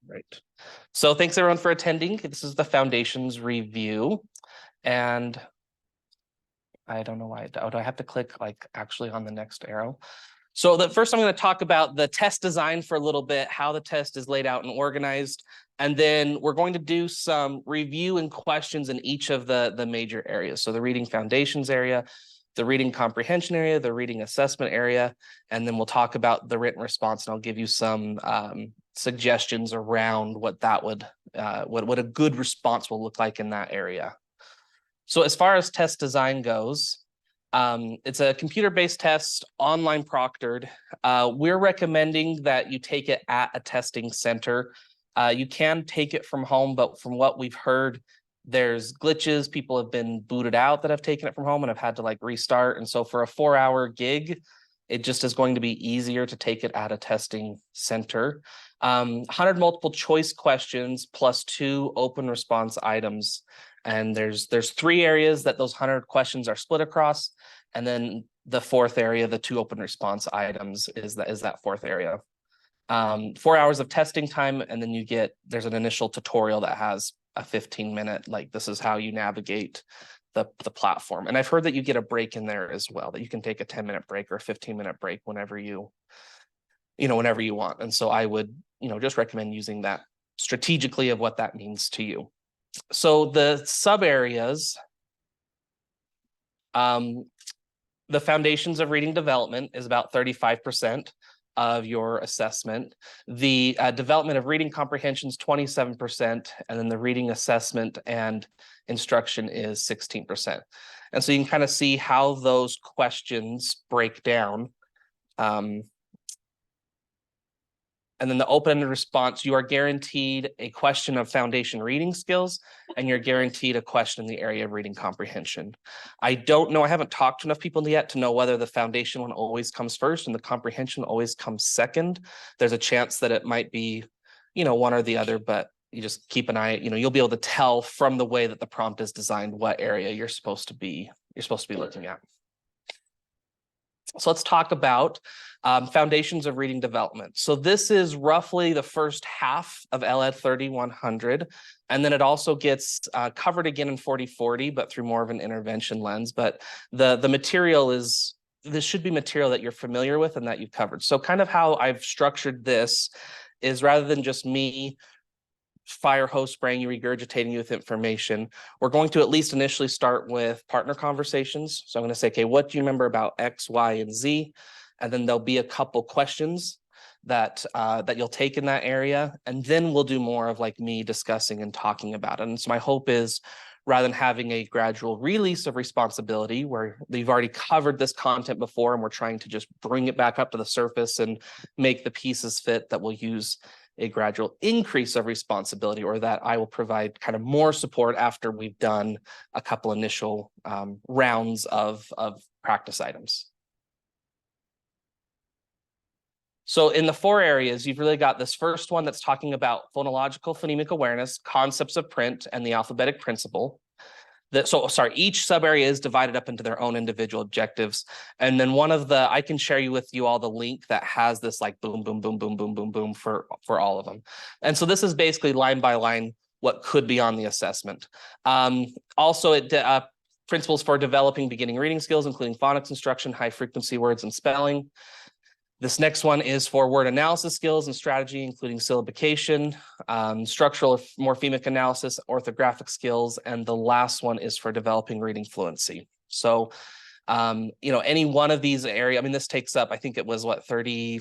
Right. So thanks everyone for attending. This is the Foundations review. And I don't know why. Do I have to click like actually on the next arrow? So first I'm going to talk about the test design for a little bit, how the test is laid out and organized. And then we're going to do some review and questions in each of the major areas. So the reading foundations area, the reading comprehension area, the reading assessment area, and then we'll talk about the written response, and I'll give you some suggestions around what that would, what a good response will look like in that area. So as far as test design goes, it's a computer-based test, online proctored. We're recommending that you take it at a testing center. You can take it from home, but from what we've heard, there's glitches. People have been booted out that have taken it from home and have had to like restart. And so for a 4-hour gig, it just is going to be easier to take it at a testing center. 100 multiple choice questions plus 2 open response items. And there's 3 areas that those 100 questions are split across. And then the 4th area, the 2 open response items is that 4th area. 4 hours of testing time, and then there's an initial tutorial that has a 15-minute, like this is how you navigate the platform. And I've heard that you get a break in there as well, that you can take a 10-minute break or a 15-minute break whenever whenever you want. And so I would, just recommend using that strategically of what that means to you. So the sub areas, the foundations of reading development is about 35% of your assessment. The development of reading comprehension is 27%, and then the reading assessment and instruction is 16%. And so you can kind of see how those questions break down. And then the open-ended response, you are guaranteed a question of foundation reading skills, and you're guaranteed a question in the area of reading comprehension. I don't know, I haven't talked to enough people yet to know whether the foundation one always comes first and the comprehension always comes second. There's a chance that it might be, one or the other, but you just keep an eye, you'll be able to tell from the way that the prompt is designed what area you're supposed to be looking at. So let's talk about foundations of reading development. So this is roughly the first half of LED 3100, and then it also gets covered again in 4040, but through more of an intervention lens. But the material this should be material that you're familiar with and that you've covered. So kind of how I've structured this is, rather than just me fire hose spraying you, regurgitating you with information, we're going to at least initially start with partner conversations. So I'm going to say, okay, what do you remember about X, Y, and Z? And then there'll be a couple questions that you'll take in that area. And then we'll do more of like me discussing and talking about it. And so my hope is, rather than having a gradual release of responsibility where you've already covered this content before and we're trying to just bring it back up to the surface and make the pieces fit, that we'll use a gradual increase of responsibility, or that I will provide kind of more support after we've done a couple initial rounds of practice items. So in the 4 areas, you've really got this first one that's talking about phonological phonemic awareness, concepts of print, and the alphabetic principle. Each sub area is divided up into their own individual objectives. And then I can share with you all the link that has this like boom, boom, boom, boom, boom, boom, boom for all of them. And so this is basically line by line what could be on the assessment. Also, principles for developing beginning reading skills, including phonics instruction, high frequency words, and spelling. This next one is for word analysis skills and strategy, including syllabication, structural or morphemic analysis, orthographic skills, and the last one is for developing reading fluency. So, any one of these areas, this takes up, I think it was 35%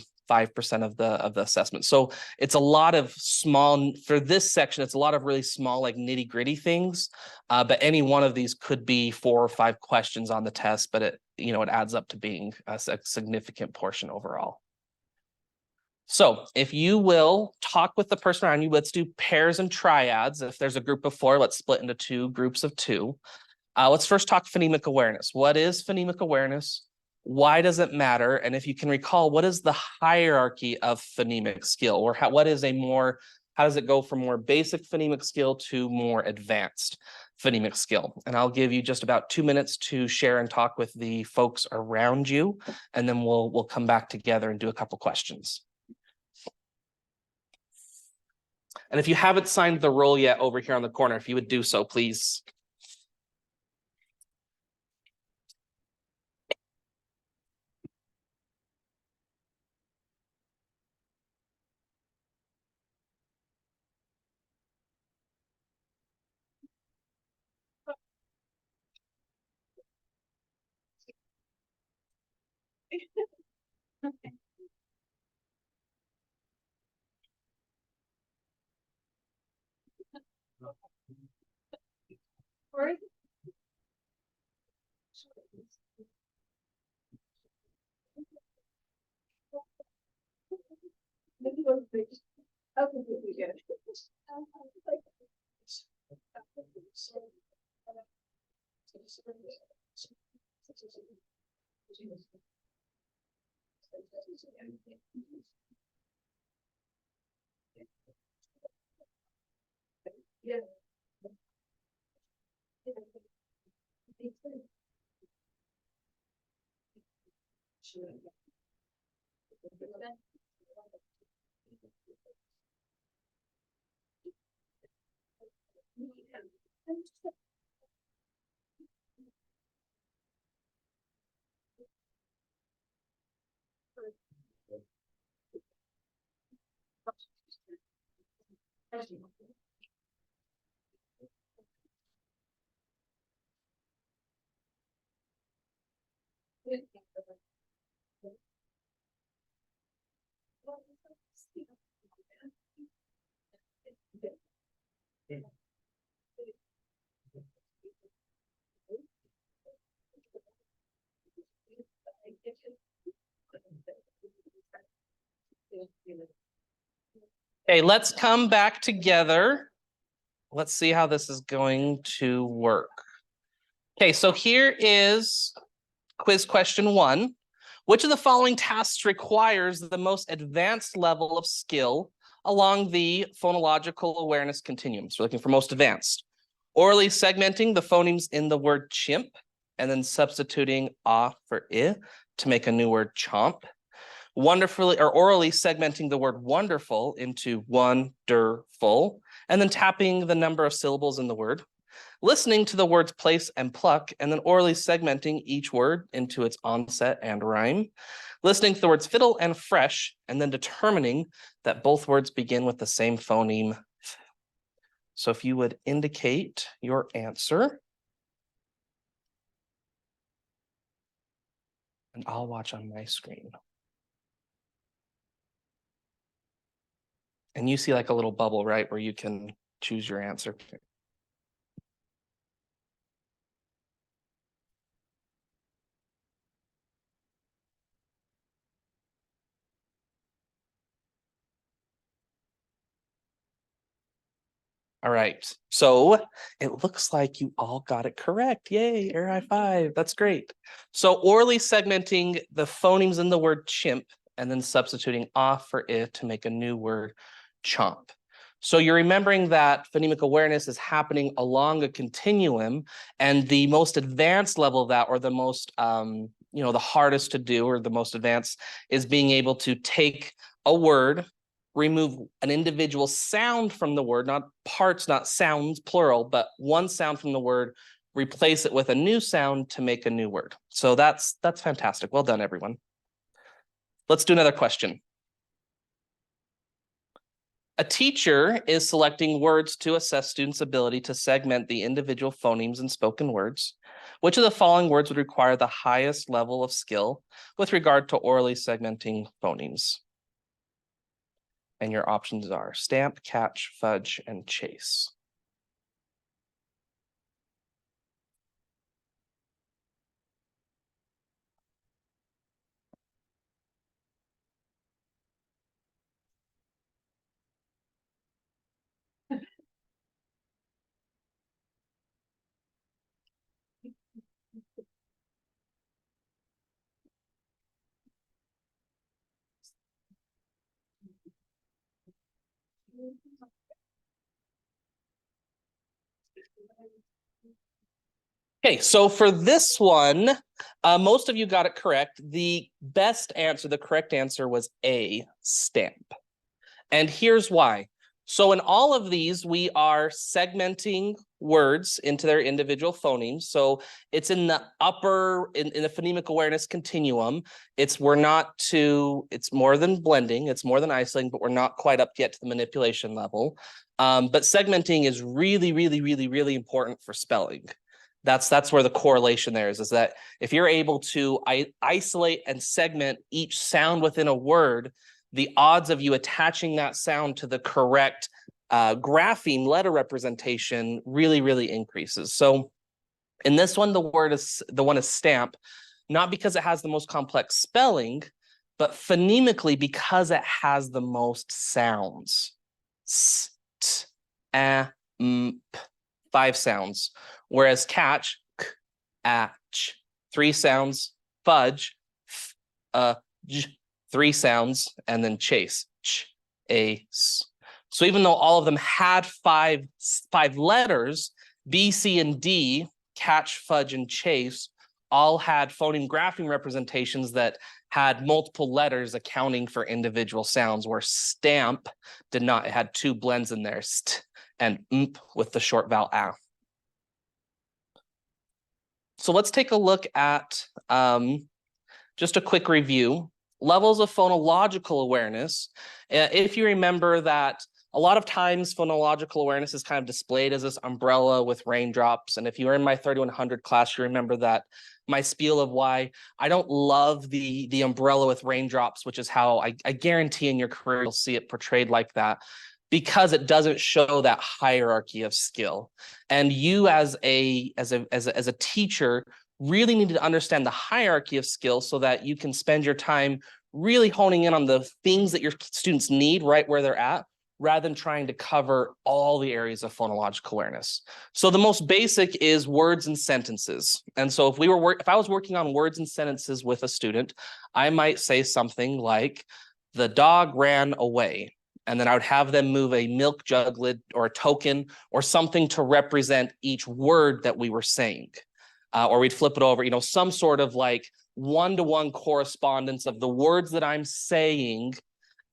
of the assessment. So it's a lot of small, for this section, it's a lot of really small, like nitty gritty things. But any one of these could be 4 or 5 questions on the test, but it adds up to being a significant portion overall. So if you will talk with the person around you, let's do pairs and triads. If there's a group of 4, let's split into 2 groups of 2. Let's first talk phonemic awareness. What is phonemic awareness? Why does it matter? And if you can recall, what is the hierarchy of phonemic skill, or how does it go from more basic phonemic skill to more advanced phonemic skill? And I'll give you just about 2 minutes to share and talk with the folks around you, and then we'll come back together and do a couple questions. And if you haven't signed the roll yet over here on the corner, if you would do so, please. Okay, let's come back together. Let's see how this is going to work. Okay, so here is quiz question 1. Which of the following tasks requires the most advanced level of skill along the phonological awareness continuum? So we're looking for most advanced. Orally segmenting the phonemes in the word chimp and then substituting ah for I to make a new word chomp. Wonderfully or orally segmenting the word wonderful into wonderful and then tapping the number of syllables in the word. Listening to the words place and pluck, and then orally segmenting each word into its onset and rhyme. Listening to the words fiddle and fresh, and then determining that both words begin with the same phoneme. So if you would indicate your answer. And I'll watch on my screen. And you see like a little bubble, right, where you can choose your answer. All right, so it looks like you all got it correct. Yay, air high five, that's great. So orally segmenting the phonemes in the word chimp and then substituting off for it to make a new word chomp. So you're remembering that phonemic awareness is happening along a continuum, and the most advanced level of that, or the most, the hardest to do or the most advanced, is being able to take a word, remove an individual sound from the word, not parts, not sounds, plural, but one sound from the word, replace it with a new sound to make a new word. So that's fantastic. Well done, everyone. Let's do another question. A teacher is selecting words to assess students' ability to segment the individual phonemes in spoken words. Which of the following words would require the highest level of skill with regard to orally segmenting phonemes? And your options are stamp, catch, fudge, and chase. Okay, so for this one, most of you got it correct. The best answer, the correct answer was A, stamp. And here's why. So in all of these, we are segmenting words into their individual phonemes. So it's in the upper, in the phonemic awareness continuum. It's more than blending, it's more than isolating, but we're not quite up yet to the manipulation level. But segmenting is really, really, really, really important for spelling. That's where the correlation there is that if you're able to isolate and segment each sound within a word, the odds of you attaching that sound to the correct grapheme letter representation really, really increases. So in this one, the one is stamp, not because it has the most complex spelling, but phonemically because it has the most sounds. S, t, a, m, p, 5 sounds. Whereas catch, k, a, ch, 3 sounds, fudge, f, j, 3 sounds, and then chase, ch, a, s. So even though all of them had five letters, B, C, and D, catch, fudge, and chase, all had phoneme grapheme representations that had multiple letters accounting for individual sounds, where stamp did not. It had 2 blends in there, st and mp with the short vowel a. So let's take a look at just a quick review. Levels of phonological awareness. If you remember that a lot of times phonological awareness is kind of displayed as this umbrella with raindrops. And if you were in my 3100 class, you remember that my spiel of why I don't love the umbrella with raindrops, which is how I guarantee in your career you'll see it portrayed like that, because it doesn't show that hierarchy of skill. And you as a teacher really need to understand the hierarchy of skill so that you can spend your time really honing in on the things that your students need right where they're at, rather than trying to cover all the areas of phonological awareness. So the most basic is words and sentences. And so if I was working on words and sentences with a student, I might say something like, the dog ran away. And then I would have them move a milk jug lid or a token or something to represent each word that we were saying. Or we'd flip it over, some sort of like one-to-one correspondence of the words that I'm saying.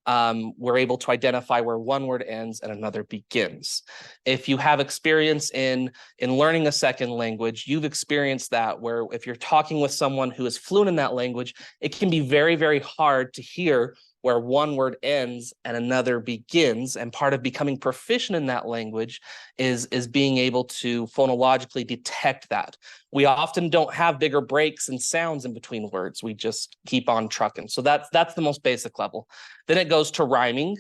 We're able to identify where one word ends and another begins. If you have experience in learning a second language, you've experienced that, where if you're talking with someone who is fluent in that language, it can be very, very hard to hear where one word ends and another begins. And part of becoming proficient in that language is being able to phonologically detect that. We often don't have bigger breaks and sounds in between words. We just keep on trucking. So that's the most basic level. Then it goes to rhyming,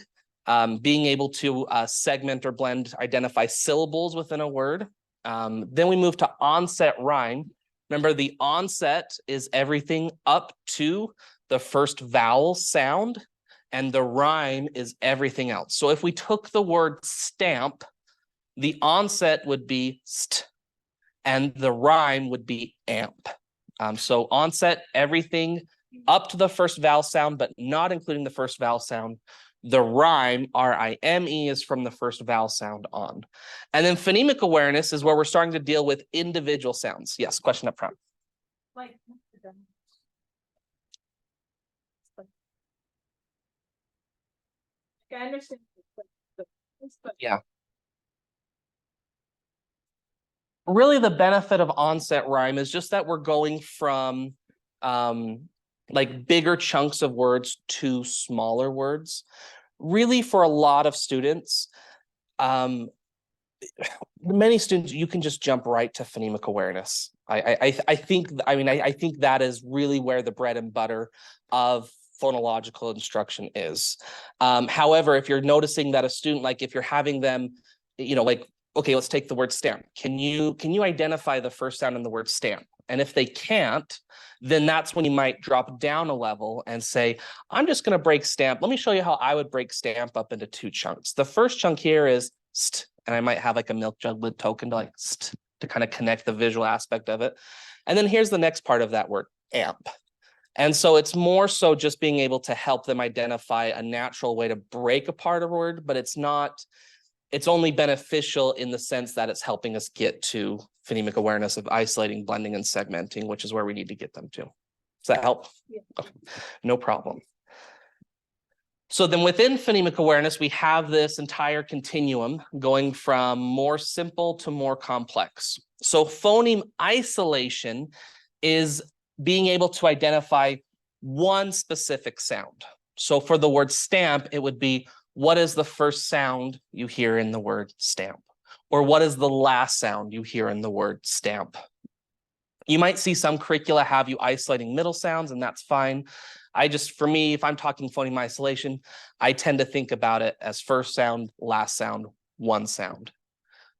being able to segment or blend, identify syllables within a word. Then we move to onset rhyme. Remember, the onset is everything up to the first vowel sound, and the rhyme is everything else. So if we took the word stamp, the onset would be st, and the rhyme would be amp. So onset, everything up to the first vowel sound, but not including the first vowel sound. The rhyme, R-I-M-E, is from the first vowel sound on. And then phonemic awareness is where we're starting to deal with individual sounds. Yes, question up front. I understand. Yeah. Really, the benefit of onset rhyme is just that we're going from like bigger chunks of words to smaller words. Really, for a lot of students, many students, you can just jump right to phonemic awareness. I think that is really where the bread and butter of phonological instruction is. However, if you're noticing that a student, like if you're having them, like, okay, let's take the word stamp. Can you identify the first sound in the word stamp? And if they can't, then that's when you might drop down a level and say, I'm just going to break stamp. Let me show you how I would break stamp up into 2 chunks. The first chunk here is st, and I might have like a milk jug lid token to like st, to kind of connect the visual aspect of it. And then here's the next part of that word, amp. And so it's more so just being able to help them identify a natural way to break apart a word, but it's only beneficial in the sense that it's helping us get to phonemic awareness of isolating, blending, and segmenting, which is where we need to get them to. Does that help? Yeah. Okay. No problem. So then within phonemic awareness, we have this entire continuum going from more simple to more complex. So phoneme isolation is being able to identify one specific sound. So for the word stamp, it would be, what is the first sound you hear in the word stamp? Or what is the last sound you hear in the word stamp? You might see some curricula have you isolating middle sounds, and that's fine. For me, if I'm talking phoneme isolation, I tend to think about it as first sound, last sound, one sound.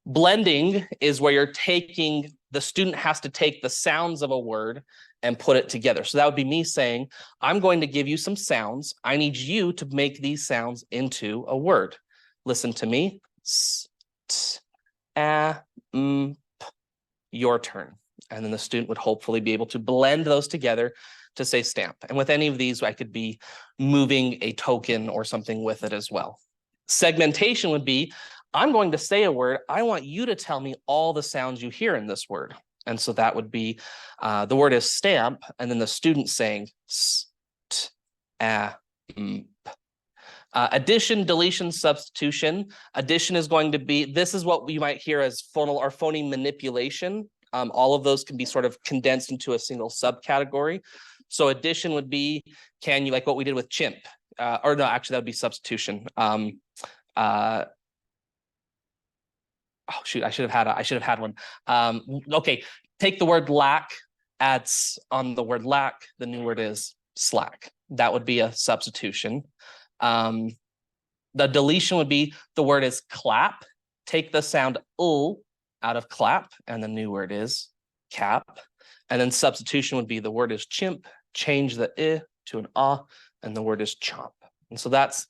Blending is where the student has to take the sounds of a word and put it together. So that would be me saying, I'm going to give you some sounds. I need you to make these sounds into a word. Listen to me. S, t, a, m, p. Your turn. And then the student would hopefully be able to blend those together to say stamp. And with any of these, I could be moving a token or something with it as well. Segmentation would be, I'm going to say a word. I want you to tell me all the sounds you hear in this word. And so that would be, the word is stamp, and then the student saying s, t, a, m, p. Addition, deletion, substitution. Addition is going to be, this is what we might hear as phoneme manipulation. All of those can be sort of condensed into a single subcategory. So addition would be, can you, like what we did with chimp, or no, actually that would be substitution. Oh shoot, I should have had one. Okay, take the word lack, adds on the word lack, the new word is slack. That would be a substitution. The deletion would be, the word is clap, take the sound "l" out of clap, and the new word is cap. And then substitution would be, the word is chimp, change the "I" to an "ah," and the word is chomp. And so that's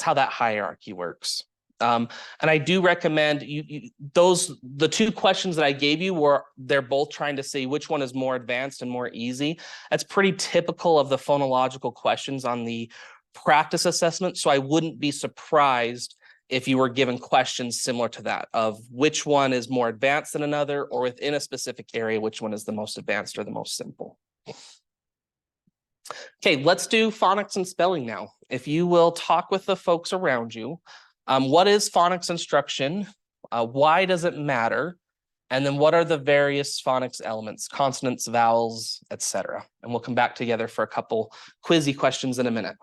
how that hierarchy works. And I do recommend the two questions that I gave you they're both trying to say which one is more advanced and more easy. That's pretty typical of the phonological questions on the practice assessment. So I wouldn't be surprised if you were given questions similar to that, of which one is more advanced than another, or within a specific area, which one is the most advanced or the most simple. Okay, let's do phonics and spelling now. If you will talk with the folks around you, what is phonics instruction? Why does it matter? And then what are the various phonics elements, consonants, vowels, etc. And we'll come back together for a couple quizzy questions in a minute.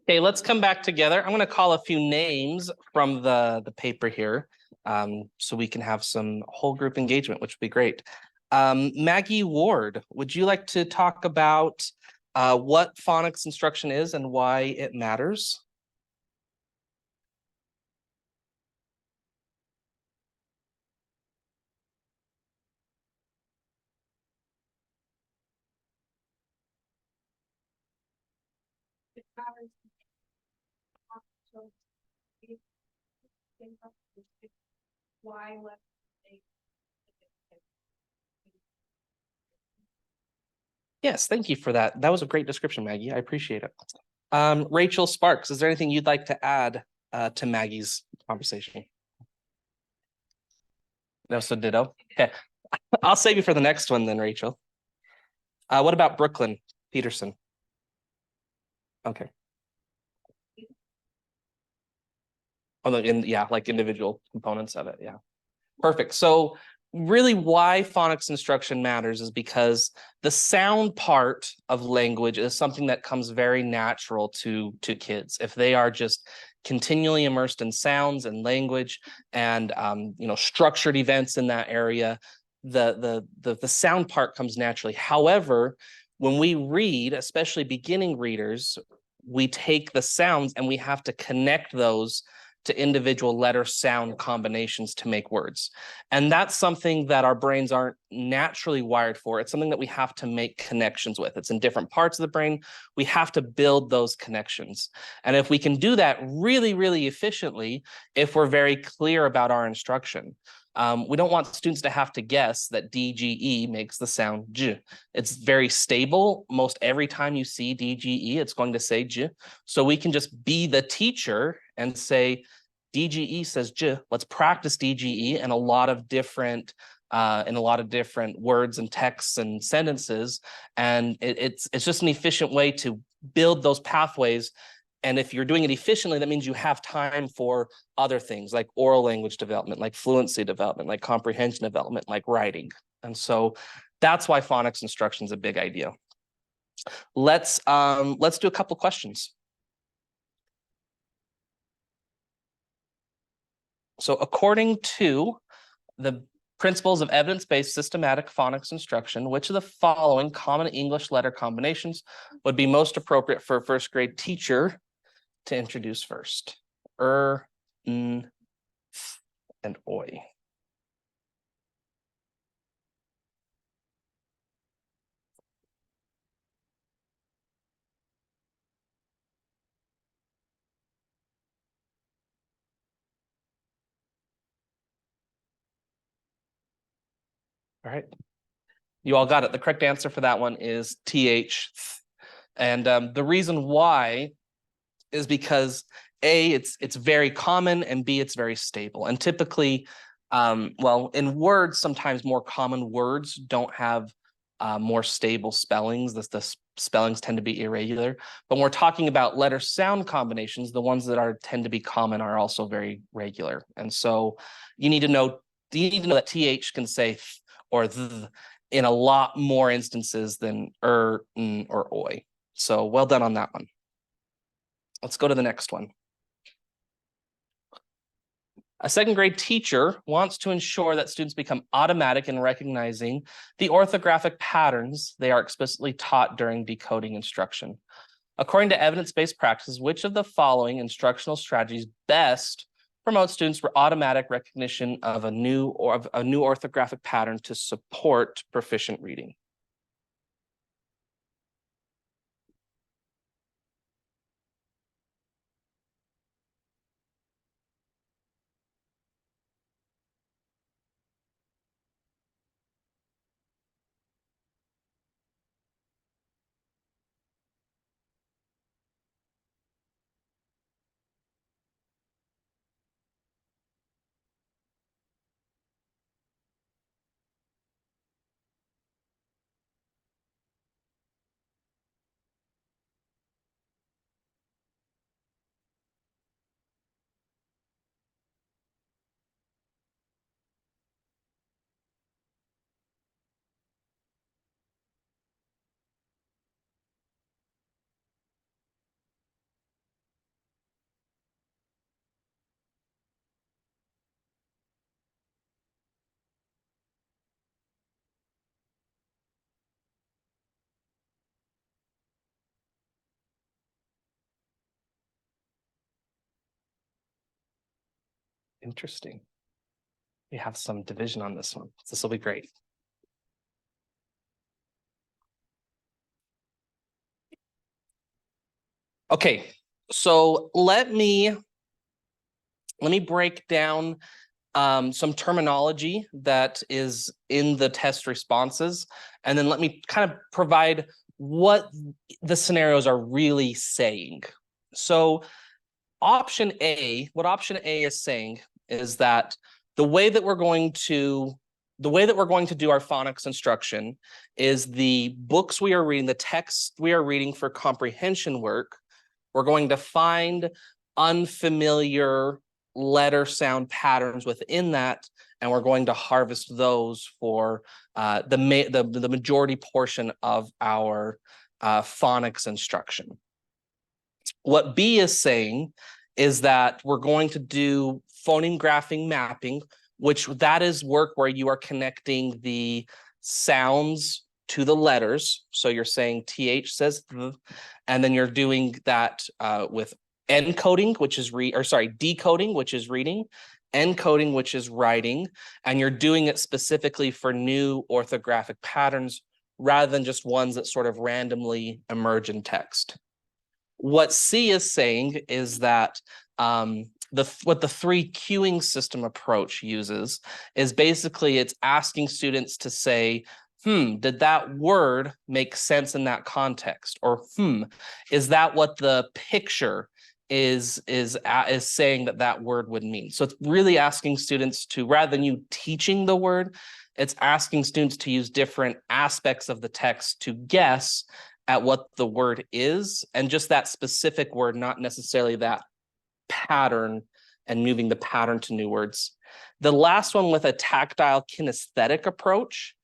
Okay, let's come back together. I'm going to call a few names from the paper here, so we can have some whole group engagement, which would be great. Maggie Ward, would you like to talk about what phonics instruction is and why it matters? the patterns. So, why let Yes, thank you for that. That was a great description, Maggie. I appreciate it. Rachel Sparks, is there anything you'd like to add to Maggie's conversation? No, so ditto. Okay, I'll save you for the next one then, Rachel. What about Brooklyn Peterson? Okay. Oh, yeah, like individual components of it. Yeah. Perfect. So really why phonics instruction matters is because the sound part of language is something that comes very natural to kids. If they are just continually immersed in sounds and language and structured events in that area, the sound part comes naturally. However, when we read, especially beginning readers, we take the sounds and we have to connect those to individual letter sound combinations to make words. And that's something that our brains aren't naturally wired for. It's something that we have to make connections with. It's in different parts of the brain. We have to build those connections. And if we can do that really, really efficiently, if we're very clear about our instruction, we don't want students to have to guess that DGE makes the sound J. It's very stable. Most every time you see DGE, it's going to say J. So we can just be the teacher and say, DGE says J. Let's practice DGE in a lot of different words and texts and sentences. And it's just an efficient way to build those pathways. And if you're doing it efficiently, that means you have time for other things like oral language development, like fluency development, like comprehension development, like writing. And so that's why phonics instruction is a big idea. Let's do a couple of questions. So according to the principles of evidence-based systematic phonics instruction, which of the following common English letter combinations would be most appropriate for a first grade teacher to introduce first? N, and oi. All right. You all got it. The correct answer for that one is TH. And the reason why is because A, it's very common, and B, it's very stable. And typically, in words, sometimes more common words don't have more stable spellings. The spellings tend to be irregular. But when we're talking about letter sound combinations, the ones that tend to be common are also very regular. And so you need to know that TH can say th or th in a lot more instances than n, or oi. So well done on that one. Let's go to the next one. A second grade teacher wants to ensure that students become automatic in recognizing the orthographic patterns they are explicitly taught during decoding instruction. According to evidence-based practices, which of the following instructional strategies best promote students for automatic recognition of a new orthographic pattern to support proficient reading? Interesting. We have some division on this one. This will be great. Okay, so let me break down some terminology that is in the test responses, and then let me kind of provide what the scenarios are really saying. So option A, what option A is saying is that the way that we're going to do our phonics instruction is the books we are reading, the text we are reading for comprehension work, we're going to find unfamiliar letter sound patterns within that, and we're going to harvest those for the majority portion of our phonics instruction. What B is saying is that we're going to do phoneme graphing mapping, which that is work where you are connecting the sounds to the letters. So you're saying TH says th, and then you're doing that with encoding, which is decoding, which is reading, encoding, which is writing, and you're doing it specifically for new orthographic patterns rather than just ones that sort of randomly emerge in text. What C is saying is that what the 3 cueing system approach uses is basically it's asking students to say, did that word make sense in that context? Or is that what the picture is saying that word would mean? So it's really asking students to, rather than you teaching the word, it's asking students to use different aspects of the text to guess at what the word is, and just that specific word, not necessarily that pattern, and moving the pattern to new words. The last one with a tactile kinesthetic approach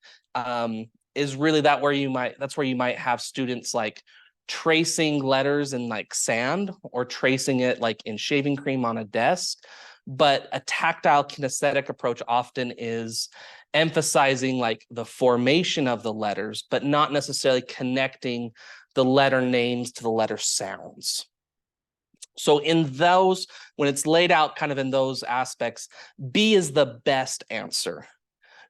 is really that's where you might have students like tracing letters in like sand or tracing it like in shaving cream on a desk. But a tactile kinesthetic approach often is emphasizing like the formation of the letters, but not necessarily connecting the letter names to the letter sounds. So in those, when it's laid out kind of in those aspects, B is the best answer,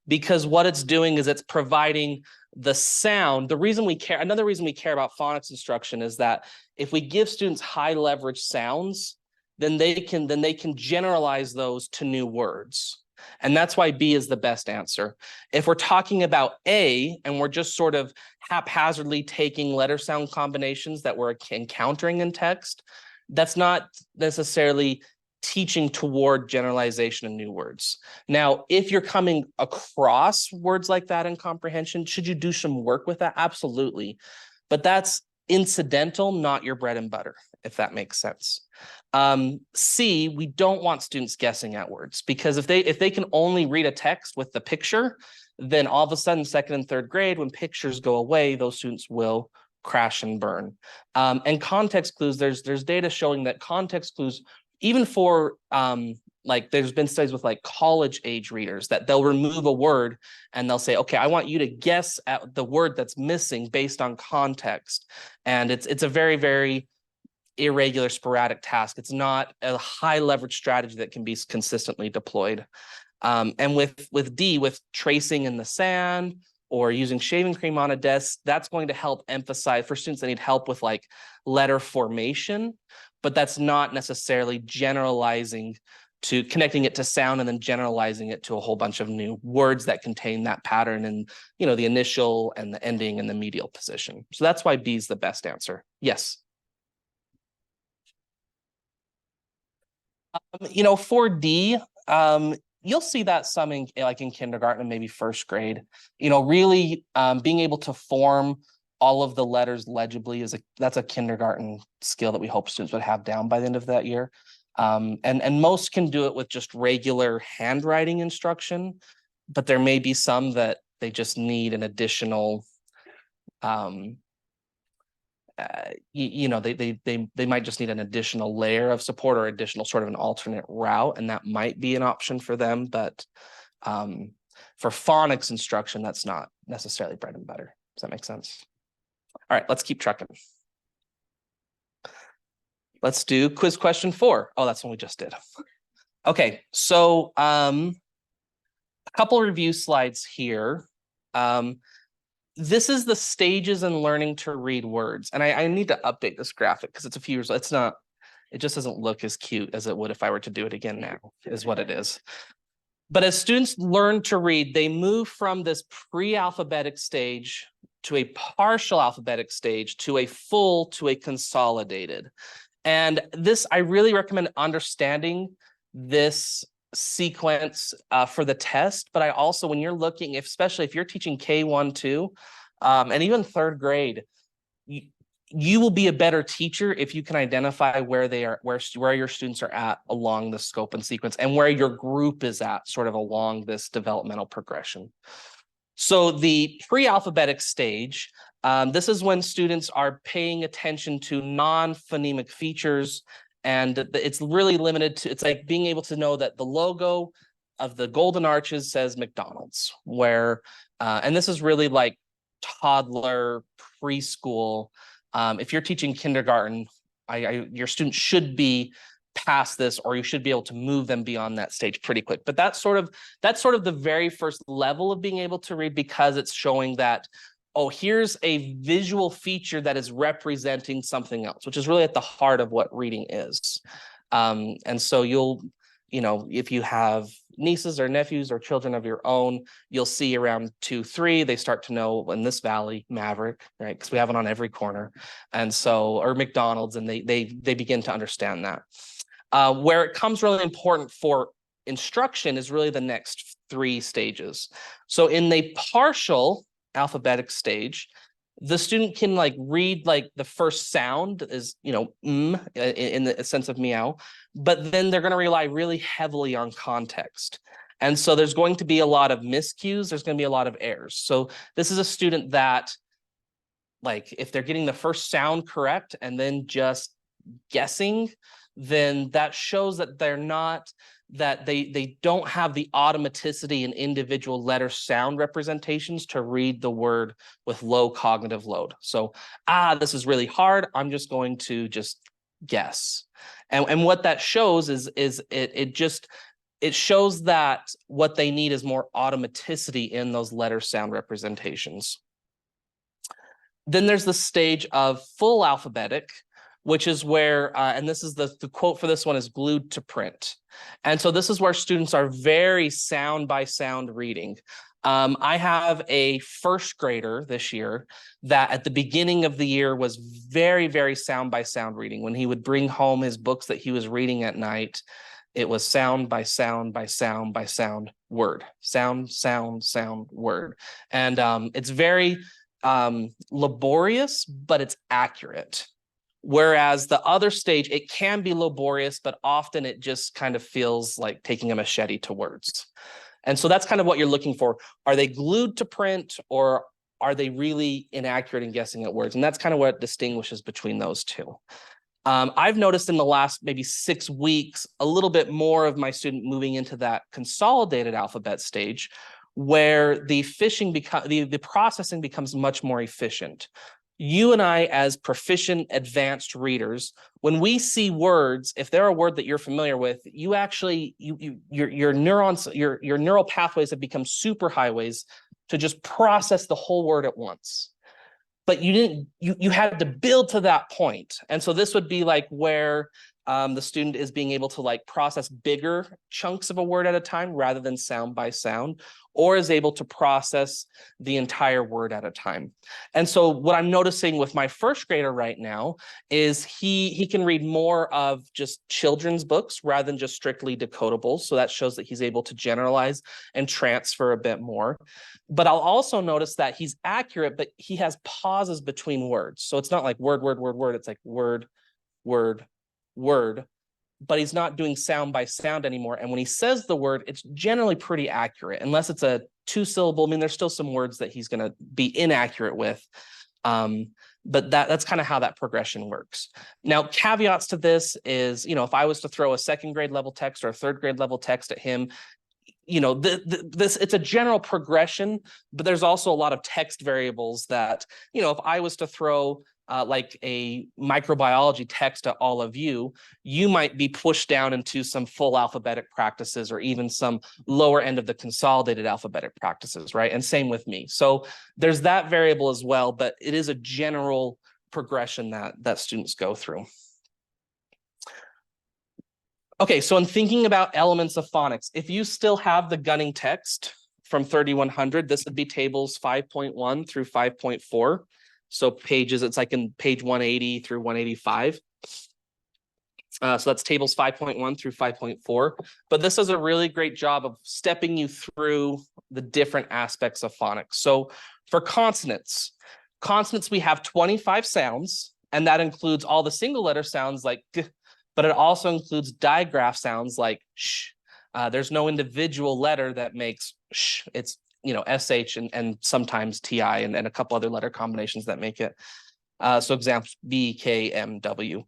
because what it's doing is it's providing the sound. Another reason we care about phonics instruction is that if we give students high leverage sounds, then they can generalize those to new words. And that's why B is the best answer. If we're talking about A and we're just sort of haphazardly taking letter sound combinations that we're encountering in text, that's not necessarily teaching toward generalization of new words. Now, if you're coming across words like that in comprehension, should you do some work with that? Absolutely. But that's incidental, not your bread and butter, if that makes sense. C, we don't want students guessing at words, because if they can only read a text with the picture, then all of a sudden, 2nd and 3rd grade, when pictures go away, those students will crash and burn. And context clues, there's data showing that context clues, even for like there's been studies with like college age readers, that they'll remove a word and they'll say, okay, I want you to guess at the word that's missing based on context. And it's a very, very irregular, sporadic task. It's not a high leverage strategy that can be consistently deployed. And with D, with tracing in the sand or using shaving cream on a desk, that's going to help emphasize for students that need help with like letter formation, but that's not necessarily generalizing to connecting it to sound and then generalizing it to a whole bunch of new words that contain that pattern and, you know, the initial and the ending and the medial position. So that's why B is the best answer. Yes. You know, for D, you'll see that some in like in kindergarten and maybe 1st grade. You know, really being able to form all of the letters legibly that's a kindergarten skill that we hope students would have down by the end of that year. And most can do it with just regular handwriting instruction, but there may be some that they just need an additional you know, they might just need an additional layer of support or additional sort of an alternate route, and that might be an option for them. But for phonics instruction, that's not necessarily bread and butter. Does that make sense? All right, let's keep trucking. Let's do quiz question 4. Oh, that's one we just did. Okay, so a couple review slides here. this is the stages in learning to read words. And I need to update this graphic because it's a few years, it just doesn't look as cute as it would if I were to do it again now, is what it is. But as students learn to read, they move from this pre-alphabetic stage to a partial alphabetic stage to a full to a consolidated. And this, I really recommend understanding this sequence for the test, but I also, when you're looking, especially if you're teaching K1, 2, and even third grade, you will be a better teacher if you can identify where they are, where your students are at along the scope and sequence, and where your group is at sort of along this developmental progression. So the pre-alphabetic stage, this is when students are paying attention to non-phonemic features. And it's really limited to, it's like being able to know that the logo of the Golden Arches says McDonald's, where, and this is really like toddler, preschool. If you're teaching kindergarten, your students should be past this, or you should be able to move them beyond that stage pretty quick. But that's sort of the very first level of being able to read, because it's showing that, oh, here's a visual feature that is representing something else, which is really at the heart of what reading is. And so if you have nieces or nephews or children of your own, you'll see around 2, 3, they start to know, in this valley, Maverick, right? Because we have it on every corner. And so, or McDonald's, and they begin to understand that. Where it comes really important for instruction is really the next 3 stages. So in the partial alphabetic stage, the student can read the first sound is, in the sense of meow, but then they're going to rely really heavily on context. And so there's going to be a lot of miscues. There's going to be a lot of errors. So this is a student that, if they're getting the first sound correct and then just guessing, then that shows that they don't have the automaticity in individual letter sound representations to read the word with low cognitive load. So, this is really hard, I'm just going to just guess. And what that shows is it shows that what they need is more automaticity in those letter sound representations. Then there's the stage of full alphabetic, which is where, and this is the quote for this one is glued to print. And so this is where students are very sound by sound reading. I have a first grader this year that at the beginning of the year was very, very sound by sound reading. When he would bring home his books that he was reading at night, it was sound by sound by sound by sound word, sound, sound, sound, word. And it's very laborious, but it's accurate. Whereas the other stage, it can be laborious, but often it just kind of feels like taking a machete to words. And so that's kind of what you're looking for. Are they glued to print, or are they really inaccurate in guessing at words? And that's kind of what distinguishes between those two. I've noticed in the last maybe 6 weeks, a little bit more of my student moving into that consolidated alphabet stage, where the processing becomes much more efficient. You and I, as proficient advanced readers, when we see words, if they're a word that you're familiar with, you actually, your neurons, your neural pathways have become super highways to just process the whole word at once. But you had to build to that point. And so this would be where the student is being able to process bigger chunks of a word at a time rather than sound by sound, or is able to process the entire word at a time. And so what I'm noticing with my first grader right now is he can read more of just children's books rather than just strictly decodables. So that shows that he's able to generalize and transfer a bit more. But I'll also notice that he's accurate, but he has pauses between words. So it's not like word, word, word, word. It's like word, word, word, but he's not doing sound by sound anymore. And when he says the word, it's generally pretty accurate, unless it's a 2-syllable. I mean, there's still some words that he's going to be inaccurate with. But that's kind of how that progression works. Now, caveats to this is, if I was to throw a 2nd grade level text or a 3rd grade level text at him, it's a general progression, but there's also a lot of text variables that, if I was to throw like a microbiology text to all of you, you might be pushed down into some full alphabetic practices or even some lower end of the consolidated alphabetic practices, right? And same with me. So there's that variable as well, but it is a general progression that students go through. Okay, so in thinking about elements of phonics, if you still have the gunning text from 3100, this would be tables 5.1 through 5.4. So pages, it's like in page 180 through 185. So that's tables 5.1 through 5.4. But this does a really great job of stepping you through the different aspects of phonics. So for consonants, we have 25 sounds, and that includes all the single letter sounds like g, but it also includes digraph sounds like sh. There's no individual letter that makes sh. It's, sh and sometimes ti and a couple other letter combinations that make it. So examples B, K, M, W.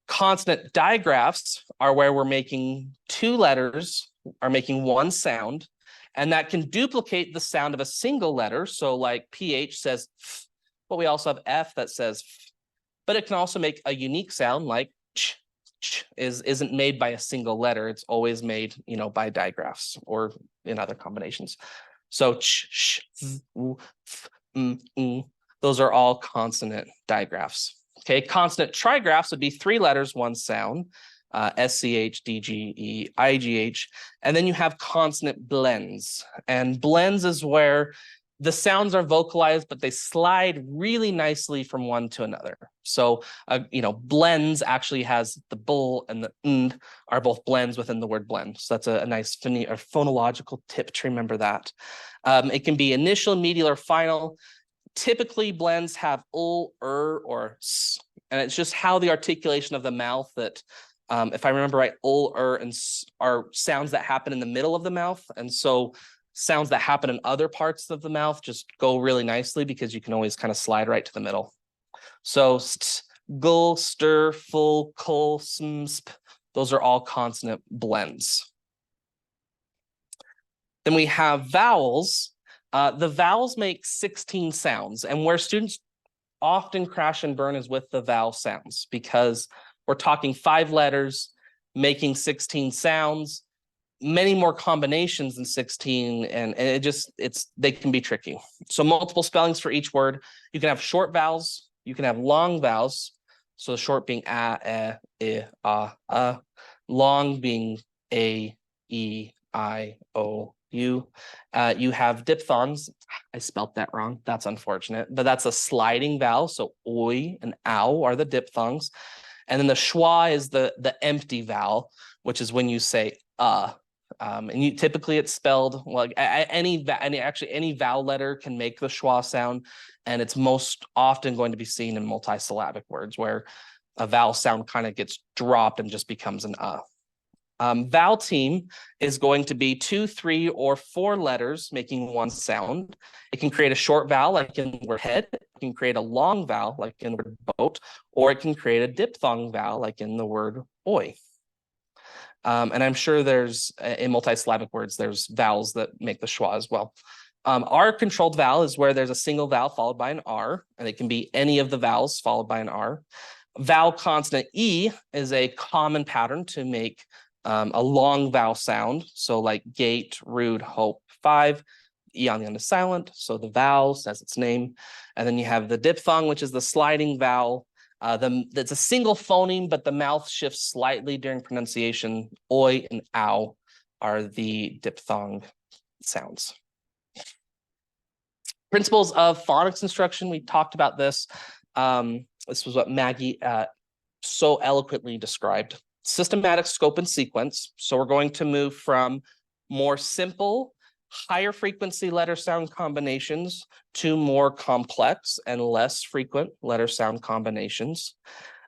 Consonant digraphs are where we're making two letters, are making one sound, and that can duplicate the sound of a single letter. So like PH says f, but we also have F that says f. But it can also make a unique sound like ch. Isn't made by a single letter. It's always made, by digraphs or in other combinations. So ch, sh, z, w, f, those are all consonant digraphs. Okay, consonant trigraphs would be three letters, one sound, SCH, DGE, IGH, and then you have consonant blends. And blends is where the sounds are vocalized, but they slide really nicely from one to another. So, blends actually has the bull and the and are both blends within the word blend. So that's a nice phonological tip to remember that. It can be initial, medial, or final. Typically, blends have ul, or s, and it's just how the articulation of the mouth that, if I remember right, ul, and s are sounds that happen in the middle of the mouth, and so sounds that happen in other parts of the mouth just go really nicely because you can always kind of slide right to the middle. So st, gul, stir, full, kul, sm, sp, those are all consonant blends. Then we have vowels. The vowels make 16 sounds, and where students often crash and burn is with the vowel sounds because we're talking 5 letters making 16 sounds, many more combinations than 16, and they can be tricky. So multiple spellings for each word. You can have short vowels, you can have long vowels. So the short being a, I, long being a, e, I, o, u. You have diphthongs. I spelt that wrong. That's unfortunate, but that's a sliding vowel. So oi and ow are the diphthongs. And then the schwa is the empty vowel, which is when you say and typically it's spelled like any vowel letter can make the schwa sound, and it's most often going to be seen in multisyllabic words where a vowel sound kind of gets dropped and just becomes an Vowel team is going to be 2, 3, or 4 letters making one sound. It can create a short vowel like in the word head. It can create a long vowel like in the word boat, or it can create a diphthong vowel like in the word oi. And I'm sure there's in multisyllabic words, there's vowels that make the schwa as well. R controlled vowel is where there's a single vowel followed by an R, and it can be any of the vowels followed by an R. Vowel consonant E is a common pattern to make a long vowel sound. So like gate, rude, hope, 5, E on the end is silent. So the vowel says its name. And then you have the diphthong, which is the sliding vowel. It's a single phoneme, but the mouth shifts slightly during pronunciation. Oi and ow are the diphthong sounds. Principles of phonics instruction. We talked about this. This was what Maggie so eloquently described. Systematic scope and sequence. So we're going to move from more simple, higher frequency letter sound combinations to more complex and less frequent letter sound combinations.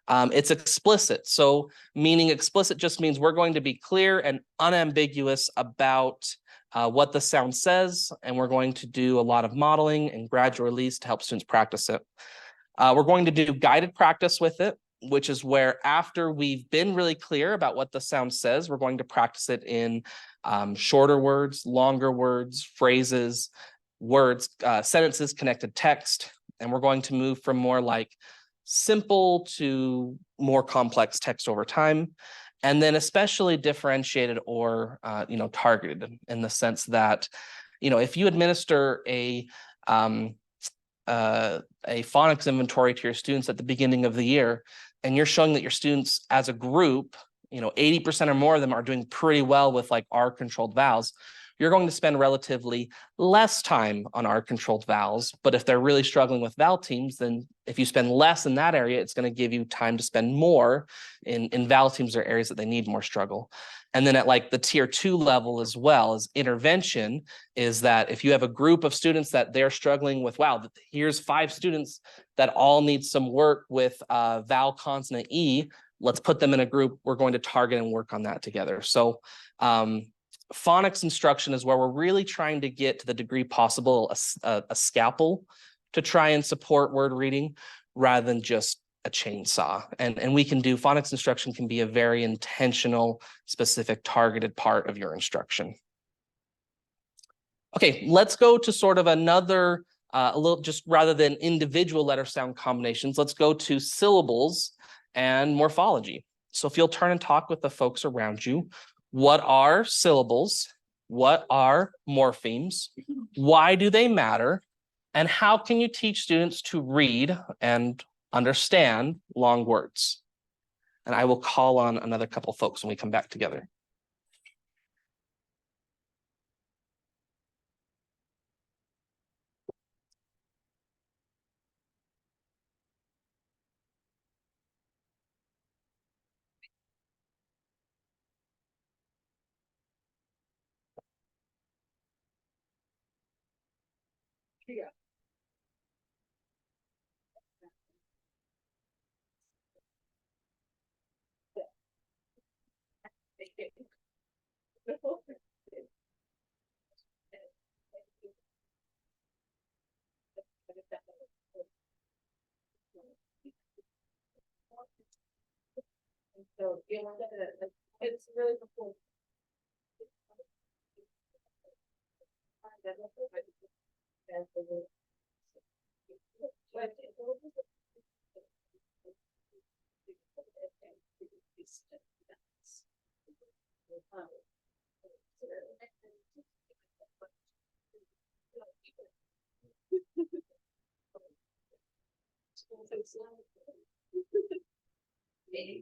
It's explicit. So meaning explicit just means we're going to be clear and unambiguous about what the sound says, and we're going to do a lot of modeling and gradual release to help students practice it. We're going to do guided practice with it, which is where after we've been really clear about what the sound says, we're going to practice it in shorter words, longer words, phrases, words, sentences, connected text. And we're going to move from more like simple to more complex text over time. And then especially differentiated or, targeted in the sense that, if you administer a phonics inventory to your students at the beginning of the year, and you're showing that your students as a group, 80% or more of them are doing pretty well with like R controlled vowels, you're going to spend relatively less time on R controlled vowels. But if they're really struggling with vowel teams, then if you spend less in that area, it's going to give you time to spend more in vowel teams or areas that they need more struggle. And then at like the tier 2 level as well as intervention is that if you have a group of students that they're struggling with, wow, here's 5 students that all need some work with vowel consonant E, let's put them in a group. We're going to target and work on that together. So phonics instruction is where we're really trying to get to the degree possible a scalpel to try and support word reading rather than just a chainsaw. And we can do phonics instruction can be a very intentional, specific, targeted part of your instruction. Okay, let's go to sort of another, just rather than individual letter sound combinations, let's go to syllables and morphology. So if you'll turn and talk with the folks around you, what are syllables? What are morphemes? Why do they matter? And how can you teach students to read and understand long words? And I will call on another couple folks when we come back together. Yeah. So, it's really cool. Yeah.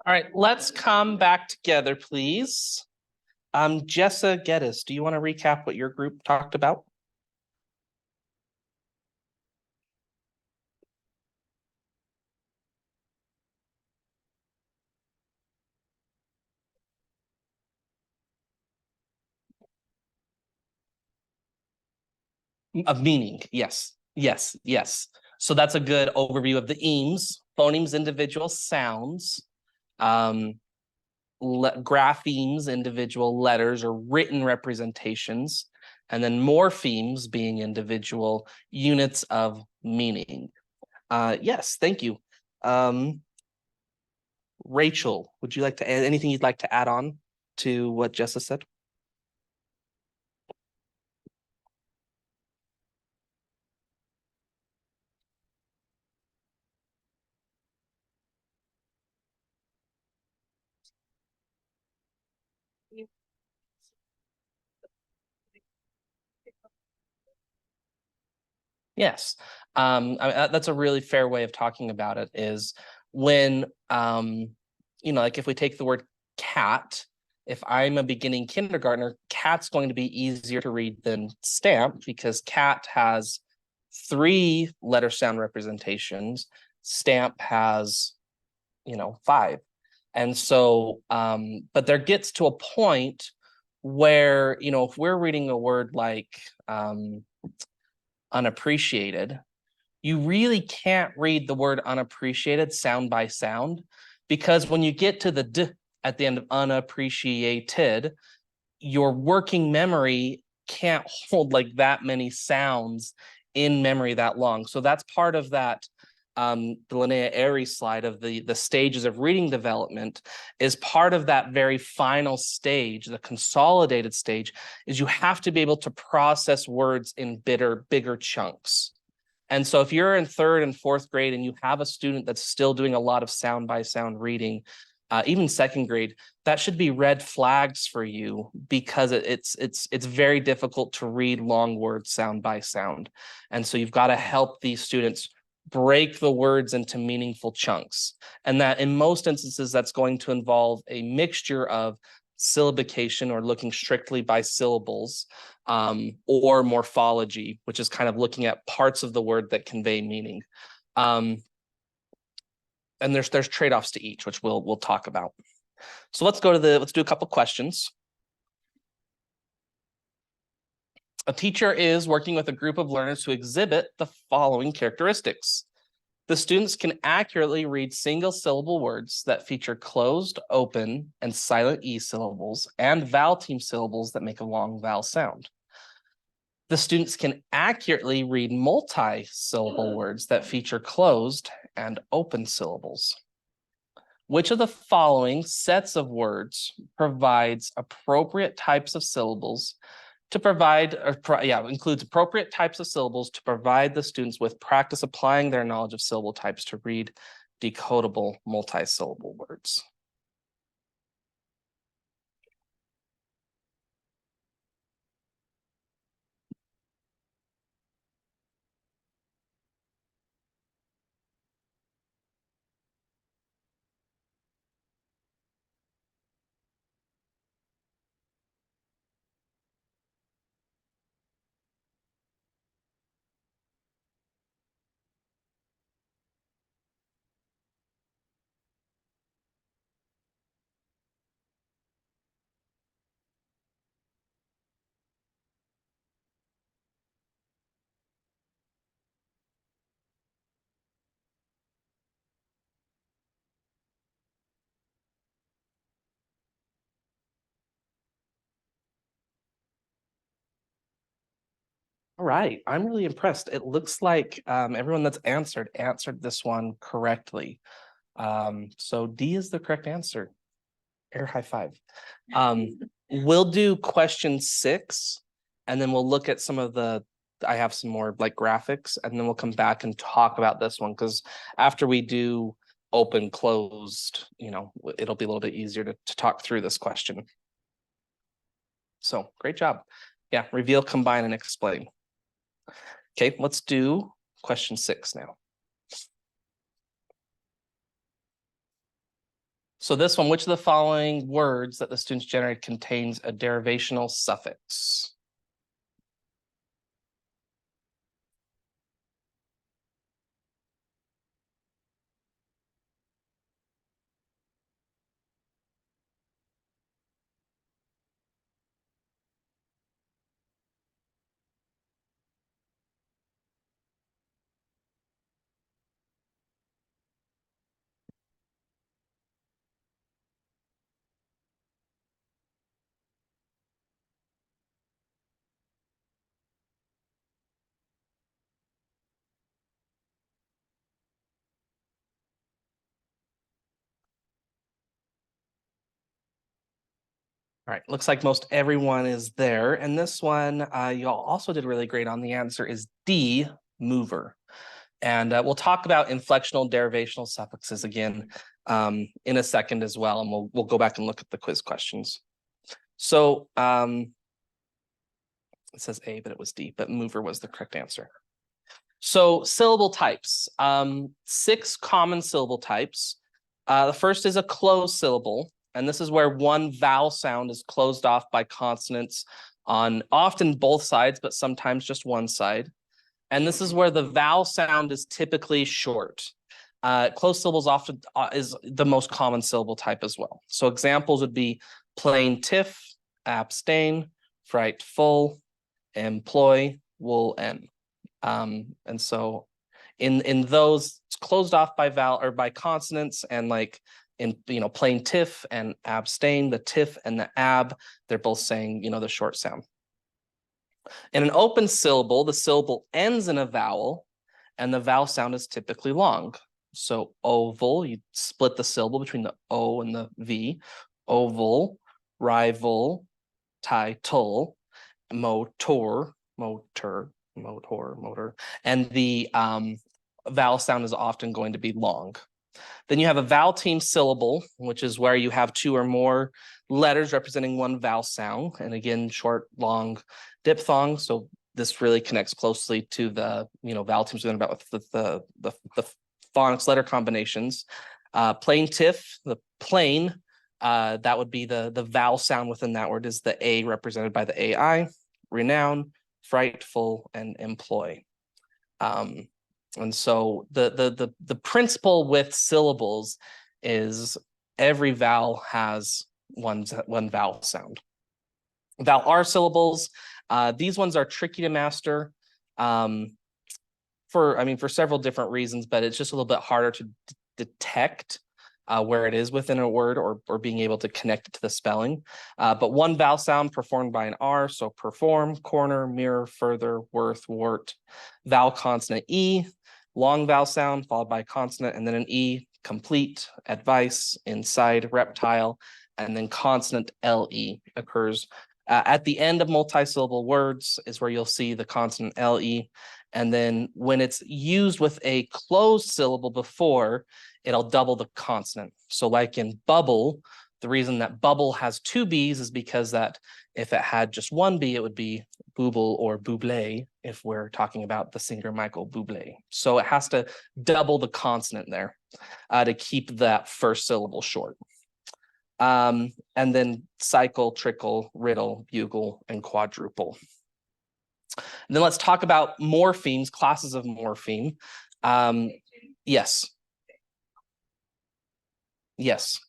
All right, let's come back together, please. Jessa Geddes, do you want to recap what your group talked about? Of meaning, yes, yes, yes. So that's a good overview of the eames, phonemes, individual sounds, graphemes, individual letters or written representations, and then morphemes being individual units of meaning. Yes, thank you. Rachel, would you like to add anything you'd like to add on to what Jessa said? Yes, that's a really fair way of talking about it is when, like if we take the word cat, if I'm a beginning kindergartner, cat's going to be easier to read than stamp because cat has 3 letter sound representations, stamp has, 5. And so, but there gets to a point where, if we're reading a word like, unappreciated, you really can't read the word unappreciated sound by sound because when you get to the d at the end of unappreciated, your working memory can't hold like that many sounds in memory that long. So that's part of that the Linnea Airy slide of the stages of reading development is part of that very final stage, the consolidated stage, is you have to be able to process words in bigger chunks. And so if you're in 3rd and 4th grade and you have a student that's still doing a lot of sound by sound reading, even 2nd grade, that should be red flags for you because it's very difficult to read long words sound by sound. And so you've got to help these students break the words into meaningful chunks. And that in most instances, that's going to involve a mixture of syllabication or looking strictly by syllables, or morphology, which is kind of looking at parts of the word that convey meaning. And there's trade-offs to each, which we'll talk about. So let's do a couple questions. A teacher is working with a group of learners who exhibit the following characteristics. The students can accurately read single syllable words that feature closed, open, and silent E syllables and vowel team syllables that make a long vowel sound. The students can accurately read multi-syllable words that feature closed and open syllables. Which of the following sets of words provides appropriate types of syllables to provide, includes appropriate types of syllables to provide the students with practice applying their knowledge of syllable types to read decodable multi-syllable words? All right, I'm really impressed. It looks like everyone that's answered this one correctly. So D is the correct answer. Air high five. We'll do question 6, and then we'll look at some of I have some more like graphics, and then we'll come back and talk about this one because after we do open, closed, it'll be a little bit easier to talk through this question. So great job. Yeah, reveal, combine, and explain. Okay, let's do question 6 now. So this one, which of the following words that the students generate contains a derivational suffix? All right, looks like most everyone is there. And this one, y'all also did really great on. The answer is D, mover. And we'll talk about inflectional derivational suffixes again in a second as well. And we'll go back and look at the quiz questions. So it says A, but it was D, but mover was the correct answer. So syllable types, 6 common syllable types. The first is a closed syllable. And this is where one vowel sound is closed off by consonants on often both sides, but sometimes just one side. And this is where the vowel sound is typically short. Closed syllables often is the most common syllable type as well. So examples would be plaintiff, abstain, frightful, employ, will, end. And so in those, it's closed off by vowel or by consonants, and like in, plaintiff and abstain, the tiff and the ab, they're both saying, the short sound. In an open syllable, the syllable ends in a vowel, and the vowel sound is typically long. So oval, you split the syllable between the O and the V. Oval, rival, title, motor, and the vowel sound is often going to be long. Then you have a vowel team syllable, which is where you have two or more letters representing one vowel sound. And again, short, long, diphthong. So this really connects closely to the vowel teams we're about with the phonics letter combinations. Plaintiff, the plain, that would be the vowel sound within that word is the A represented by the AI. Renown, frightful, and employ. And so the principle with syllables is every vowel has one vowel sound. Vowel R syllables, these ones are tricky to master for several different reasons, but it's just a little bit harder to detect where it is within a word or being able to connect it to the spelling. But one vowel sound performed by an R, so perform, corner, mirror, further, worth, wart. Vowel consonant E, long vowel sound followed by consonant, and then an E, complete, advice, inside, reptile, and then consonant LE occurs. At the end of multisyllable words is where you'll see the consonant LE. And then when it's used with a closed syllable before, it'll double the consonant. So like in bubble, the reason that bubble has two B's is because that if it had just one B, it would be booble or buble if we're talking about the singer Michael Bublé. So it has to double the consonant there to keep that first syllable short. And then cycle, trickle, riddle, bugle, and quadruple. And then let's talk about morphemes, classes of morpheme. Yes. Yes.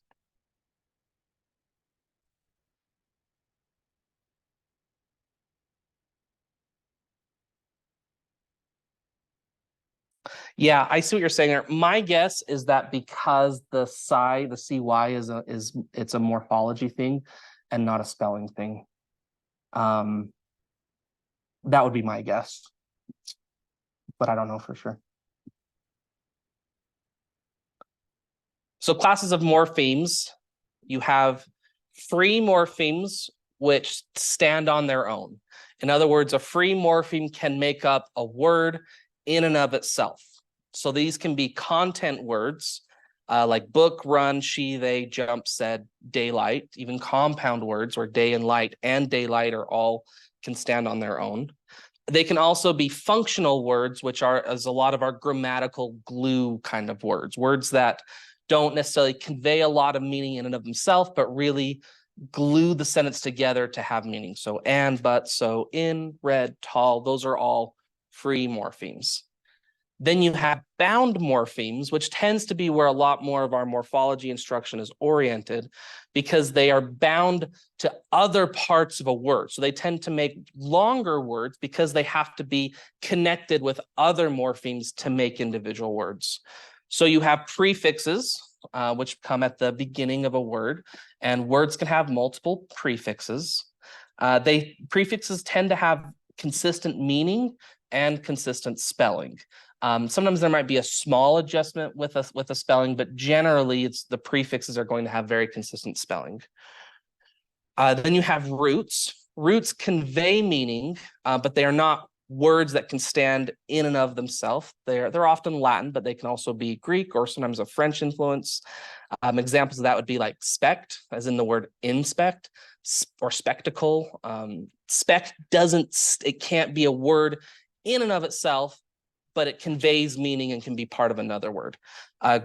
Yeah, I see what you're saying there. My guess is that because the CY it's a morphology thing and not a spelling thing. That would be my guess, but I don't know for sure. So classes of morphemes, you have free morphemes which stand on their own. In other words, a free morpheme can make up a word in and of itself. So these can be content words like book, run, she, they, jump, said, daylight. Even compound words where day and light and daylight are all can stand on their own. They can also be functional words, which are as a lot of our grammatical glue kind of words that don't necessarily convey a lot of meaning in and of themselves, but really glue the sentence together to have meaning. So and, but, so, in, read, tall, those are all free morphemes. Then you have bound morphemes, which tends to be where a lot more of our morphology instruction is oriented because they are bound to other parts of a word. So they tend to make longer words because they have to be connected with other morphemes to make individual words. So you have prefixes, which come at the beginning of a word, and words can have multiple prefixes. Prefixes tend to have consistent meaning and consistent spelling. Sometimes there might be a small adjustment with a spelling, but generally it's the prefixes are going to have very consistent spelling. Then you have roots. Roots convey meaning, but they are not words that can stand in and of themselves. They're often Latin, but they can also be Greek or sometimes a French influence. Examples of that would be like spect, as in the word inspect, or spectacle. Spect it can't be a word in and of itself, but it conveys meaning and can be part of another word.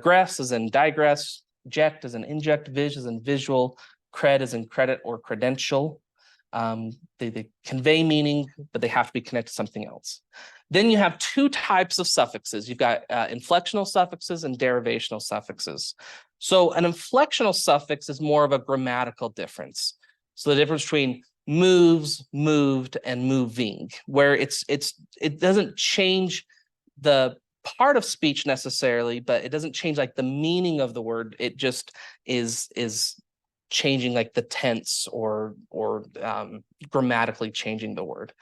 Gress as in digress, ject as in inject, vis as in visual, cred as in credit or credential. They convey meaning, but they have to be connected to something else. Then you have two types of suffixes. You've got inflectional suffixes and derivational suffixes. So an inflectional suffix is more of a grammatical difference. So the difference between moves, moved, and moving, where it doesn't change the part of speech necessarily, but it doesn't change like the meaning of the word. It just is changing like the tense or grammatically changing the word.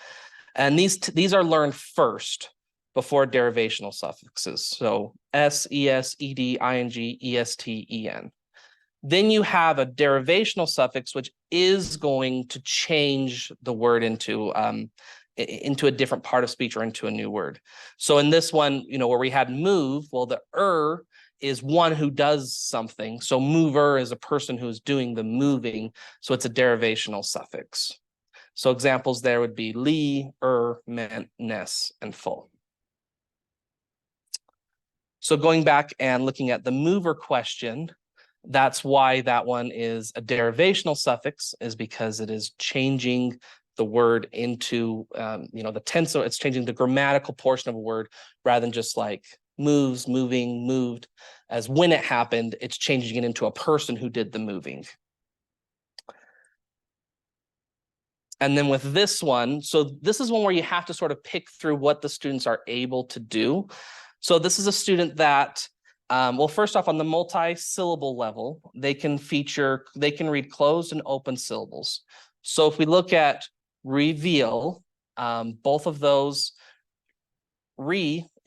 And these are learned first before derivational suffixes. So s, es, ed, ing, est, en. Then you have a derivational suffix, which is going to change the word into a different part of speech or into a new word. So in this one, where we had move, well, the is one who does something. So mover is a person who's doing the moving. So it's a derivational suffix. So examples there would be li, meant, ness, and full. So going back and looking at the mover question, that's why that one is a derivational suffix, is because it is changing the word into, the tense. So it's changing the grammatical portion of a word rather than just like moves, moving, moved. As when it happened, it's changing it into a person who did the moving. And then with this one, so this is one where you have to sort of pick through what the students are able to do. So this is a student that, well, first off, on the multi-syllable level, they can read closed and open syllables. So if we look at reveal, both of those,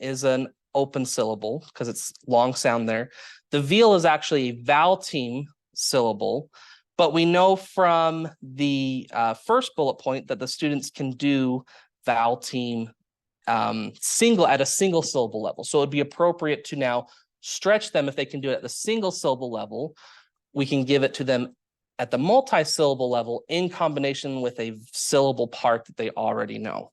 is an open syllable because it's long sound there. The veal is actually a vowel team syllable, but we know from the first bullet point that the students can do vowel team at a single syllable level. So it'd be appropriate to now stretch them. If they can do it at the single syllable level, we can give it to them at the multi-syllable level in combination with a syllable part that they already know.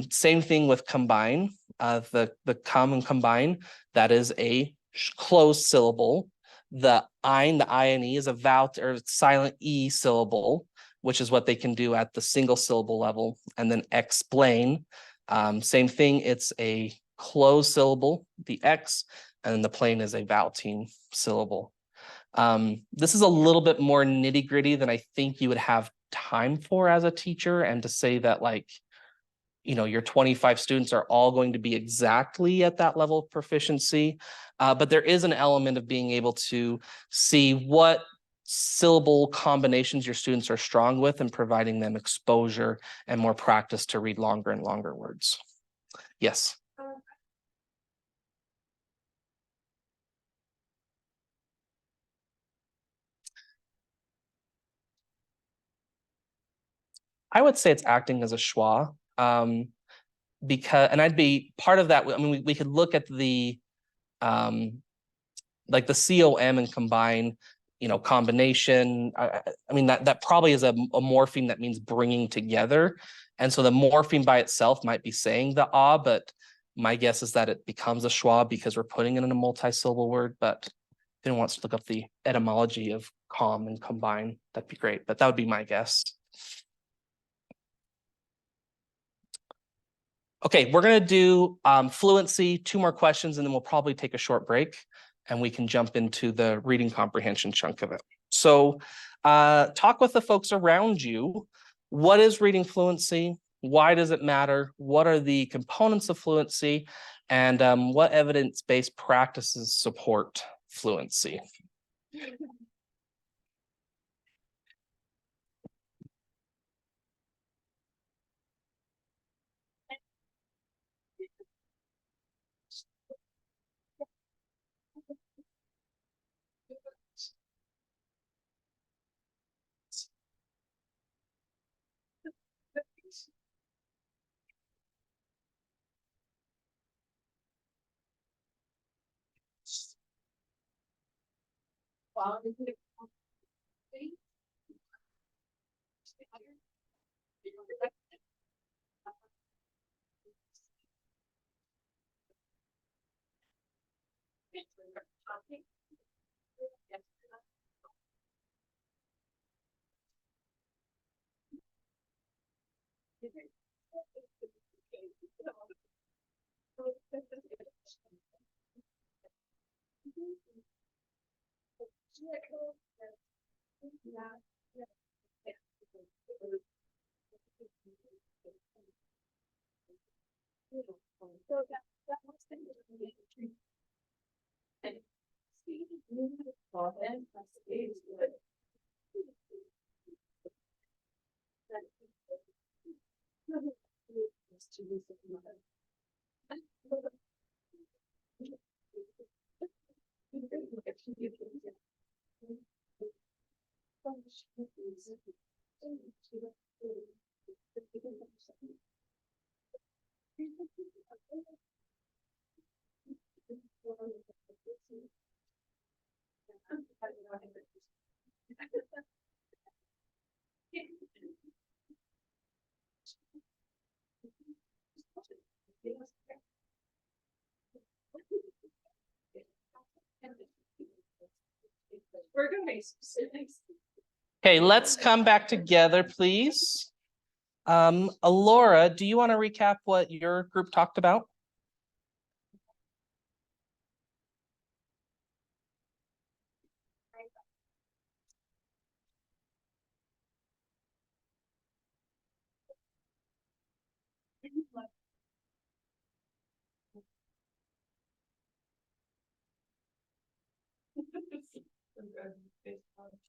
Same thing with combine. The come and combine, that is a closed syllable. The ine is a vowel or silent e syllable, which is what they can do at the single syllable level. And then explain, same thing. It's a closed syllable, the x, and then the plain is a vowel team syllable. This is a little bit more nitty gritty than I think you would have time for as a teacher, and to say that like, your 25 students are all going to be exactly at that level of proficiency. But there is an element of being able to see what syllable combinations your students are strong with and providing them exposure and more practice to read longer and longer words. Yes. I would say it's acting as a schwa. Because, and I'd be part of that. I mean, we could look at the like the COM and combine, combination. I mean, that probably is a morpheme that means bringing together. And so the morpheme by itself might be saying the but my guess is that it becomes a schwa because we're putting it in a multi-syllable word. But if anyone wants to look up the etymology of com and combine, that'd be great. But that would be my guess. Okay, we're going to do fluency, 2 more questions, and then we'll probably take a short break and we can jump into the reading comprehension chunk of it. So talk with the folks around you. What is reading fluency? Why does it matter? What are the components of fluency? And what evidence-based practices support fluency? We're gonna make specifics. Okay, let's come back together, please. Alora, do you want to recap what your group talked about?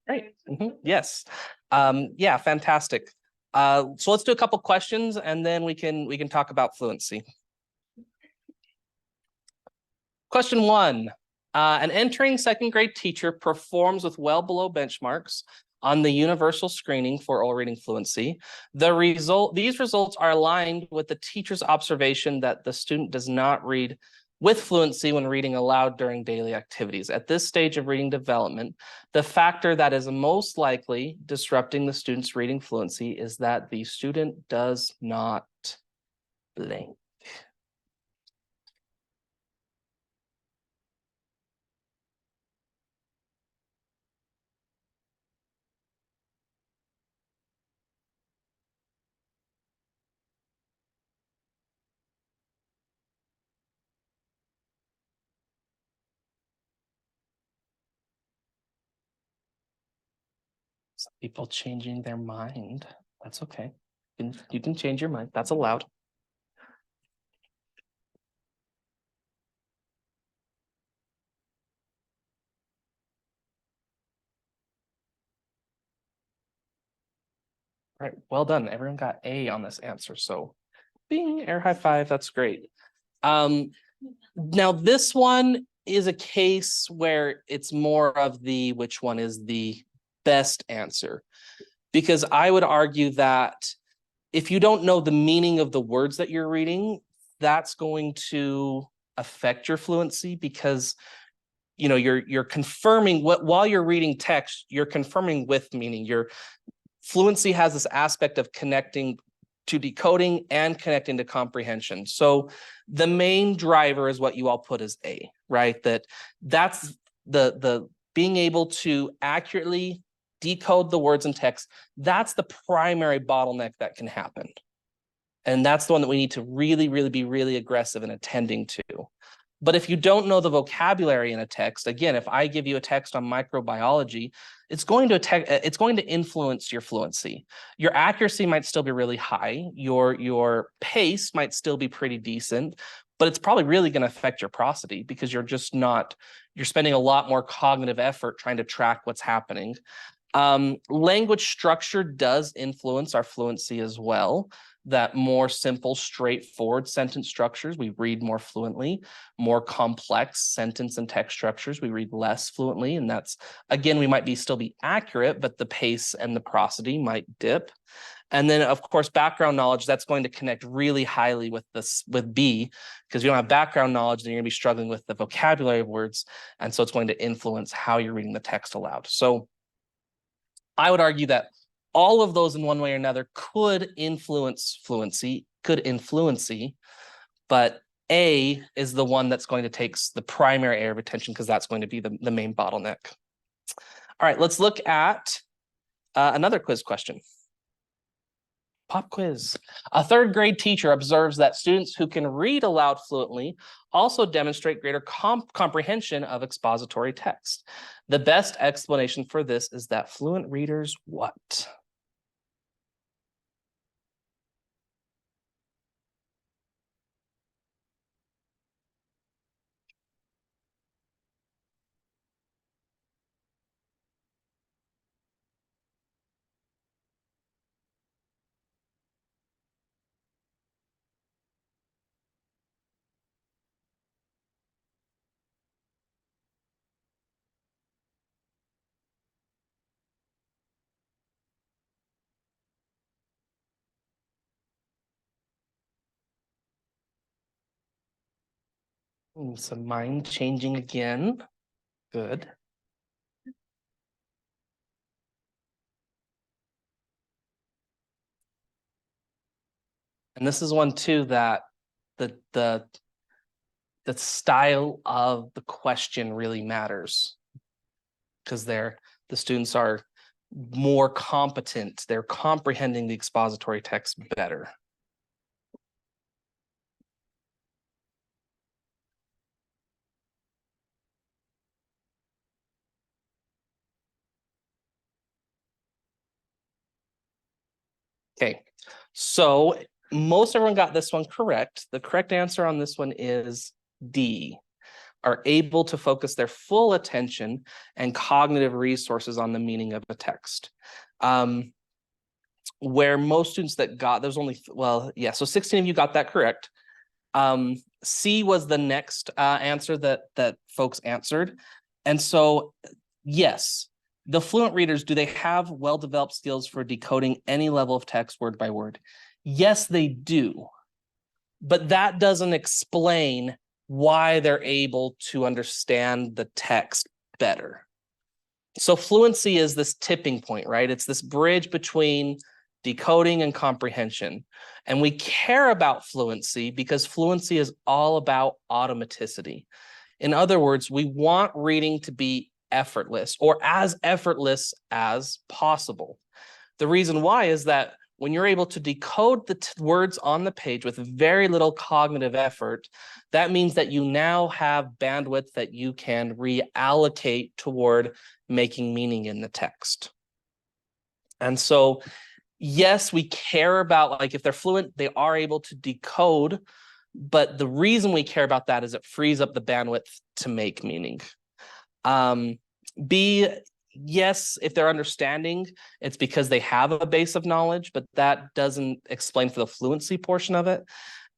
Great. Yes. Yeah, fantastic. So let's do a couple questions and then we can talk about fluency. Question 1. An entering second grade teacher performs with well below benchmarks on the universal screening for oral reading fluency. These results are aligned with the teacher's observation that the student does not read with fluency when reading aloud during daily activities. At this stage of reading development, the factor that is most likely disrupting the student's reading fluency is that the student does not blink. Some people changing their mind. That's okay. You can change your mind. That's allowed. All right, well done. Everyone got A on this answer. So bing, air high five, that's great. Now this one is a case where it's more of the which one is the best answer. Because I would argue that if you don't know the meaning of the words that you're reading, that's going to affect your fluency because you know you're confirming what while you're reading text, you're confirming with meaning. Your fluency has this aspect of connecting to decoding and connecting to comprehension. So the main driver is what you all put as A, right? That's the being able to accurately decode the words and text. That's the primary bottleneck that can happen. And that's the one that we need to really be really aggressive in attending to. But if you don't know the vocabulary in a text, again, if I give you a text on microbiology, it's going to influence your fluency. Your accuracy might still be really high. Your pace might still be pretty decent, but it's probably really going to affect your prosody because you're spending a lot more cognitive effort trying to track what's happening. Language structure does influence our fluency as well. That more simple, straightforward sentence structures, we read more fluently. More complex sentence and text structures, we read less fluently. And that's, again, we might still be accurate, but the pace and the prosody might dip. And then, of course, background knowledge, that's going to connect really highly with B, because you don't have background knowledge, then you're going to be struggling with the vocabulary of words. And so it's going to influence how you're reading the text aloud. So I would argue that all of those in one way or another could influence fluency, but A is the one that's going to take the primary area of attention because that's going to be the main bottleneck. All right, let's look at another quiz question. Pop quiz. A third grade teacher observes that students who can read aloud fluently also demonstrate greater comprehension of expository text. The best explanation for this is that fluent readers what? Some mind changing again. Good. And this is one too that the style of the question really matters, because the students are more competent. They're comprehending the expository text better. Okay, so most everyone got this one correct. The correct answer on this one is D, are able to focus their full attention and cognitive resources on the meaning of a text. Where most students that got, there's only, well, yeah, so 16 of you got that correct. C was the next answer that folks answered. And so, yes, the fluent readers, do they have well-developed skills for decoding any level of text word by word? Yes, they do. But that doesn't explain why they're able to understand the text better. So fluency is this tipping point, right? It's this bridge between decoding and comprehension. And we care about fluency because fluency is all about automaticity. In other words, we want reading to be effortless, or as effortless as possible. The reason why is that when you're able to decode the words on the page with very little cognitive effort, that means that you now have bandwidth that you can reallocate toward making meaning in the text. And so, yes, we care about, like, if they're fluent, they are able to decode, but the reason we care about that is it frees up the bandwidth to make meaning. B, yes, if they're understanding, it's because they have a base of knowledge, but that doesn't explain for the fluency portion of it.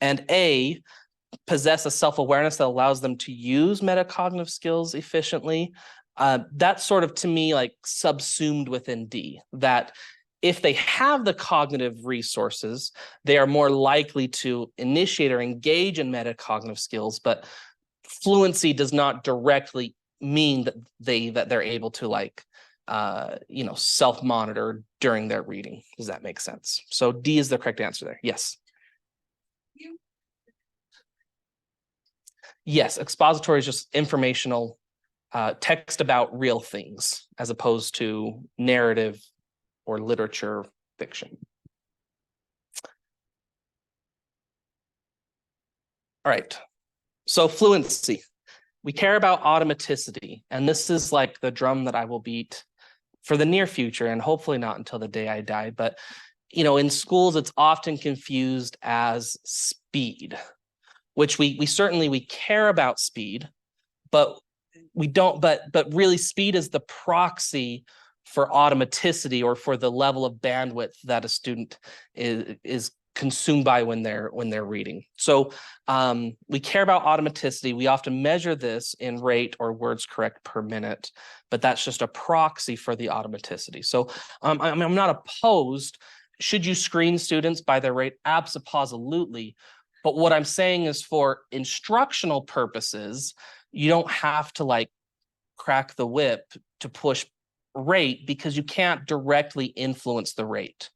And A, possess a self-awareness that allows them to use metacognitive skills efficiently. That's sort of, to me, like subsumed within D, that if they have the cognitive resources, they are more likely to initiate or engage in metacognitive skills, but fluency does not directly mean that they're able to, like, self-monitor during their reading. Does that make sense? So D is the correct answer there. Yes. Yes, expository is just informational text about real things, as opposed to narrative or literature fiction. All right, so fluency. We care about automaticity, and this is like the drum that I will beat for the near future, and hopefully not until the day I die. But, in schools, it's often confused as speed, which we certainly care about speed, but we don't, but really speed is the proxy for automaticity, or for the level of bandwidth that a student is consumed by when they're reading. So we care about automaticity. We often measure this in rate or words correct per minute, but that's just a proxy for the automaticity. So I'm not opposed. Should you screen students by their rate? Absolutely. But what I'm saying is, for instructional purposes, you don't have to, like, crack the whip to push rate, because you can't directly influence the rate.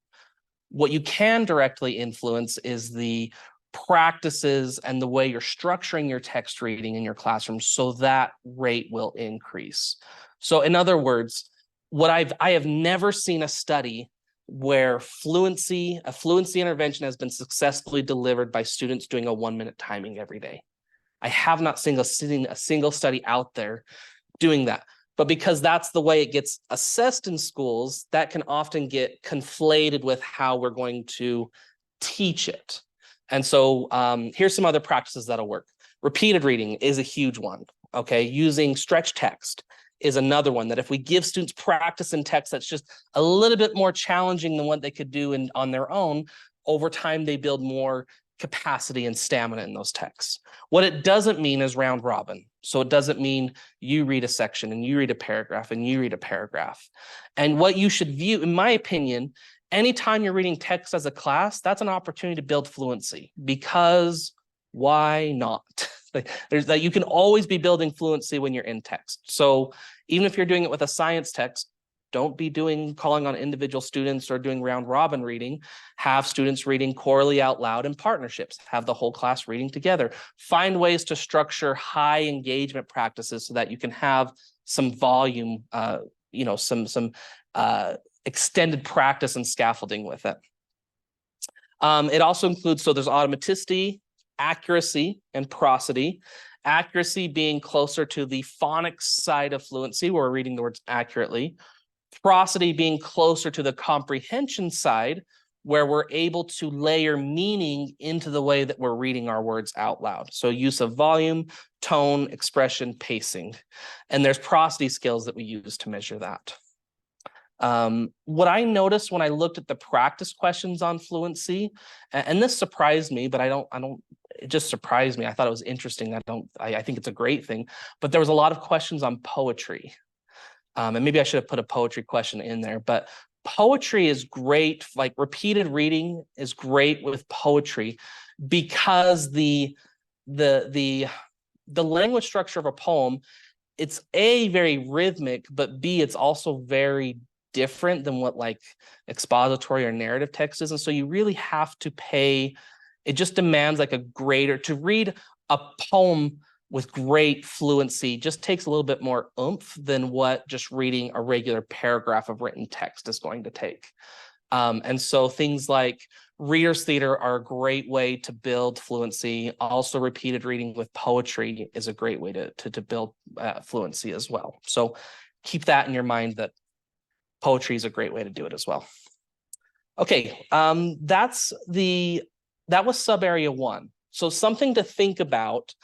What you can directly influence is the practices and the way you're structuring your text reading in your classroom, so that rate will increase. So in other words, I have never seen a study where a fluency intervention has been successfully delivered by students doing a 1-minute timing every day. I have not seen a single study out there doing that. But because that's the way it gets assessed in schools, that can often get conflated with how we're going to teach it. And so here's some other practices that'll work. Repeated reading is a huge one. Okay, using stretch text is another one, that if we give students practice in text that's just a little bit more challenging than what they could do on their own, over time they build more capacity and stamina in those texts. What it doesn't mean is round robin. So it doesn't mean you read a section and you read a paragraph and you read a paragraph. And what you should view, in my opinion, anytime you're reading text as a class, that's an opportunity to build fluency, because why not? Like there's that you can always be building fluency when you're in text. So even if you're doing it with a science text, don't be calling on individual students or doing round robin reading. Have students reading chorally out loud in partnerships. Have the whole class reading together. Find ways to structure high engagement practices so that you can have some volume, some extended practice and scaffolding with it. It also includes, so there's automaticity, accuracy, and prosody. Accuracy being closer to the phonics side of fluency, where we're reading the words accurately. Prosody being closer to the comprehension side, where we're able to layer meaning into the way that we're reading our words out loud. So use of volume, tone, expression, pacing. And there's prosody skills that we use to measure that. What I noticed when I looked at the practice questions on fluency, and this surprised me, but it just surprised me. I thought it was interesting. I think it's a great thing, but there was a lot of questions on poetry. And maybe I should have put a poetry question in there, but poetry is great. Like repeated reading is great with poetry because the language structure of a poem, it's A, very rhythmic, but B, it's also very different than what like expository or narrative text is. And so you really have to it just demands like to read a poem with great fluency just takes a little bit more oomph than what just reading a regular paragraph of written text is going to take. And so things like reader's theater are a great way to build fluency. Also, repeated reading with poetry is a great way to build fluency as well. So keep that in your mind, that poetry is a great way to do it as well. Okay, that was sub area 1. So something to think about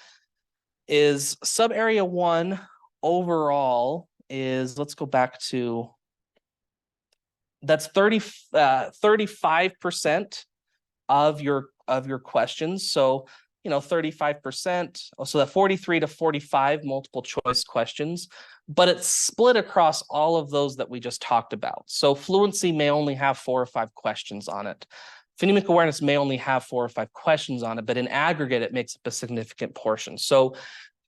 is sub area 1 overall is, let's go back to, that's 35% of your questions. So 35%, so that 43 to 45 multiple choice questions, but it's split across all of those that we just talked about. So fluency may only have 4 or 5 questions on it. Phonemic awareness may only have 4 or 5 questions on it, but in aggregate, it makes up a significant portion. So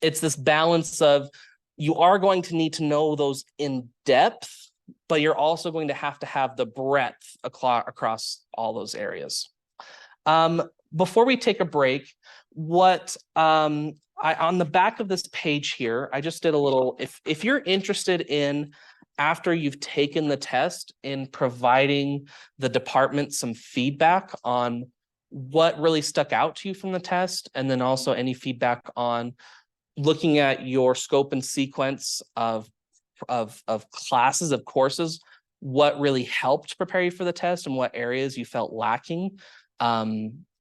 it's this balance of, you are going to need to know those in depth, but you're also going to have the breadth across all those areas. Before we take a break, on the back of this page here, I just did a little, if you're interested in, after you've taken the test, in providing the department some feedback on what really stuck out to you from the test, and then also any feedback on looking at your scope and sequence of classes, of courses, what really helped prepare you for the test and what areas you felt lacking.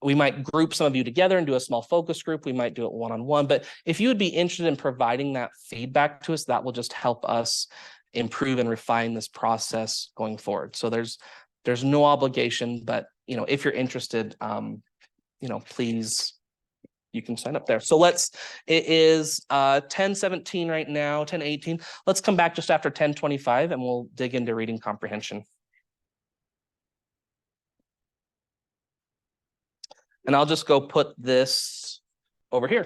We might group some of you together and do a small focus group. We might do it one-on-one, but if you would be interested in providing that feedback to us, that will just help us improve and refine this process going forward. So there's no obligation, but if you're interested, please, you can sign up there. So it is 10:17 right now, 10:18. Let's come back just after 10:25 and we'll dig into reading comprehension. And I'll just go put this over here.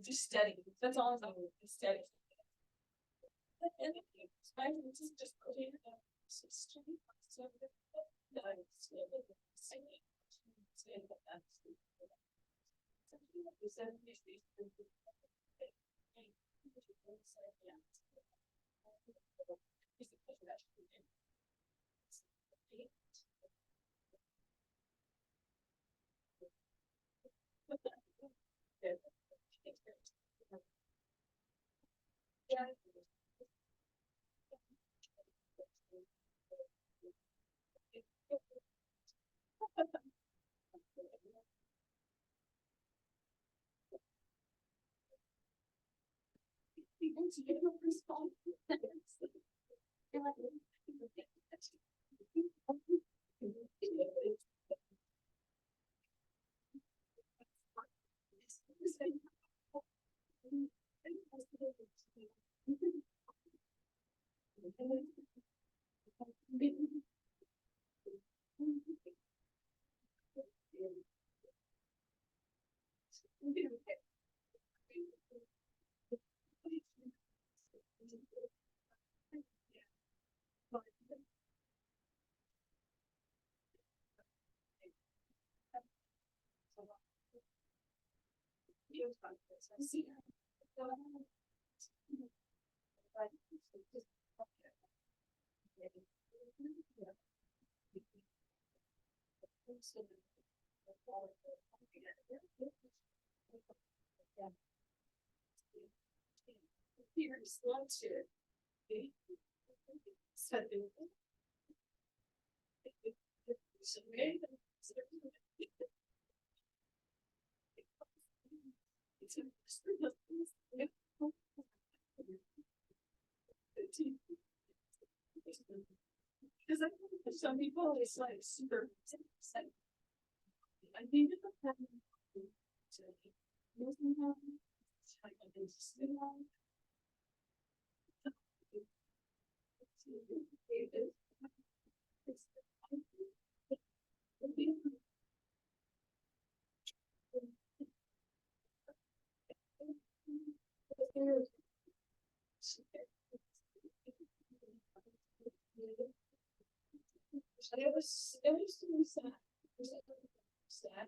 Just steady, that's all I'm doing, is steady. And it's fine, it's just rotate it up. So straight, so that- that I would say that it's singing, say that that's the- something like this, and it's these- Yeah. Here's one to set the. Because I think for some people it's like super. I think it's a pattern. It was really sad. Sad.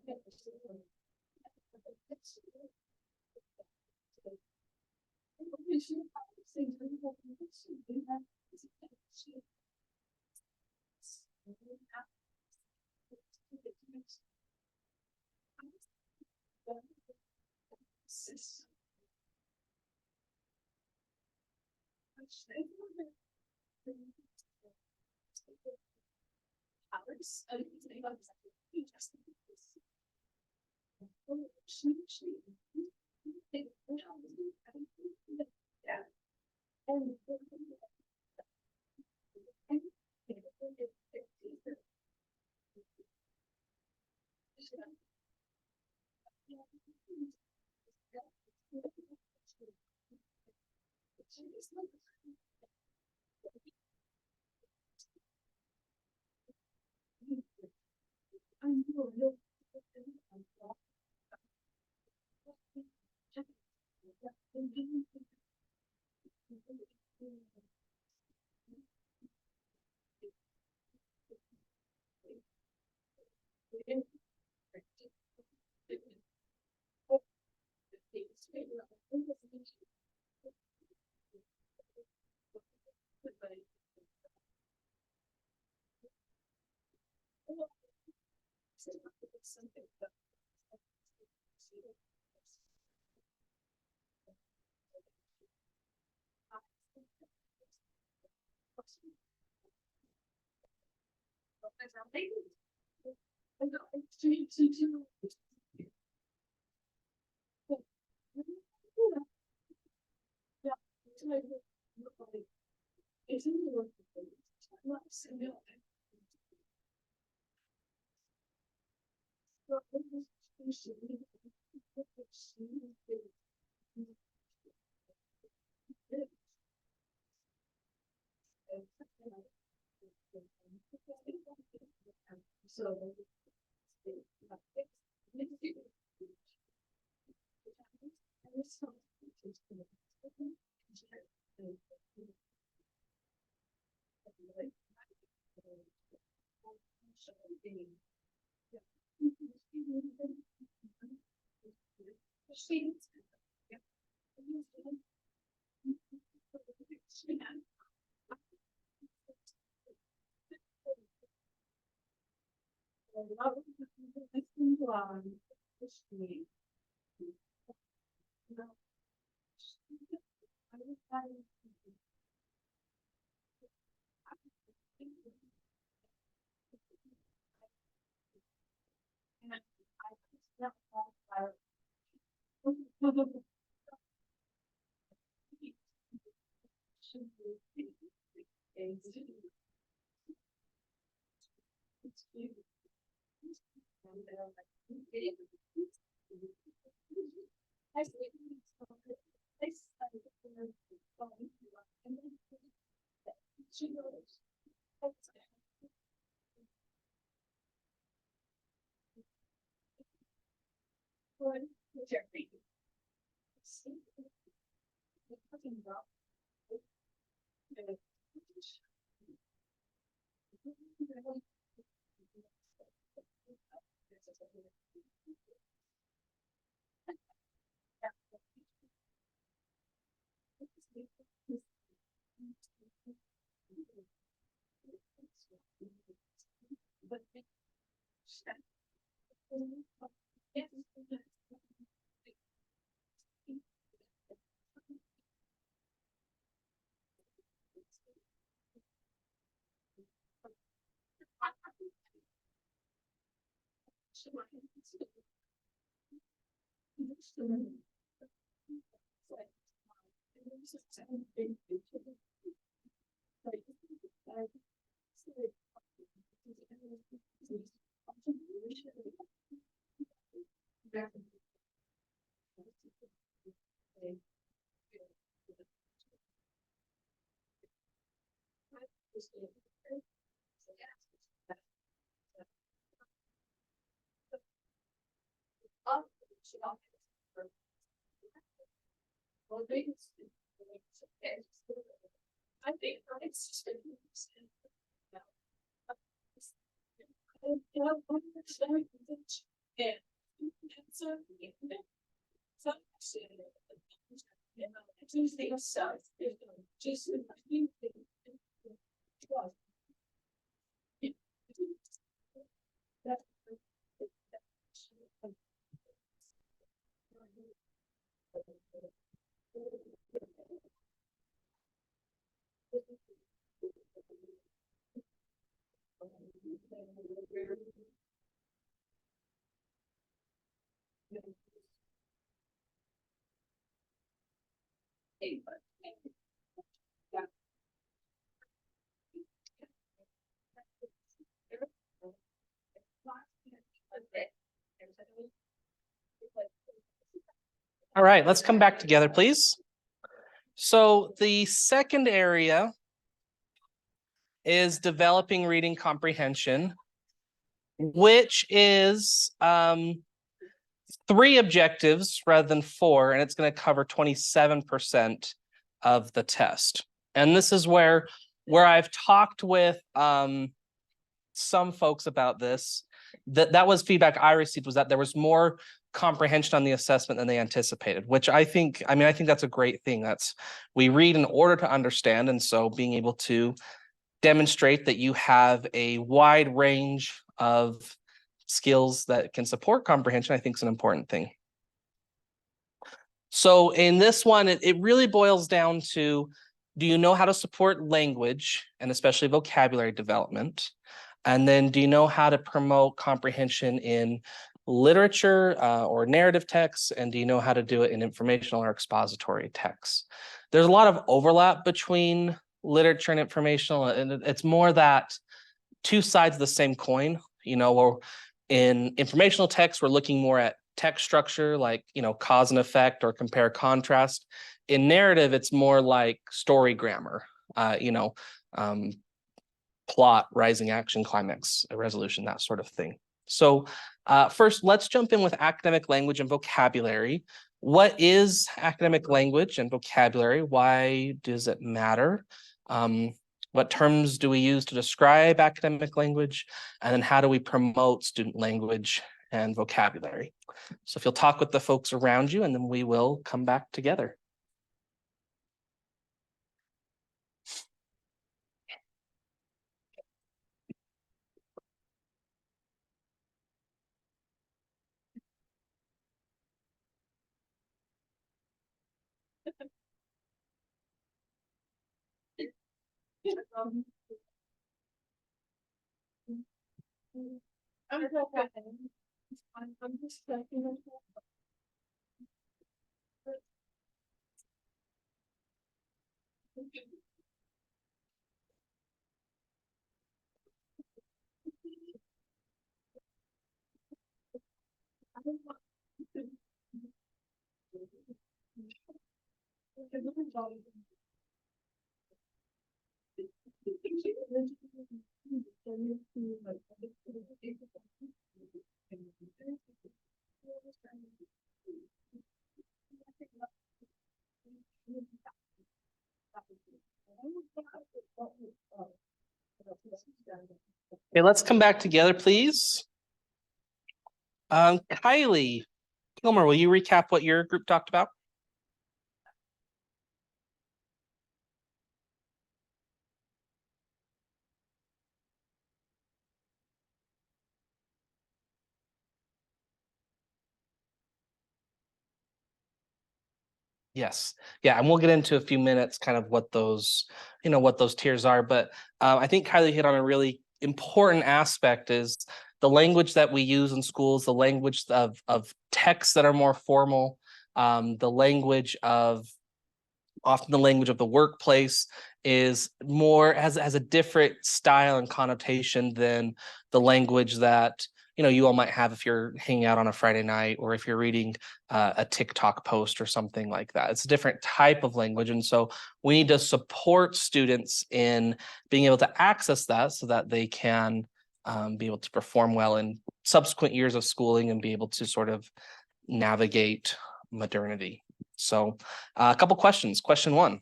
Hours. I didn't think about yeah. And something that so I think it's just All right, let's come back together, please. So the second area is developing reading comprehension, which is 3 objectives rather than 4, and it's going to cover 27% of the test. And this is where I've talked with some folks about this. That was feedback I received, was that there was more comprehension on the assessment than they anticipated, which I think that's a great thing. We read in order to understand, and so being able to demonstrate that you have a wide range of skills that can support comprehension, I think is an important thing. So in this one, it really boils down to, do you know how to support language and especially vocabulary development? And then do you know how to promote comprehension in literature or narrative texts? And do you know how to do it in informational or expository texts? There's a lot of overlap between literature and informational, and it's more that 2 sides of the same coin. Or in informational text, we're looking more at text structure, like, cause and effect or compare contrast. In narrative, it's more like story grammar, plot, rising action, climax, resolution, that sort of thing. So first, let's jump in with academic language and vocabulary. What is academic language and vocabulary? Why does it matter? What terms do we use to describe academic language? And then how do we promote student language and vocabulary? So if you'll talk with the folks around you, and then we will come back together. I'm just like, you know. Okay, let's come back together, please. Kylie Gilmer, will you recap what your group talked about? Yes. Yeah, and we'll get into a few minutes kind of what those, what those tiers are. But I think Kylie hit on a really important aspect is the language that we use in schools, the language of texts that are more formal, the language of often the language of the workplace is more has a different style and connotation than the language that you all might have if you're hanging out on a Friday night or if you're reading a TikTok post or something like that. It's a different type of language, and so we need to support students in being able to access that so that they can be able to perform well in subsequent years of schooling and be able to sort of navigate modernity. So a couple questions. Question one.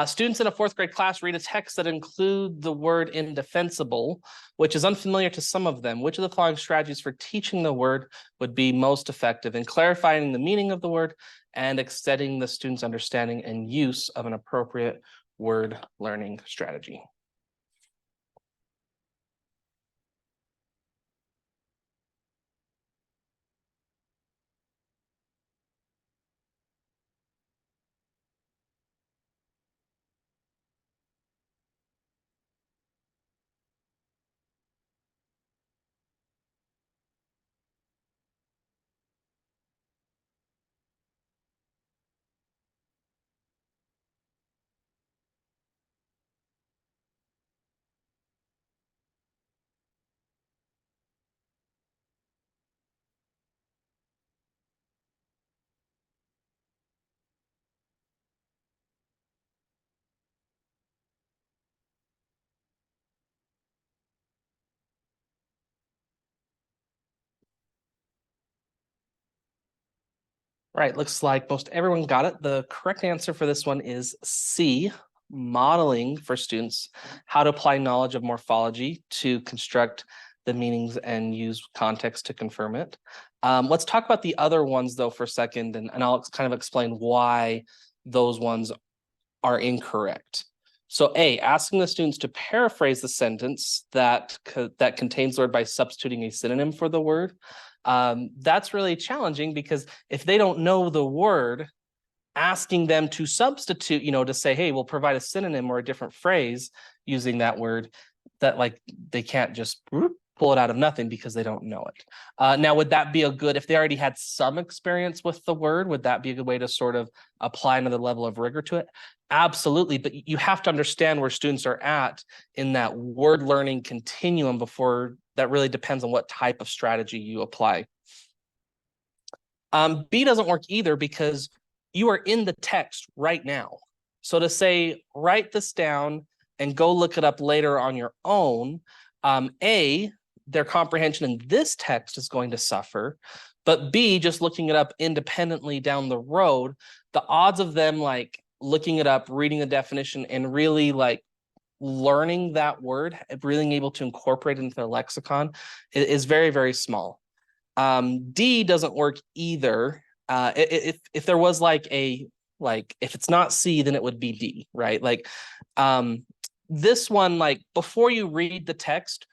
Students in a fourth grade class read a text that include the word indefensible, which is unfamiliar to some of them. Which of the following strategies for teaching the word would be most effective in clarifying the meaning of the word and extending the student's understanding and use of an appropriate word learning strategy? Right, looks like most everyone got it. The correct answer for this one is C, modeling for students how to apply knowledge of morphology to construct the meanings and use context to confirm it. Let's talk about the other ones though for a second, and I'll kind of explain why those ones are incorrect. So A, asking the students to paraphrase the sentence that contains the word by substituting a synonym for the word. That's really challenging because if they don't know the word, asking them to substitute, to say, hey, we'll provide a synonym or a different phrase using that word, that like they can't just pull it out of nothing because they don't know it. Now, would that be if they already had some experience with the word, would that be a good way to sort of apply another level of rigor to it? Absolutely, but you have to understand where students are at in that word learning continuum before that really depends on what type of strategy you apply. B doesn't work either because you are in the text right now. So to say, write this down and go look it up later on your own, A, their comprehension in this text is going to suffer, but B, just looking it up independently down the road, the odds of them like looking it up, reading the definition, and really like learning that word, being able to incorporate it into their lexicon is very, very small. D doesn't work either. If there was like if it's not C, then it would be D, right? Like this one, like before you read the text,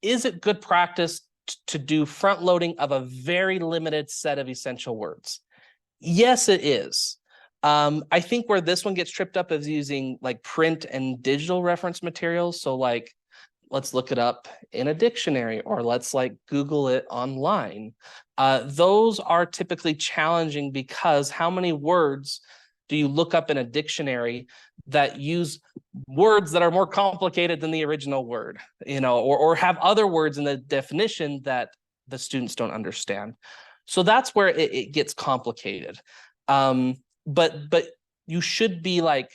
is it good practice to do front loading of a very limited set of essential words? Yes, it is. I think where this one gets tripped up is using like print and digital reference materials. So like, let's look it up in a dictionary, or let's like Google it online. Those are typically challenging because how many words do you look up in a dictionary that use words that are more complicated than the original word, you know, or have other words in the definition that the students don't understand. So that's where it gets complicated. But you should be like,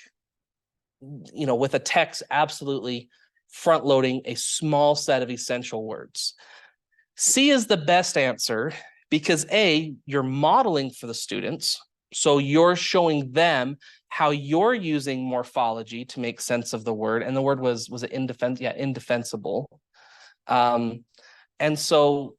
you know, with a text, absolutely front loading a small set of essential words. C is the best answer because A, you're modeling for the students. So you're showing them how you're using morphology to make sense of the word. And the word was it indefensible? Yeah, indefensible. And so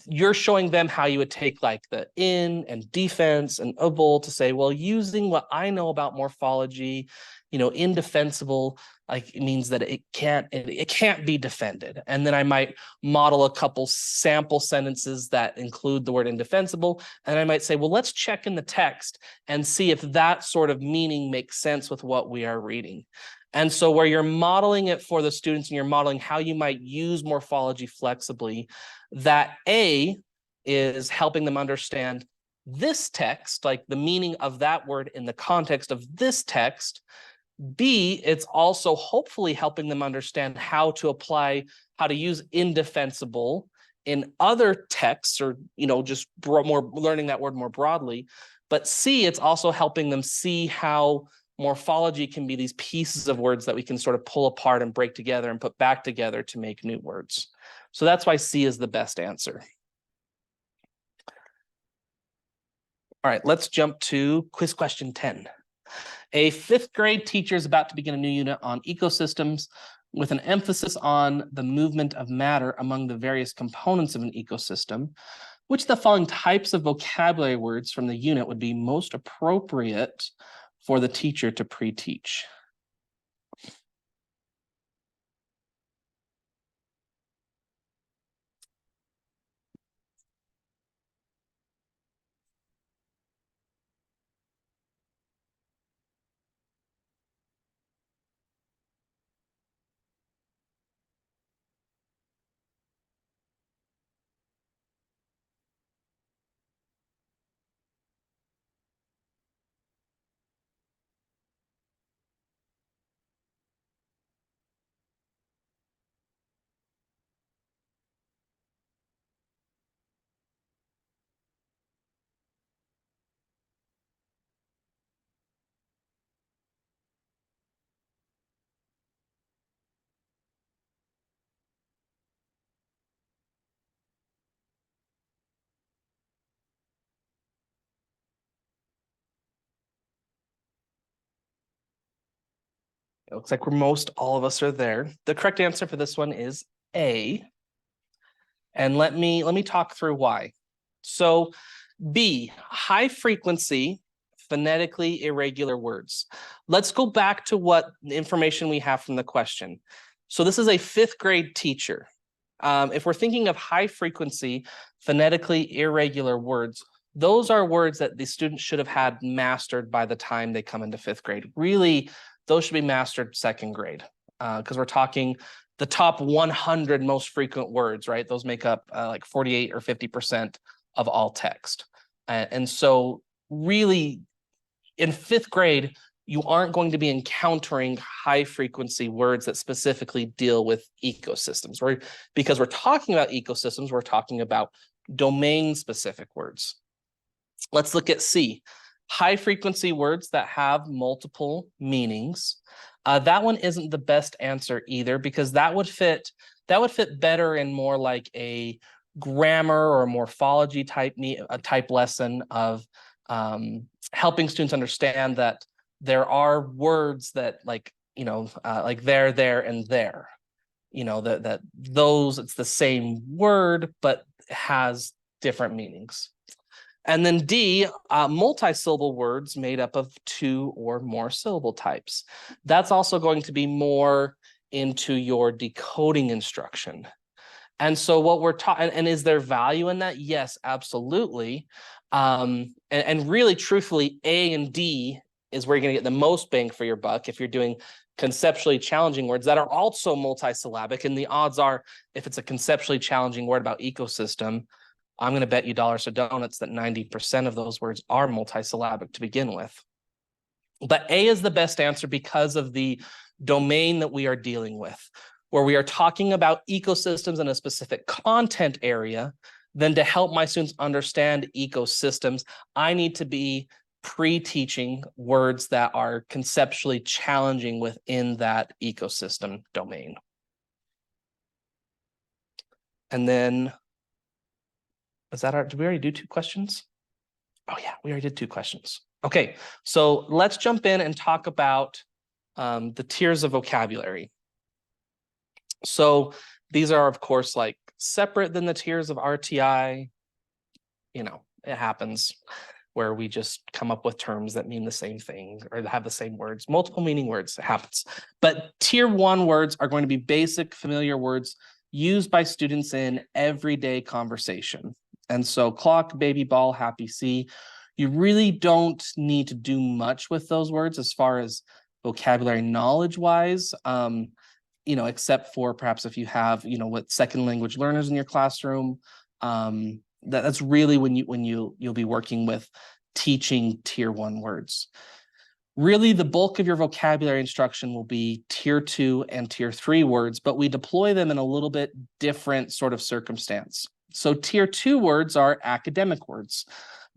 you're showing them how you would take like the in and defense and able to say, well, using what I know about morphology, you know, indefensible, like it means that it can't be defended. And then I might model a couple sample sentences that include the word indefensible. And I might say, well, let's check in the text and see if that sort of meaning makes sense with what we are reading. And so where you're modeling it for the students and you're modeling how you might use morphology flexibly, that A is helping them understand this text, like the meaning of that word in the context of this text. B, it's also hopefully helping them understand how to use indefensible in other texts, or, you know, just more learning that word more broadly. But C, it's also helping them see how morphology can be these pieces of words that we can sort of pull apart and break together and put back together to make new words. So that's why C is the best answer. All right, let's jump to quiz question 10. A 5th grade teacher is about to begin a new unit on ecosystems with an emphasis on the movement of matter among the various components of an ecosystem. Which of the following types of vocabulary words from the unit would be most appropriate for the teacher to pre-teach? It looks like most all of us are there. The correct answer for this one is A. And let me talk through why. So B, high frequency, phonetically irregular words. Let's go back to what information we have from the question. So this is a 5th grade teacher. If we're thinking of high frequency, phonetically irregular words, those are words that the students should have had mastered by the time they come into 5th grade. Really, those should be mastered 2nd grade, because we're talking the top 100 most frequent words, right? Those make up like 48 or 50% of all text. And so really in 5th grade, you aren't going to be encountering high frequency words that specifically deal with ecosystems, right? Because we're talking about ecosystems, we're talking about domain specific words. Let's look at C. High frequency words that have multiple meanings. That one isn't the best answer either, because that would fit better in more like a grammar or morphology type lesson of helping students understand that there are words that like, like there, and there, that those, it's the same word, but has different meanings. And then D, multi-syllable words made up of 2 or more syllable types. That's also going to be more into your decoding instruction. And so what we're taught, and is there value in that? Yes, absolutely. And really, truthfully, A and D is where you're going to get the most bang for your buck if you're doing conceptually challenging words that are also multisyllabic. And the odds are, if it's a conceptually challenging word about ecosystem, I'm going to bet you dollars to donuts that 90% of those words are multisyllabic to begin with. But A is the best answer because of the domain that we are dealing with, where we are talking about ecosystems in a specific content area. Then to help my students understand ecosystems, I need to be pre-teaching words that are conceptually challenging within that ecosystem domain. And then, did we already do 2 questions? Oh yeah, we already did 2 questions. Okay, so let's jump in and talk about the tiers of vocabulary. So these are, of course, like separate than the tiers of RTI. It happens where we just come up with terms that mean the same thing or have the same words, multiple meaning words. It happens. But tier 1 words are going to be basic, familiar words used by students in everyday conversation. And so clock, baby, ball, happy, see, you really don't need to do much with those words as far as vocabulary knowledge wise, except for perhaps if you have, what second language learners in your classroom. That's really when you'll be working with teaching tier 1 words. Really, the bulk of your vocabulary instruction will be tier 2 and tier 3 words, but we deploy them in a little bit different sort of circumstance. So tier 2 words are academic words.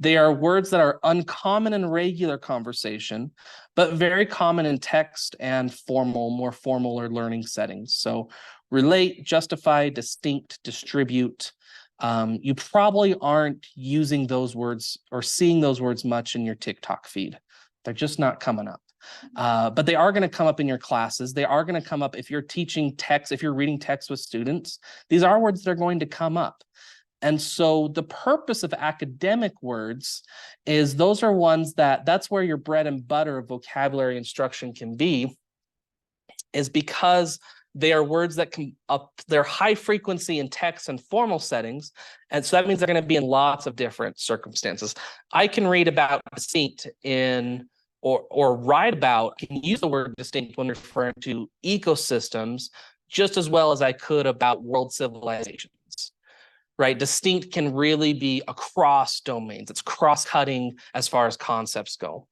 They are words that are uncommon in regular conversation, but very common in text and more formal or learning settings. So relate, justify, distinct, distribute. You probably aren't using those words or seeing those words much in your TikTok feed. They're just not coming up. But they are going to come up in your classes. They are going to come up if you're teaching text, if you're reading text with students. These are words that are going to come up. And so the purpose of academic words is those are ones that's where your bread and butter of vocabulary instruction can be, is because they are words that they're high frequency in text and formal settings. And so that means they're going to be in lots of different circumstances. I can read about distinct or write about, can use the word distinct when referring to ecosystems just as well as I could about world civilizations. Right? Distinct can really be across domains. It's cross-cutting as far as concepts go.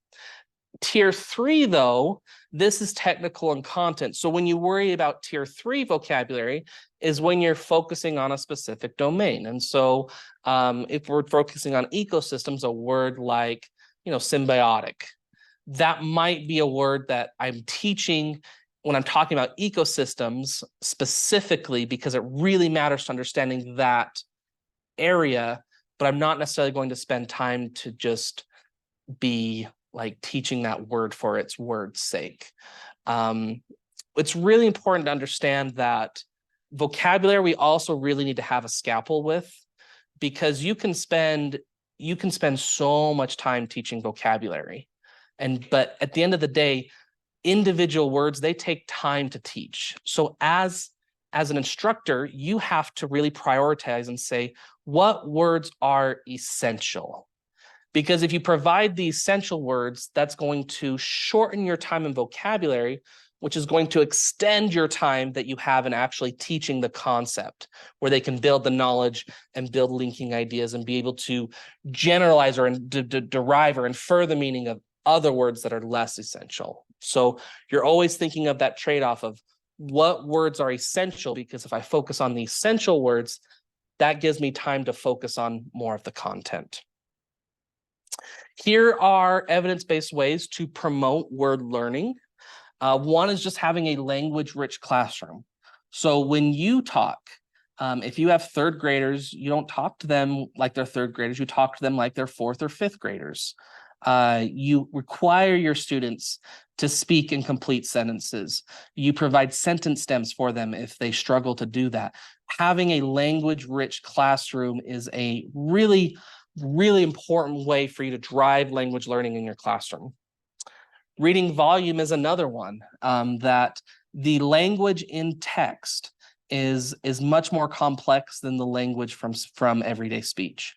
Tier 3, though, this is technical and content. So when you worry about tier 3 vocabulary is when you're focusing on a specific domain. And so if we're focusing on ecosystems, a word like, symbiotic, that might be a word that I'm teaching when I'm talking about ecosystems specifically, because it really matters to understanding that area, but I'm not necessarily going to spend time to just be like teaching that word for its word's sake. It's really important to understand that vocabulary we also really need to have a scalpel with, because you can spend so much time teaching vocabulary, but at the end of the day, individual words, they take time to teach. So as an instructor, you have to really prioritize and say, what words are essential? Because if you provide the essential words, that's going to shorten your time in vocabulary, which is going to extend your time that you have in actually teaching the concept, where they can build the knowledge and build linking ideas and be able to generalize or derive or infer the meaning of other words that are less essential. So you're always thinking of that trade-off of what words are essential, because if I focus on the essential words, that gives me time to focus on more of the content. Here are evidence-based ways to promote word learning. One is just having a language-rich classroom. So when you talk, if you have 3rd graders, you don't talk to them like they're 3rd graders, you talk to them like they're 4th or 5th graders. You require your students to speak in complete sentences. You provide sentence stems for them if they struggle to do that. Having a language-rich classroom is a really, really important way for you to drive language learning in your classroom. Reading volume is another one, that the language in text is much more complex than the language from everyday speech.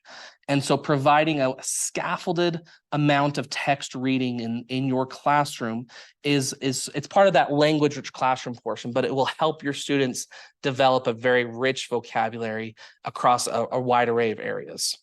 And so providing a scaffolded amount of text reading in your classroom it's part of that language rich classroom portion, but it will help your students develop a very rich vocabulary across a wide array of areas.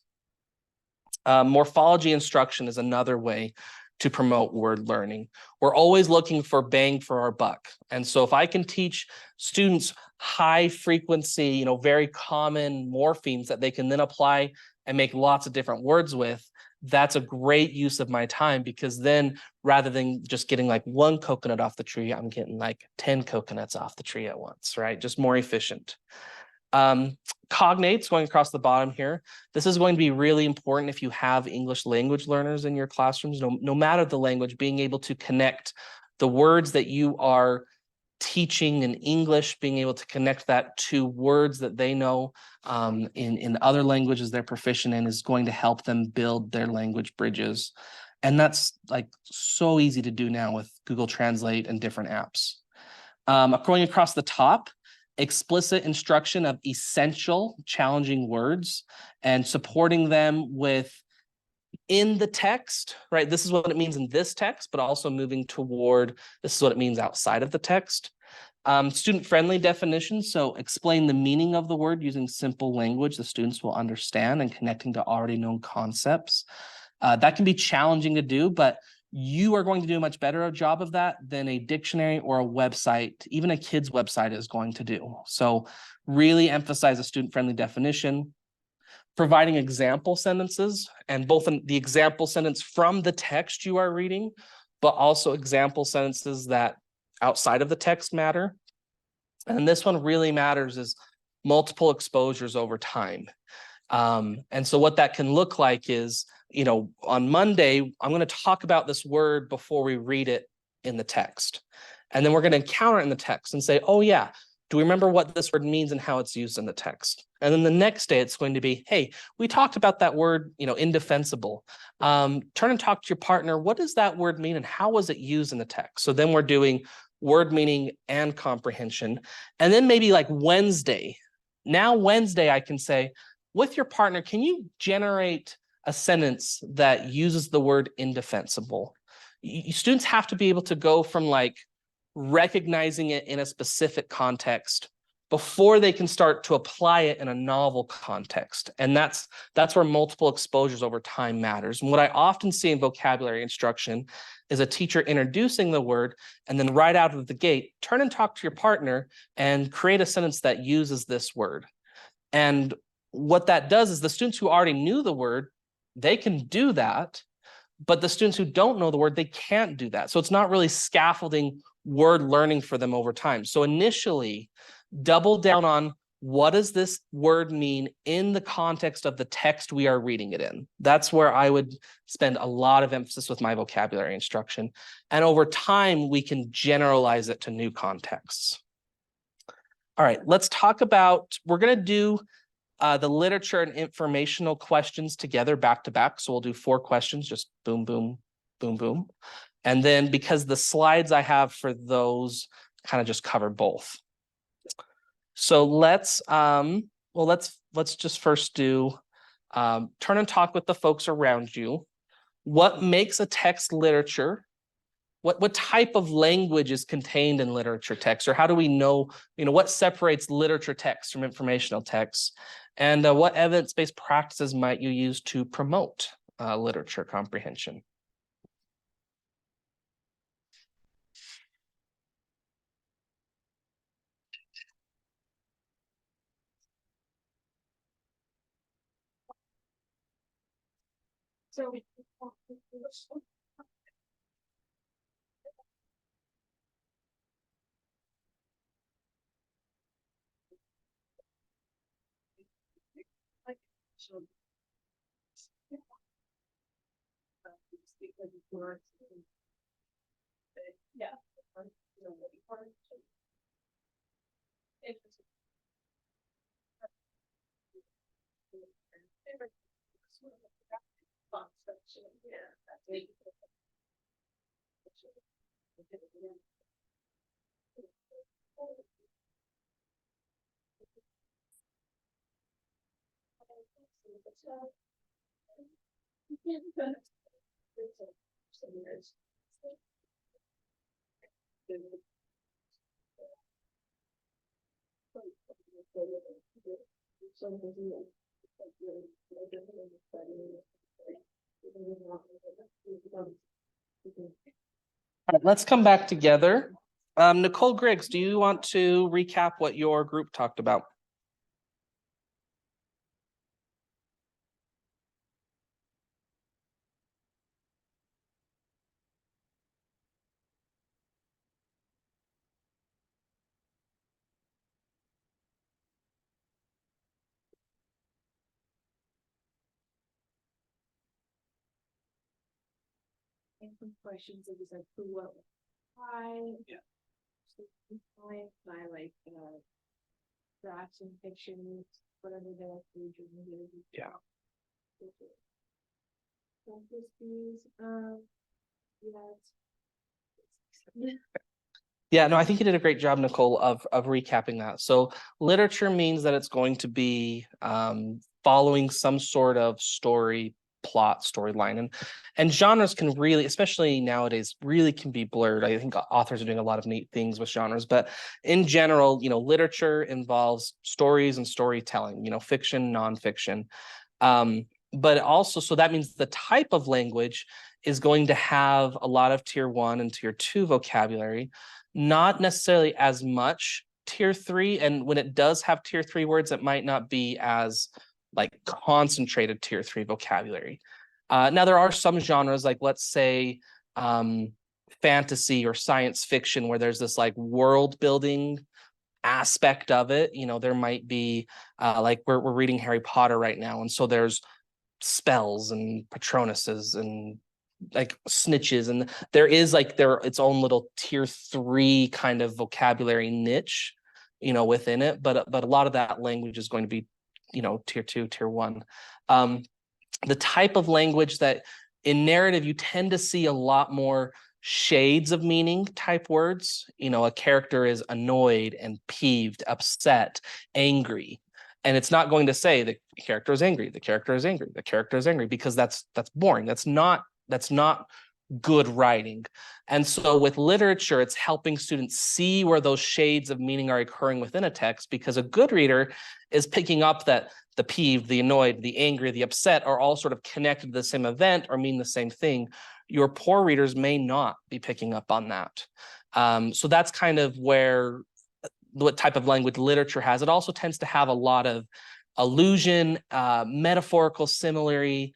Morphology instruction is another way to promote word learning. We're always looking for bang for our buck. And so if I can teach students high frequency, very common morphemes that they can then apply and make lots of different words with, that's a great use of my time, because then rather than just getting like one coconut off the tree, I'm getting like 10 coconuts off the tree at once, right? Just more efficient. Cognates going across the bottom here. This is going to be really important if you have English language learners in your classrooms, no matter the language, being able to connect the words that you are teaching in English, being able to connect that to words that they know in other languages they're proficient in is going to help them build their language bridges. And that's like so easy to do now with Google Translate and different apps. Going across the top, explicit instruction of essential challenging words and supporting them with in the text, right? This is what it means in this text, but also moving toward this is what it means outside of the text. Student-friendly definitions, so explain the meaning of the word using simple language the students will understand and connecting to already known concepts. That can be challenging to do, but you are going to do a much better job of that than a dictionary or a website, even a kid's website is going to do. So really emphasize a student-friendly definition, providing example sentences, and both in the example sentence from the text you are reading, but also example sentences that outside of the text matter. And this one really matters is multiple exposures over time. And so what that can look like is, on Monday, I'm going to talk about this word before we read it in the text. And then we're going to encounter it in the text and say, oh yeah, do we remember what this word means and how it's used in the text? And then the next day it's going to be, hey, we talked about that word, indefensible. Turn and talk to your partner. What does that word mean and how was it used in the text? So then we're doing word meaning and comprehension. And then maybe like Wednesday, I can say, with your partner, can you generate a sentence that uses the word indefensible? Students have to be able to go from like recognizing it in a specific context before they can start to apply it in a novel context. And that's where multiple exposures over time matters. And what I often see in vocabulary instruction is a teacher introducing the word and then right out of the gate, turn and talk to your partner and create a sentence that uses this word. And what that does is the students who already knew the word, they can do that, but the students who don't know the word, they can't do that. So it's not really scaffolding word learning for them over time. So initially, double down on what does this word mean in the context of the text we are reading it in. That's where I would spend a lot of emphasis with my vocabulary instruction. And over time, we can generalize it to new contexts. All right, let's talk about, we're going to do the literature and informational questions together back to back. So we'll do 4 questions, just boom, boom, boom, boom. And then because the slides I have for those kind of just cover both. So let's just first do turn and talk with the folks around you. What makes a text literature? What type of language is contained in literature text, or how do we know, what separates literature text from informational text? And what evidence-based practices might you use to promote literature comprehension? So Yeah. All right, let's come back together. Nicole Griggs, do you want to recap what your group talked about? Some questions, it was like, who, what, why? Yeah. By like, drafts and pictures, whatever the region is. Yeah. Yeah. Yeah, no, I think you did a great job, Nicole, of recapping that. So literature means that it's going to be following some sort of story, plot, storyline. And genres can really, especially nowadays, really can be blurred. I think authors are doing a lot of neat things with genres, but in general, literature involves stories and storytelling, fiction, nonfiction. But also, so that means the type of language is going to have a lot of tier 1 and tier 2 vocabulary, not necessarily as much tier 3. And when it does have tier 3 words, it might not be as like concentrated tier 3 vocabulary. Now there are some genres, like let's say fantasy or science fiction, where there's this like world building aspect of it. There might be like we're reading Harry Potter right now, and so there's spells and patronuses and like snitches, and there is like its own little tier 3 kind of vocabulary niche within it, but a lot of that language is going to be tier 2, tier 1. The type of language that in narrative you tend to see a lot more shades of meaning type words. A character is annoyed and peeved, upset, angry, and it's not going to say the character is angry, the character is angry, the character is angry, because that's boring. That's not good writing. And so with literature, it's helping students see where those shades of meaning are occurring within a text, because a good reader is picking up that the peeved, the annoyed, the angry, the upset are all sort of connected to the same event or mean the same thing. Your poor readers may not be picking up on that. So that's kind of what type of language literature has. It also tends to have a lot of allusion, metaphorical simile,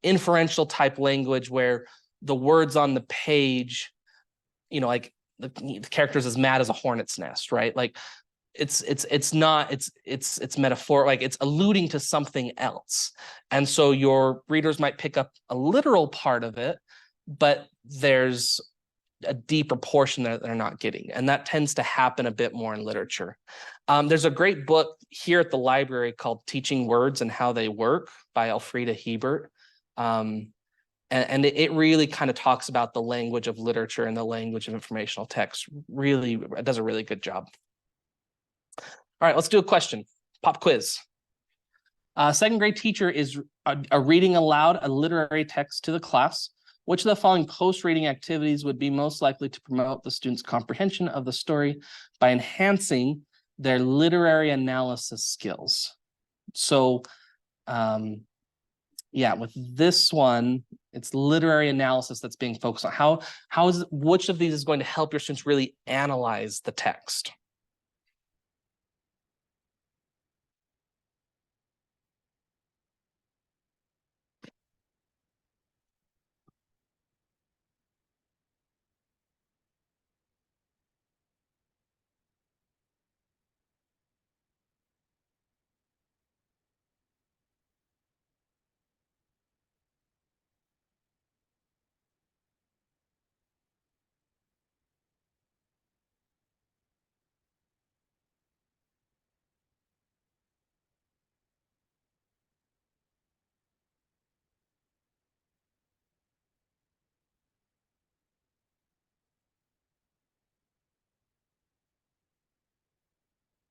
inferential type language, where the words on the page, like the character's as mad as a hornet's nest, right? Like it's metaphor, like it's alluding to something else. And so your readers might pick up a literal part of it, but there's a deeper portion that they're not getting. And that tends to happen a bit more in literature. There's a great book here at the library called Teaching Words and How They Work by Elfriede Hebert. And it really kind of talks about the language of literature and the language of informational text. Really, it does a really good job. All right, let's do a question. Pop quiz. Second grade teacher is reading aloud a literary text to the class. Which of the following post-reading activities would be most likely to promote the student's comprehension of the story by enhancing their literary analysis skills? So, yeah, with this one, it's literary analysis that's being focused on. Which of these is going to help your students really analyze the text?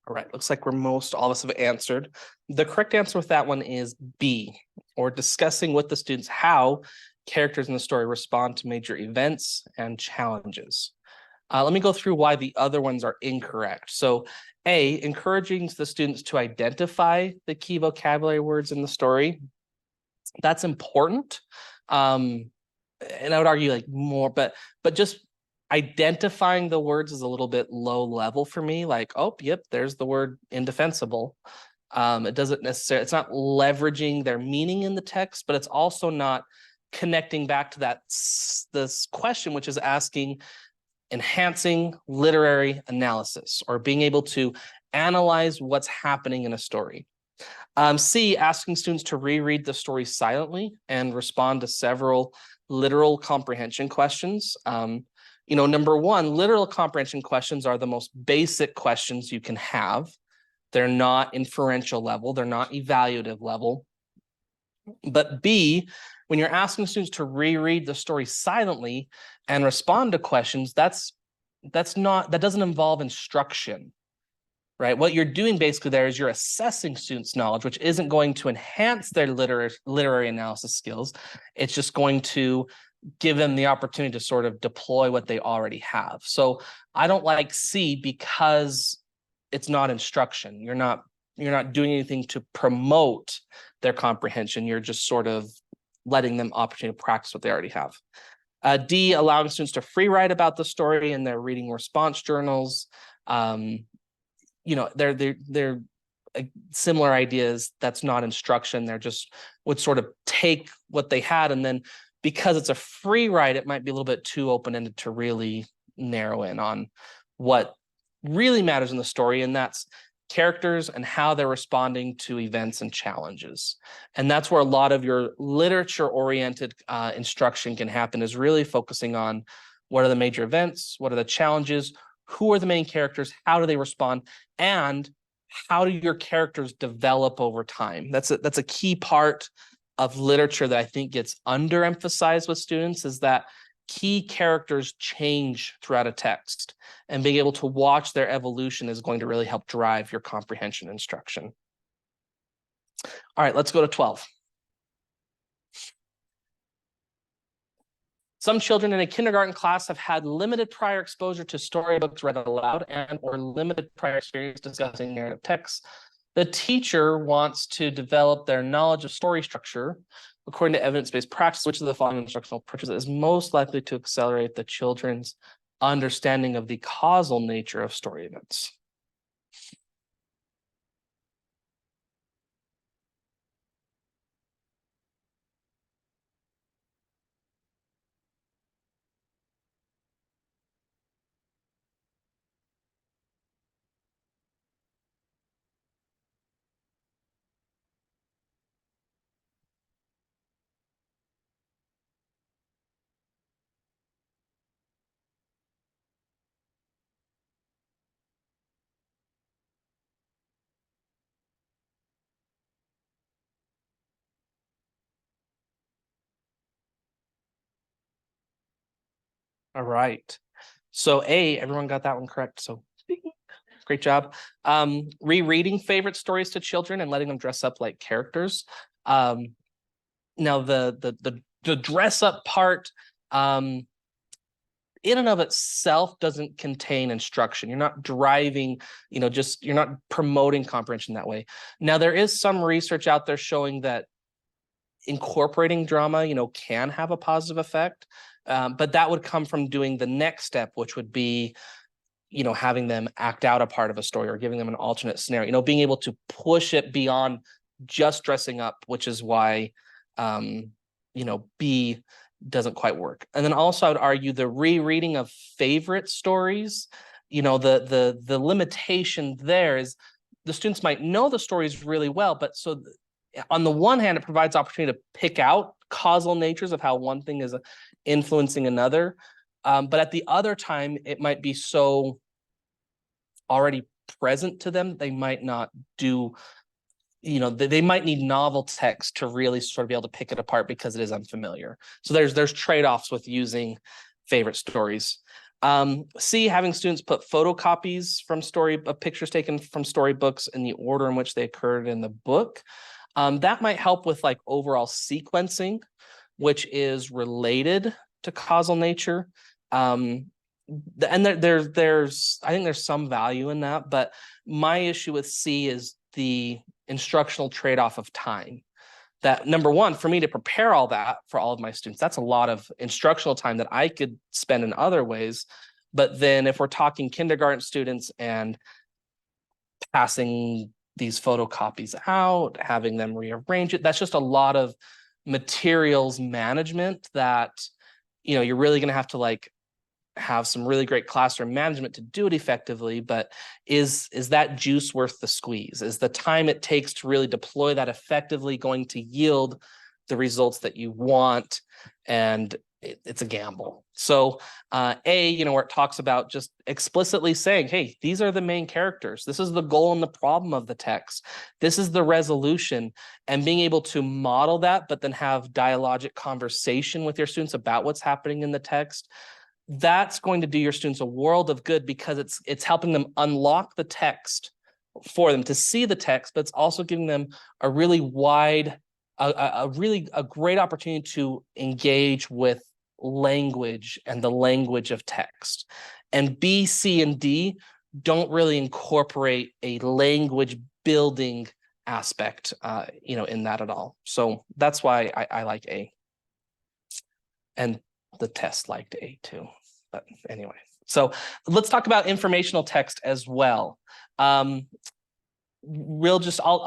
All right, looks like all of us have answered. The correct answer with that one is B, or discussing with the students how characters in the story respond to major events and challenges. Let me go through why the other ones are incorrect. So A, encouraging the students to identify the key vocabulary words in the story. That's important. And I would argue like more, but just identifying the words is a little bit low level for me. Like, oh, yep, there's the word indefensible. It doesn't necessarily, it's not leveraging their meaning in the text, but it's also not connecting back to this question, which is asking, enhancing literary analysis, or being able to analyze what's happening in a story. C, asking students to reread the story silently and respond to several literal comprehension questions. Number one, literal comprehension questions are the most basic questions you can have. They're not inferential level, they're not evaluative level. But B, when you're asking students to reread the story silently and respond to questions, that doesn't involve instruction, right? What you're doing basically there is you're assessing students' knowledge, which isn't going to enhance their literary analysis skills. It's just going to give them the opportunity to sort of deploy what they already have. So I don't like C because it's not instruction. You're not doing anything to promote their comprehension. You're just sort of letting them opportunity to practice what they already have. D, allowing students to free write about the story in their reading response journals. They're similar ideas. That's not instruction. They're just would sort of take what they had, and then because it's a free write, it might be a little bit too open-ended to really narrow in on what really matters in the story, and that's characters and how they're responding to events and challenges. And that's where a lot of your literature-oriented instruction can happen, is really focusing on what are the major events, what are the challenges, who are the main characters, how do they respond, and how do your characters develop over time? That's a key part of literature that I think gets underemphasized with students, is that key characters change throughout a text, and being able to watch their evolution is going to really help drive your comprehension instruction. All right, let's go to 12. Some children in a kindergarten class have had limited prior exposure to storybooks read aloud or limited prior experience discussing narrative texts. The teacher wants to develop their knowledge of story structure according to evidence-based practice. Which of the following instructional approaches is most likely to accelerate the children's understanding of the causal nature of story events? All right. So A, everyone got that one correct. So great job. Rereading favorite stories to children and letting them dress up like characters. Now the dress up part, in and of itself doesn't contain instruction. You're not driving, you're not promoting comprehension that way. Now there is some research out there showing that incorporating drama, can have a positive effect. But that would come from doing the next step, which would be, having them act out a part of a story or giving them an alternate scenario, being able to push it beyond just dressing up, which is why, B doesn't quite work. And then also I would argue the rereading of favorite stories, the limitation there is the students might know the stories really well, but so on the one hand, it provides opportunity to pick out causal natures of how one thing is influencing another. But at the other time, it might be so already present to them, they might not do, they might need novel text to really sort of be able to pick it apart because it is unfamiliar. So there's trade-offs with using favorite stories. C, having students put photocopies from pictures taken from storybooks in the order in which they occurred in the book. That might help with like overall sequencing, which is related to causal nature. And there's I think there's some value in that, but my issue with C is the instructional trade-off of time. That number one, for me to prepare all that for all of my students, that's a lot of instructional time that I could spend in other ways. But then if we're talking kindergarten students and passing these photocopies out, having them rearrange it, that's just a lot of materials management that, you know, you're really going to have to like have some really great classroom management to do it effectively. But is that juice worth the squeeze? Is the time it takes to really deploy that effectively going to yield the results that you want? And it's a gamble. So A, you know, where it talks about just explicitly saying, hey, these are the main characters. This is the goal and the problem of the text. This is the resolution, and being able to model that, but then have dialogic conversation with your students about what's happening in the text. That's going to do your students a world of good, because it's helping them unlock the text for them to see the text, but it's also giving them a really wide, a great opportunity to engage with language and the language of text. And B, C, and D don't really incorporate a language building aspect, you know, in that at all. So that's why I like A. And the test liked A too, but anyway. So let's talk about informational text as well. I'll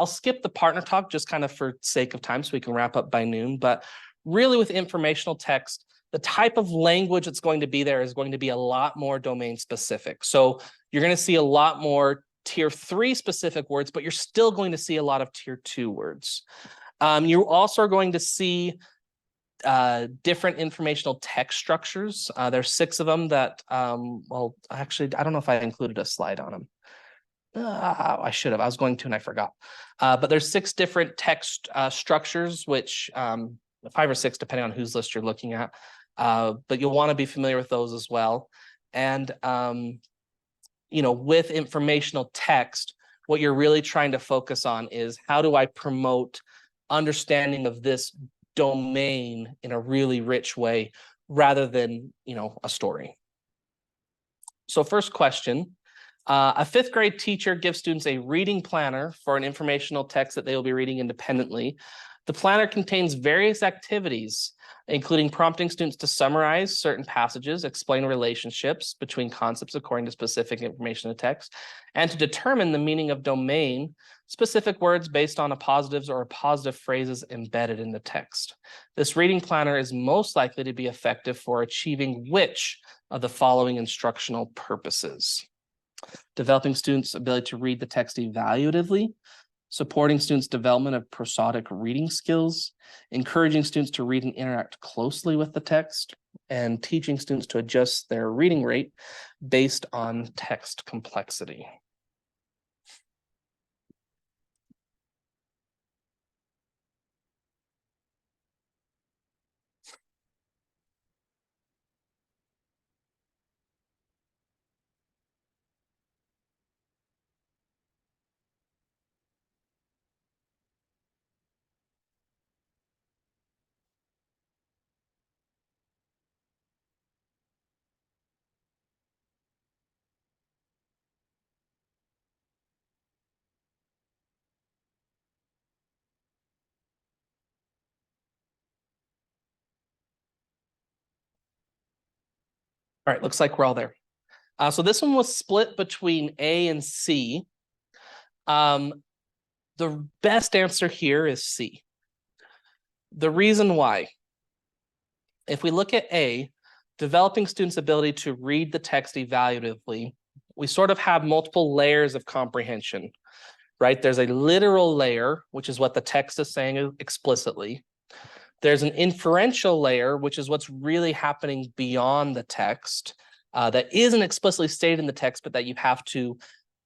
skip the partner talk just kind of for sake of time so we can wrap up by noon. But really with informational text, the type of language that's going to be there is going to be a lot more domain specific. So you're going to see a lot more tier 3 specific words, but you're still going to see a lot of tier 2 words. You also are going to see different informational text structures. There's 6 of them that, well, actually, I don't know if I included a slide on them. I should have. I was going to and I forgot. But there's 6 different text structures, which 5 or 6, depending on whose list you're looking at. But you'll want to be familiar with those as well. And, you know, with informational text, what you're really trying to focus on is how do I promote understanding of this domain in a really rich way rather than, you know, a story. So first question, a 5th grade teacher gives students a reading planner for an informational text that they will be reading independently. The planner contains various activities, including prompting students to summarize certain passages, explain relationships between concepts according to specific information in the text, and to determine the meaning of domain, specific words based on a positives or positive phrases embedded in the text. This reading planner is most likely to be effective for achieving which of the following instructional purposes? Developing students' ability to read the text evaluatively, supporting students' development of prosodic reading skills, encouraging students to read and interact closely with the text, and teaching students to adjust their reading rate based on text complexity. All right, looks like we're all there. So this one was split between A and C. The best answer here is C. The reason why, if we look at A, developing students' ability to read the text evaluatively, we sort of have multiple layers of comprehension, right? There's a literal layer, which is what the text is saying explicitly. There's an inferential layer, which is what's really happening beyond the text, that isn't explicitly stated in the text, but that you have to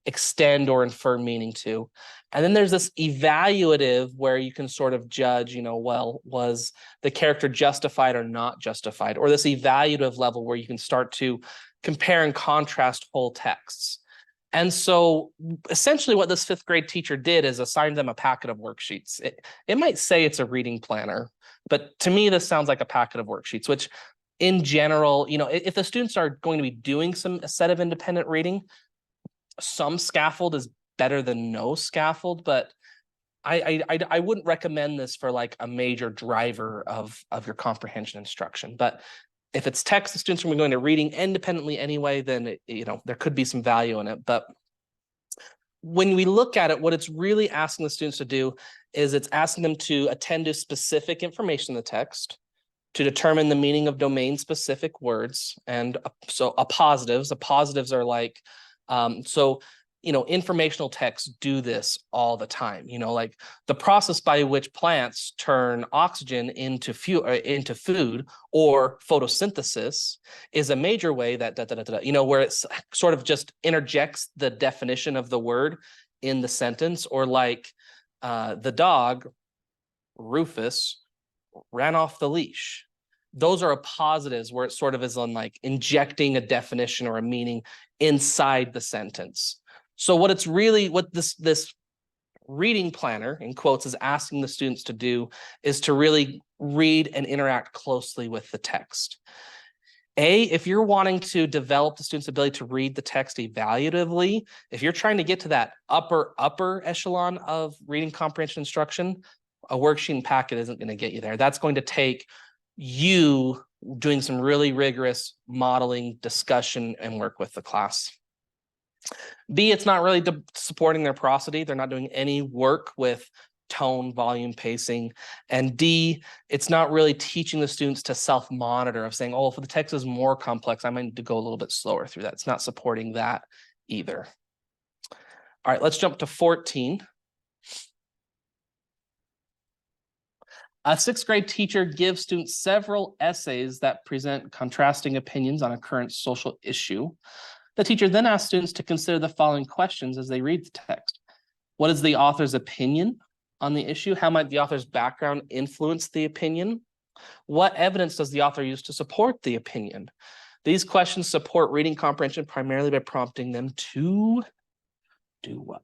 extend or infer meaning to. And then there's this evaluative where you can sort of judge, you know, well, was the character justified or not justified? Or this evaluative level where you can start to compare and contrast whole texts. And so essentially what this 5th grade teacher did is assign them a packet of worksheets. It might say it's a reading planner, but to me, this sounds like a packet of worksheets, which in general, if the students are going to be doing a set of independent reading, some scaffold is better than no scaffold, but I wouldn't recommend this for like a major driver of your comprehension instruction. But if it's text, the students are going to reading independently anyway, then there could be some value in it. But when we look at it, what it's really asking the students to do is it's asking them to attend to specific information in the text, to determine the meaning of domain-specific words, and so appositives are like, informational texts do this all the time. Like the process by which plants turn oxygen into food, or photosynthesis, is a major way that where it's sort of just interjects the definition of the word in the sentence, or like the dog Rufus ran off the leash. Those are appositives where it sort of is on like injecting a definition or a meaning inside the sentence. So what this reading planner, in quotes, is asking the students to do is to really read and interact closely with the text. If you're wanting to develop the student's ability to read the text evaluatively, if you're trying to get to that upper echelon of reading comprehension instruction, a worksheet and packet isn't going to get you there. That's going to take you doing some really rigorous modeling, discussion, and work with the class. B, it's not really supporting their prosody. They're not doing any work with tone, volume, pacing. And D, it's not really teaching the students to self-monitor of saying, oh, if the text is more complex, I might need to go a little bit slower through that. It's not supporting that either. All right, let's jump to 14. A 6th grade teacher gives students several essays that present contrasting opinions on a current social issue. The teacher then asks students to consider the following questions as they read the text. What is the author's opinion on the issue? How might the author's background influence the opinion? What evidence does the author use to support the opinion? These questions support reading comprehension primarily by prompting them to do what?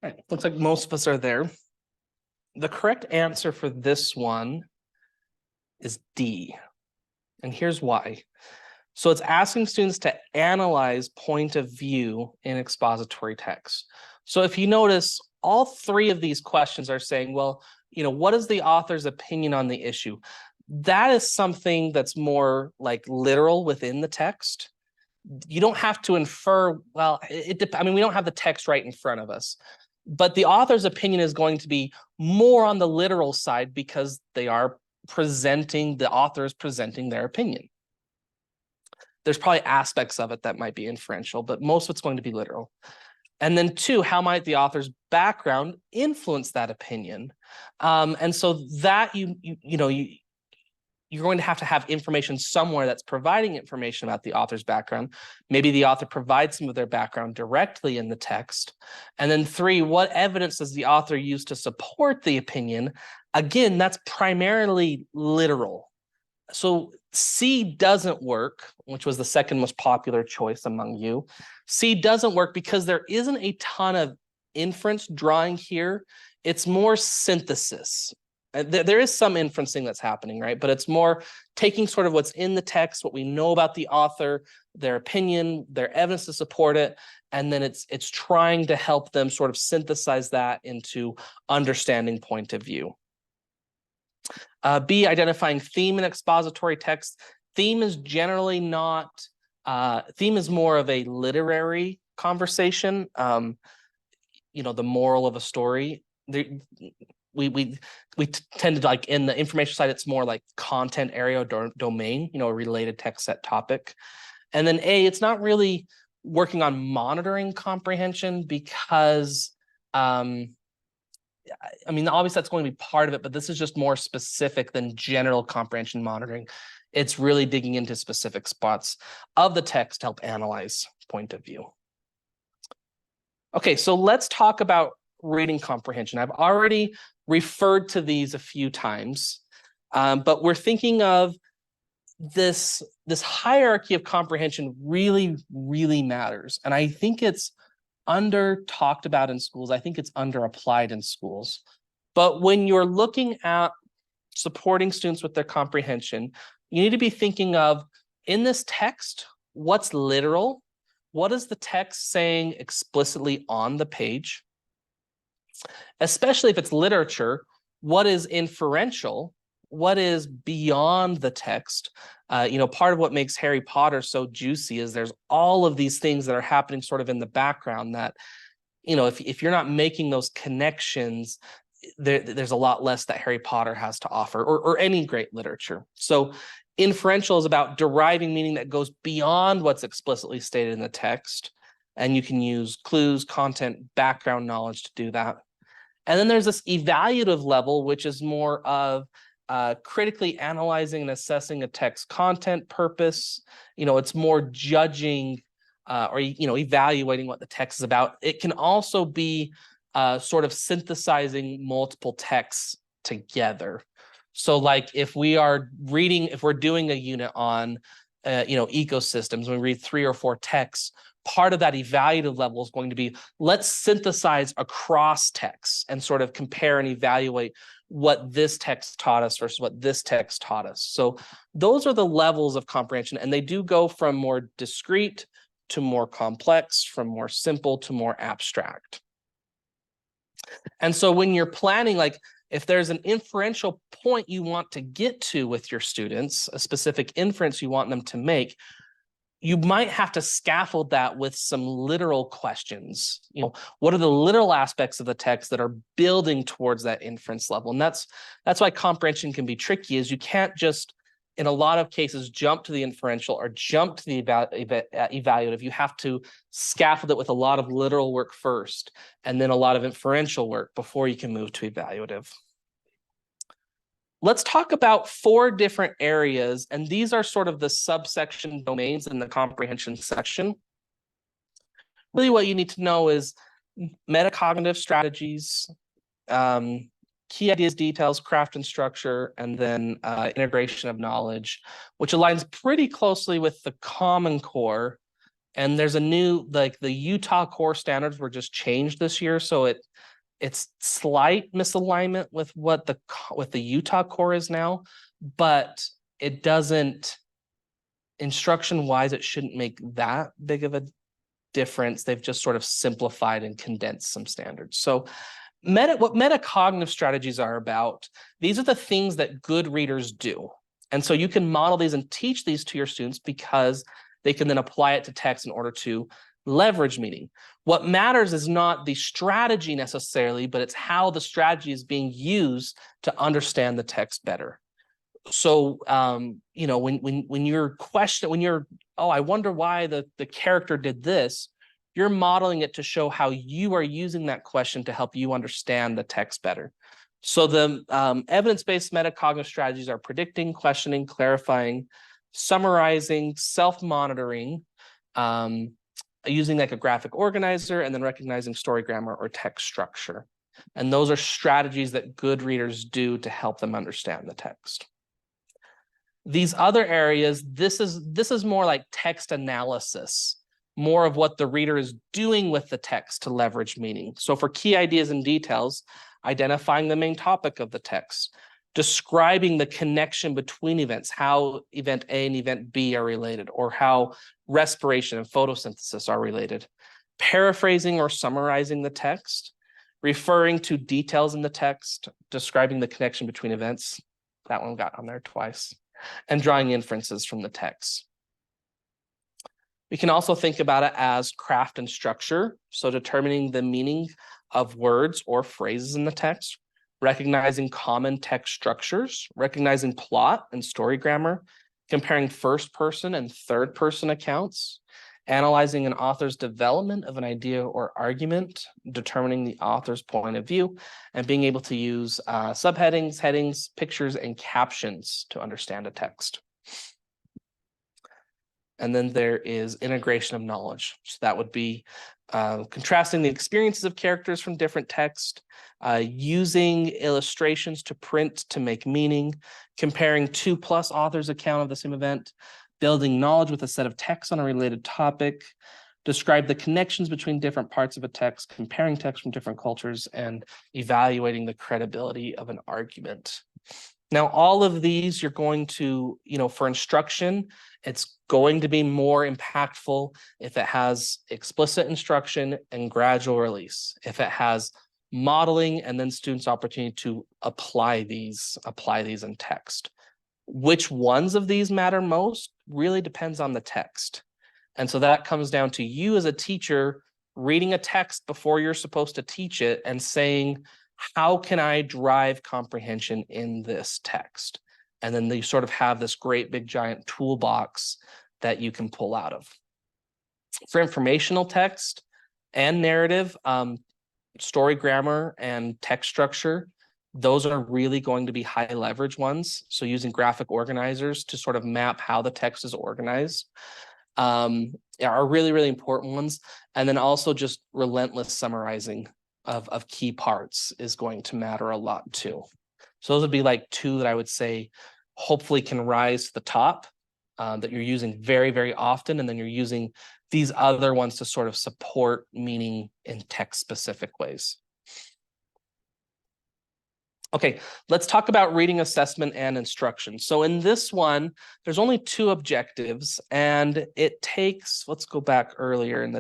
All right, looks like most of us are there. The correct answer for this one is D. And here's why. So it's asking students to analyze point of view in expository text. So if you notice, all 3 of these questions are saying, well, what is the author's opinion on the issue? That is something that's more like literal within the text. You don't have to infer, well, we don't have the text right in front of us, but the author's opinion is going to be more on the literal side because the author is presenting their opinion. There's probably aspects of it that might be inferential, but most of it's going to be literal. And then 2, how might the author's background influence that opinion? And so that you're going to have information somewhere that's providing information about the author's background. Maybe the author provides some of their background directly in the text. And then 3, what evidence does the author use to support the opinion? Again, that's primarily literal. So C doesn't work, which was the second most popular choice among you. C doesn't work because there isn't a ton of inference drawing here. It's more synthesis. There is some inferencing that's happening, right? But it's more taking sort of what's in the text, what we know about the author, their opinion, their evidence to support it, and then it's trying to help them sort of synthesize that into understanding point of view. B, identifying theme in expository text. Theme is generally not, theme is more of a literary conversation. The moral of a story. tend to like in the information side, it's more like content area or domain, a related text set topic. And then A, it's not really working on monitoring comprehension because, I mean, obviously that's going to be part of it, but this is just more specific than general comprehension monitoring. It's really digging into specific spots of the text to help analyze point of view. Okay, so let's talk about reading comprehension. I've already referred to these a few times, but we're thinking of this hierarchy of comprehension really, really matters. And I think it's under talked about in schools. I think it's under applied in schools. But when you're looking at supporting students with their comprehension, you need to be thinking of, in this text, what's literal? What is the text saying explicitly on the page? Especially if it's literature, what is inferential? What is beyond the text? Part of what makes Harry Potter so juicy is there's all of these things that are happening sort of in the background that, if you're not making those connections, there's a lot less that Harry Potter has to offer, or any great literature. So inferential is about deriving meaning that goes beyond what's explicitly stated in the text. And you can use clues, content, background knowledge to do that. And then there's this evaluative level, which is more of critically analyzing and assessing a text content purpose. It's more judging or evaluating what the text is about. It can also be sort of synthesizing multiple texts together. So like if we're doing a unit on ecosystems, when we read 3 or 4 texts, part of that evaluative level is going to be, let's synthesize across texts and sort of compare and evaluate what this text taught us versus what this text taught us. So those are the levels of comprehension, and they do go from more discrete to more complex, from more simple to more abstract. And so when you're planning, like if there's an inferential point you want to get to with your students, a specific inference you want them to make, you might have to scaffold that with some literal questions. What are the literal aspects of the text that are building towards that inference level? And that's why comprehension can be tricky, is you can't just, in a lot of cases, jump to the inferential or jump to the evaluative. You have to scaffold it with a lot of literal work first, and then a lot of inferential work before you can move to evaluative. Let's talk about 4 different areas, and these are sort of the subsection domains in the comprehension section. Really what you need to know is metacognitive strategies, key ideas, details, craft and structure, and then integration of knowledge, which aligns pretty closely with the Common Core. And there's a new, like the Utah Core standards were just changed this year, so it's slight misalignment with what the Utah Core is now, but it doesn't, instruction-wise, it shouldn't make that big of a difference. They've just sort of simplified and condensed some standards. So what metacognitive strategies are about, these are the things that good readers do. And so you can model these and teach these to your students because they can then apply it to text in order to leverage meaning. What matters is not the strategy necessarily, but it's how the strategy is being used to understand the text better. So, when you're I wonder why the character did this, you're modeling it to show how you are using that question to help you understand the text better. So the evidence-based metacognitive strategies are predicting, questioning, clarifying, summarizing, self-monitoring, using like a graphic organizer, and then recognizing story grammar or text structure. And those are strategies that good readers do to help them understand the text. These other areas, this is more like text analysis, more of what the reader is doing with the text to leverage meaning. So for key ideas and details, identifying the main topic of the text, describing the connection between events, how event A and event B are related, or how respiration and photosynthesis are related, paraphrasing or summarizing the text, referring to details in the text, describing the connection between events, that one got on there twice, and drawing inferences from the text. We can also think about it as craft and structure, so determining the meaning of words or phrases in the text, recognizing common text structures, recognizing plot and story grammar, comparing first person and third person accounts, analyzing an author's development of an idea or argument, determining the author's point of view, and being able to use subheadings, headings, pictures, and captions to understand a text. And then there is integration of knowledge. So that would be contrasting the experiences of characters from different texts, using illustrations to print to make meaning, comparing 2+ authors' account of the same event, building knowledge with a set of texts on a related topic, describe the connections between different parts of a text, comparing texts from different cultures, and evaluating the credibility of an argument. Now, all of these you're going to, for instruction, it's going to be more impactful if it has explicit instruction and gradual release. If it has modeling and then students' opportunity to apply these in text. Which ones of these matter most really depends on the text. And so that comes down to you as a teacher reading a text before you're supposed to teach it and saying, how can I drive comprehension in this text? And then you sort of have this great big giant toolbox that you can pull out of. For informational text and narrative, story grammar and text structure, those are really going to be high leverage ones. So using graphic organizers to sort of map how the text is organized are really, really important ones. And then also just relentless summarizing of key parts is going to matter a lot too. So those would be like two that I would say hopefully can rise to the top that you're using very, very often. And then you're using these other ones to sort of support meaning in text specific ways. Okay, let's talk about reading assessment and instruction. So in this one, there's only 2 objectives, and it takes, let's go back earlier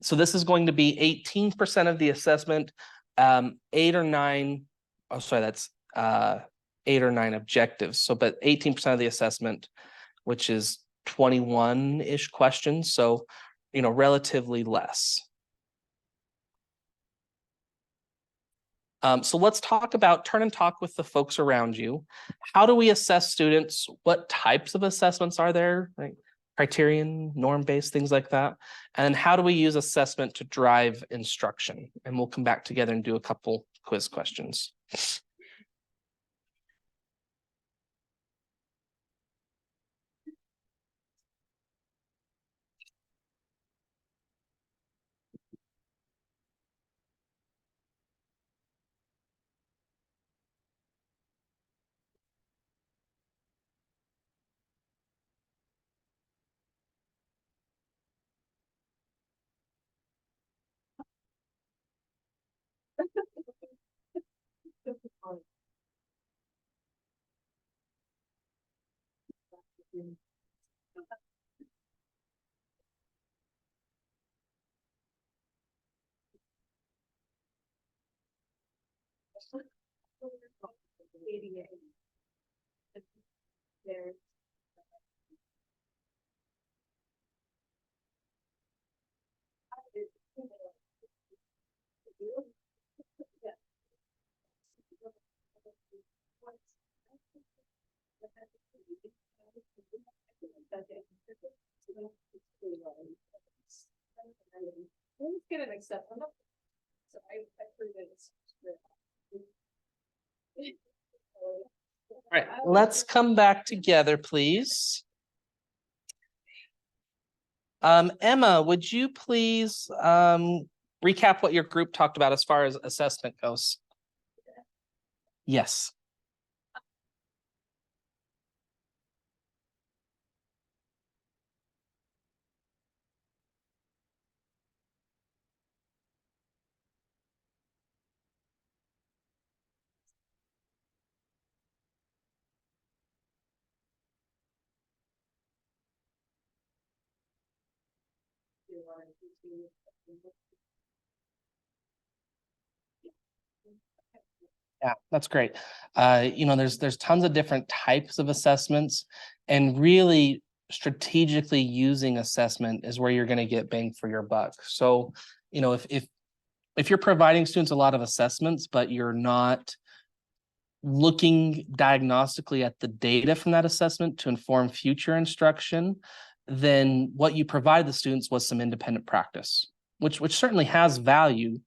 so this is going to be 18% of the assessment, 8 or 9, oh, sorry, that's 8 or 9 objectives. So, but 18% of the assessment, which is 21-ish questions. So, relatively less. So let's talk about turn and talk with the folks around you. How do we assess students? What types of assessments are there? Right? Criterion, norm-based, things like that. And how do we use assessment to drive instruction? And we'll come back together and do a couple quiz questions. Let's get an acceptance. So I heard it. All right, let's come back together, please. Emma, would you please recap what your group talked about as far as assessment goes? Yes. Yeah, that's great. There's tons of different types of assessments, and really strategically using assessment is where you're going to get bang for your buck. So, if if you're providing students a lot of assessments, but you're not looking diagnostically at the data from that assessment to inform future instruction, then what you provide the students was some independent practice, which certainly has value,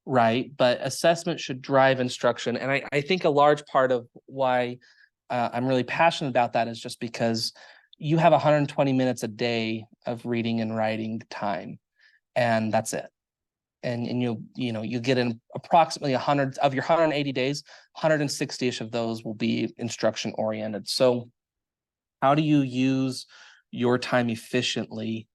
right? But assessment should drive instruction. And I think a large part of why I'm really passionate about that is just because you have 120 minutes a day of reading and writing time, and that's it. And you get in approximately 100 of your 180 days, 160-ish of those will be instruction oriented. So how do you use your time efficiently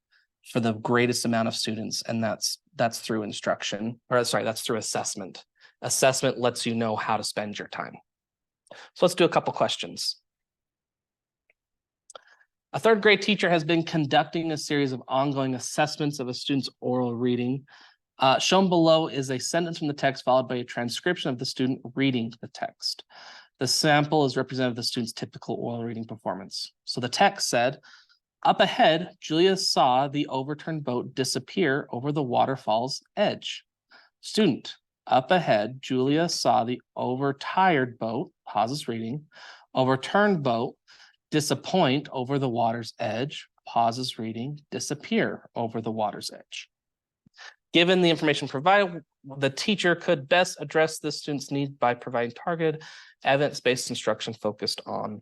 for the greatest amount of students? And that's through instruction, or sorry, that's through assessment. Assessment lets you know how to spend your time. So let's do a couple questions. A third grade teacher has been conducting a series of ongoing assessments of a student's oral reading. Shown below is a sentence from the text followed by a transcription of the student reading the text. The sample is representative of the student's typical oral reading performance. So the text said, "Up ahead, Julia saw the overturned boat disappear over the waterfall's edge." Student, "Up ahead, Julia saw the overtired boat," pauses reading, "overturned boat disappoint over the water's edge," pauses reading, "disappear over the water's edge." Given the information provided, the teacher could best address the student's need by providing targeted, evidence-based instruction focused on.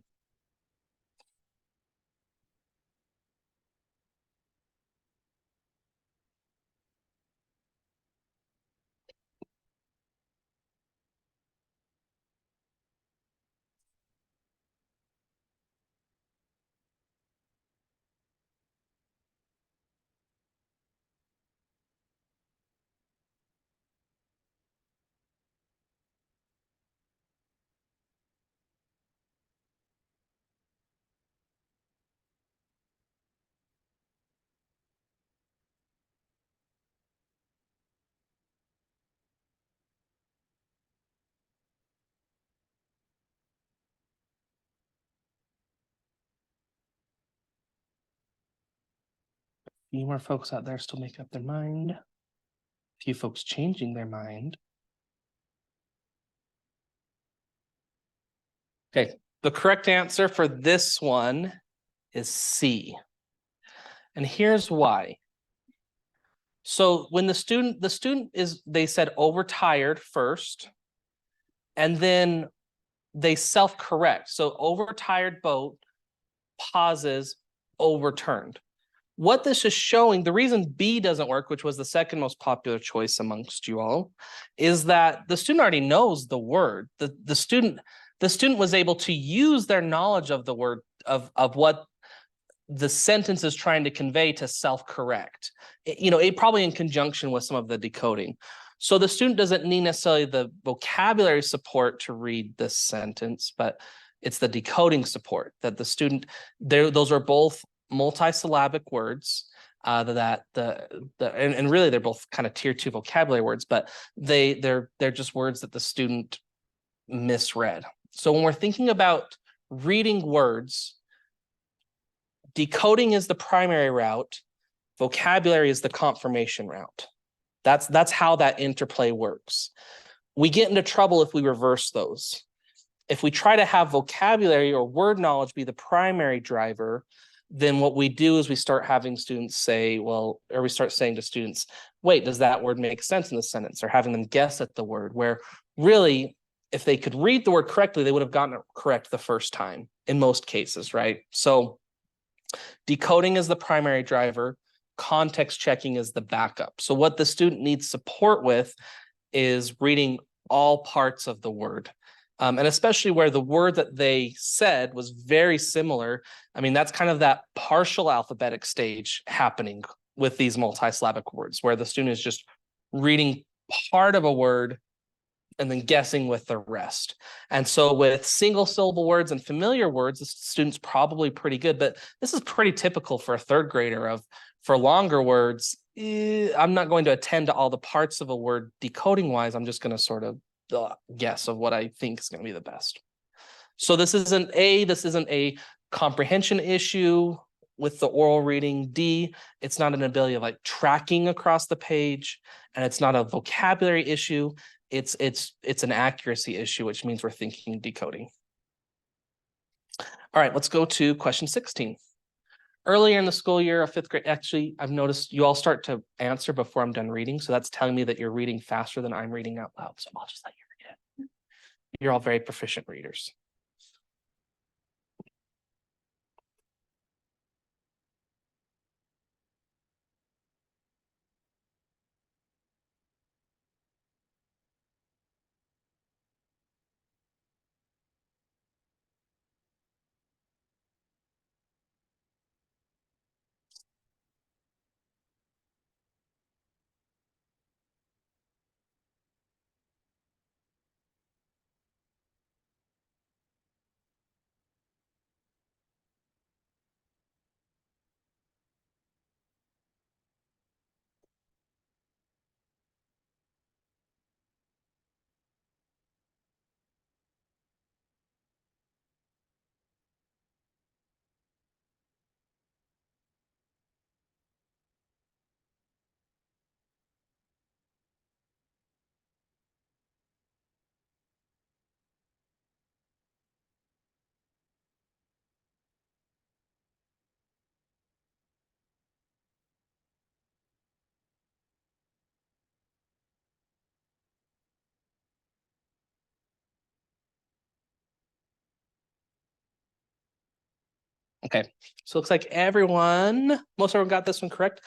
A few more folks out there still making up their mind. A few folks changing their mind. Okay, the correct answer for this one is C. And here's why. So when the student is, they said overtired first, and then they self-correct. So overtired boat, pauses, overturned. What this is showing, the reason B doesn't work, which was the second most popular choice amongst you all, is that the student already knows the word. The student was able to use their knowledge of the word, of what the sentence is trying to convey, to self-correct. It probably in conjunction with some of the decoding. So the student doesn't need necessarily the vocabulary support to read this sentence, but it's the decoding support that the student, those are both multisyllabic words, and really they're both kind of tier 2 vocabulary words, but they're just words that the student misread. So when we're thinking about reading words, decoding is the primary route, vocabulary is the confirmation route. That's how that interplay works. We get into trouble if we reverse those. If we try to have vocabulary or word knowledge be the primary driver, then what we do is we start having students say, well, or we start saying to students, wait, does that word make sense in the sentence? Or having them guess at the word, where really, if they could read the word correctly, they would have gotten it correct the first time in most cases, right? So decoding is the primary driver, context checking is the backup. So what the student needs support with is reading all parts of the word. And especially where the word that they said was very similar. I mean, that's kind of that partial alphabetic stage happening with these multisyllabic words, where the student is just reading part of a word and then guessing with the rest. And so with single syllable words and familiar words, the student's probably pretty good, but this is pretty typical for a third grader. For longer words, I'm not going to attend to all the parts of a word decoding wise. I'm just going to sort of guess of what I think is going to be the best. So this isn't a comprehension issue with the oral reading. D, it's not an ability of like tracking across the page, and it's not a vocabulary issue. It's an accuracy issue, which means we're thinking decoding. All right, let's go to question 16. Earlier in the school year of 5th grade, actually, I've noticed you all start to answer before I'm done reading. So that's telling me that you're reading faster than I'm reading out loud. So I'll just let you read it. You're all very proficient readers. Okay, so it looks like most everyone got this one correct.